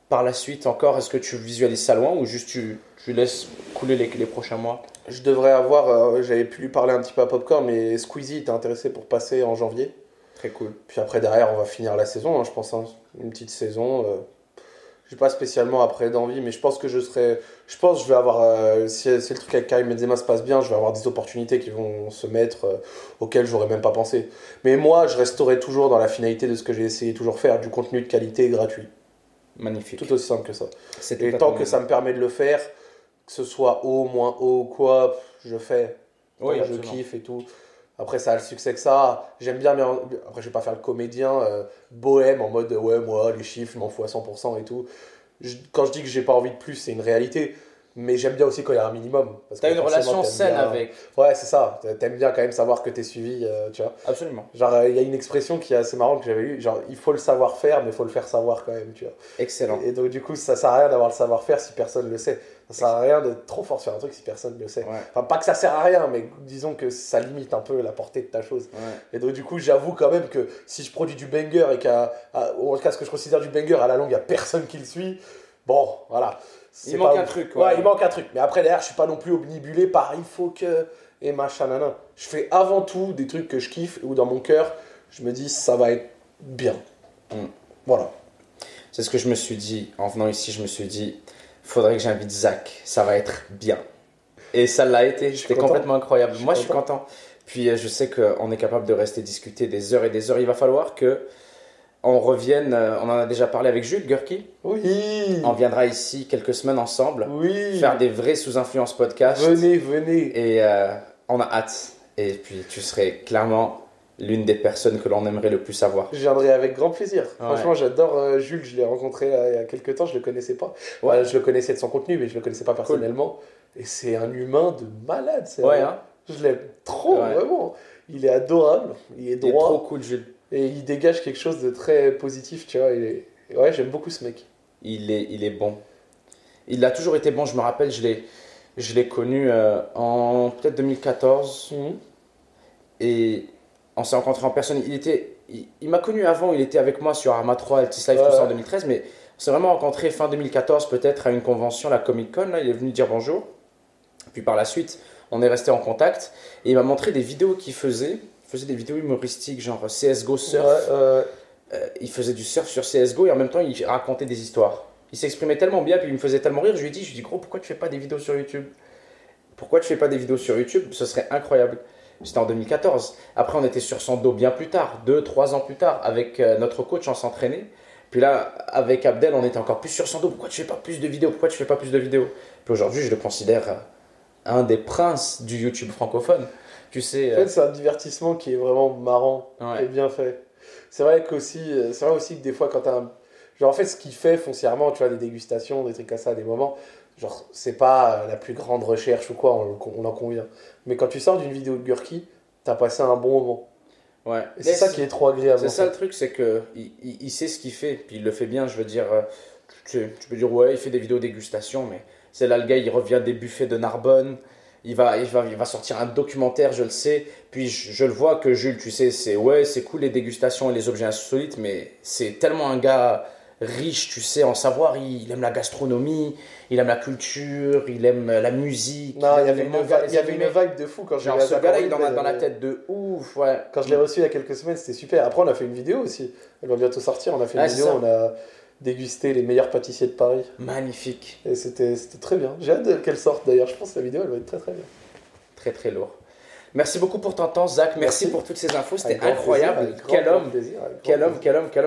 par la suite encore, est-ce que tu visualises ça loin ou juste tu laisses couler les prochains mois? Je devrais avoir, j'avais pu lui parler un petit peu à Popcorn, mais Squeezie était intéressé pour passer en janvier. Très cool. Puis après, derrière, on va finir la saison, hein, je pense, hein, une petite saison. J'ai pas spécialement après d'envie, mais je pense que je vais avoir, si le truc avec Karim Benzema se passe bien, je vais avoir des opportunités qui vont se mettre auxquelles j'aurais même pas pensé. Mais moi, je resterai toujours dans la finalité de ce que j'ai essayé de toujours faire, du contenu de qualité gratuit. Magnifique. Tout aussi simple que ça. Et tant que ça me permet de le faire, que ce soit haut, moins haut, quoi, je fais. Oui, je kiffe et tout. Après, ça a le succès que ça. J'aime bien, mais après, je vais pas faire le comédien bohème en mode ouais, moi, les chiffres, je m'en fous à 100% et tout. Quand je dis que j'ai pas envie de plus, c'est une réalité. Mais j'aime bien aussi quand il y a un minimum. T'as une relation saine avec. Ouais, c'est ça. T'aimes bien quand même savoir que t'es suivi, tu vois. Absolument. Genre, il y a une expression qui est assez marrante que j'avais eue. Genre, il faut le savoir faire, mais il faut le faire savoir quand même, tu vois. Excellent. Et donc, du coup, ça sert à rien d'avoir le savoir-faire si personne le sait. Ça sert à rien d'être trop fort sur un truc si personne le sait. Ouais. Enfin, pas que ça sert à rien, mais disons que ça limite un peu la portée de ta chose. Ouais. Et donc, du coup, j'avoue quand même que si je produis du banger et ou en tout cas, ce que je considère du banger, à la longue, il n'y a personne qui le suit. Bon, voilà. Il manque un truc. Ouais, il manque un truc. Mais après, derrière, je suis pas non plus omnibulé par il faut que. Et machin, nanan. Je fais avant tout des trucs que je kiffe ou dans mon cœur, je me dis ça va être bien. Voilà. C'est ce que je me suis dit. En venant ici, je me suis dit faudrait que j'invite Zach. Ça va être bien. Et ça l'a été. C'était complètement incroyable. Moi, je suis content. Puis, je sais qu'on est capable de rester discuter des heures et des heures. Il va falloir que. On revienne, on en a déjà parlé avec Jules Gurki. Oui. On viendra ici quelques semaines ensemble. Oui. Faire des vrais sous-influence podcasts. Venez. Et on a hâte. Et puis tu serais clairement l'une des personnes que l'on aimerait le plus avoir. Je viendrai avec grand plaisir. Ouais. Franchement, j'adore Jules. Je l'ai rencontré il y a quelques temps. Je le connaissais pas. Ouais. Je le connaissais de son contenu, mais je le connaissais pas personnellement. Cool. Et c'est un humain de malade. Ouais, hein. Je l'aime trop, vraiment. Il est adorable. Il est droit. Il est trop cool, Jules. Et il dégage quelque chose de très positif, tu vois. Ouais, j'aime beaucoup ce mec. Il est bon. Il a toujours été bon. Je me rappelle, je l'ai connu en peut-être 2014. Et on s'est rencontrés en personne. Il m'a connu avant. Il était avec moi sur Arma 3, Altis Live, tout ça en 2013. Mais on s'est vraiment rencontrés fin 2014, peut-être à une convention, la Comic Con. Là, il est venu dire bonjour. Puis par la suite, on est resté en contact. Et il m'a montré des vidéos qu'il faisait. Il faisait des vidéos humoristiques, genre CSGO surf. Il faisait du surf sur CSGO et en même temps, il racontait des histoires. Il s'exprimait tellement bien, puis il me faisait tellement rire. Je lui ai dit, gros, pourquoi tu fais pas des vidéos sur YouTube? Pourquoi tu fais pas des vidéos sur YouTube? Ce serait incroyable. C'était en 2014. Après, on était sur son dos bien plus tard, 2-3 ans plus tard, avec notre coach, on s'entraînait. Puis là, avec Abdel, on était encore plus sur son dos. Pourquoi tu fais pas plus de vidéos? Pourquoi tu fais pas plus de vidéos? Puis aujourd'hui, je le considère un des princes du YouTube francophone. Tu sais, en fait, c'est un divertissement qui est vraiment marrant et bien fait. C'est vrai aussi que des fois, quand t'as un... Genre, en fait, ce qu'il fait foncièrement, tu vois, des dégustations, des trucs comme ça, des moments, genre, c'est pas la plus grande recherche ou quoi, on en convient. Mais quand tu sors d'une vidéo de Gurki, t'as passé un bon moment. Ouais. Et c'est ça qui est trop agréable. C'est ça le truc, c'est qu'il sait ce qu'il fait, puis il le fait bien, je veux dire. Tu peux dire, ouais, il fait des vidéos dégustation, mais c'est là le gars, il revient des buffets de Narbonne. Il va sortir un documentaire, je le sais. Puis je le vois que Jules, tu sais, c'est cool les dégustations et les objets insolites, mais c'est tellement un gars riche, tu sais, en savoir. Il aime la gastronomie, il aime la culture, il aime la musique. Non, il y avait une vibe de fou quand je l'ai reçu. Ce gars-là, il en a dans la tête de ouf, ouais. Quand je l'ai reçu il y a quelques semaines, c'était super. Après, on a fait une vidéo aussi. Elle va bientôt sortir. On a fait une vidéo, on a dégusté les meilleurs pâtissiers de Paris. Magnifique. Et c'était très bien. J'ai hâte qu'elle sorte d'ailleurs. Je pense que la vidéo, elle va être très très bien. Très très lourd. Merci beaucoup pour ton temps, Zach. Merci pour toutes ces infos. C'était incroyable. Quel homme.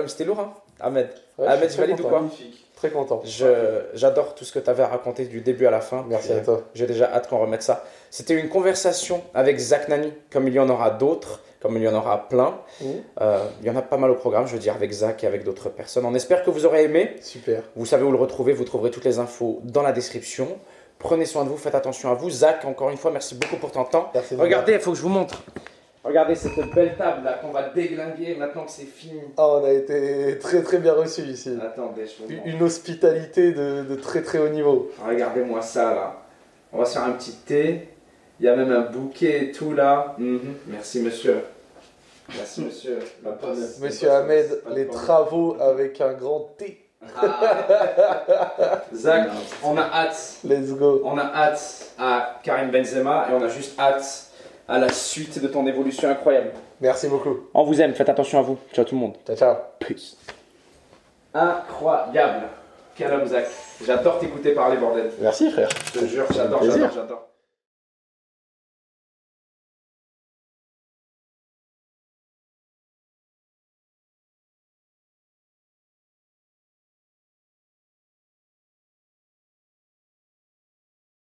C'était lourd, hein, Ahmed. Ouais, Ahmed, tu valides ou quoi? Très content. J'adore tout ce que tu avais à raconter du début à la fin. Merci à toi. J'ai déjà hâte qu'on remette ça. C'était une conversation avec Zach Nani, comme il y en aura d'autres, comme il y en aura plein. Il y en a pas mal au programme, je veux dire, avec Zach et avec d'autres personnes. On espère que vous aurez aimé. Super. Vous savez où le retrouver. Vous trouverez toutes les infos dans la description. Prenez soin de vous, faites attention à vous. Zach, encore une fois, merci beaucoup pour ton temps. Regardez, il faut que je vous montre. Regardez cette belle table là qu'on va déglinguer maintenant que c'est fini. On a été très très bien reçus ici. Attendez, je vous montre. Une hospitalité de très très haut niveau. Regardez-moi ça là. On va se faire un petit thé. Il y a même un bouquet et tout là. Merci monsieur. Merci monsieur. Monsieur Ahmed, les travaux avec un grand T. Zach, on a hâte. Let's go. On a hâte à Karim Benzema et on a juste hâte à la suite de ton évolution incroyable. Merci beaucoup. On vous aime, faites attention à vous. Ciao tout le monde. Ciao, ciao. Peace. Incroyable. Quel homme, Zach. J'adore t'écouter parler, bordel. Merci frère. Je te jure, j'adore.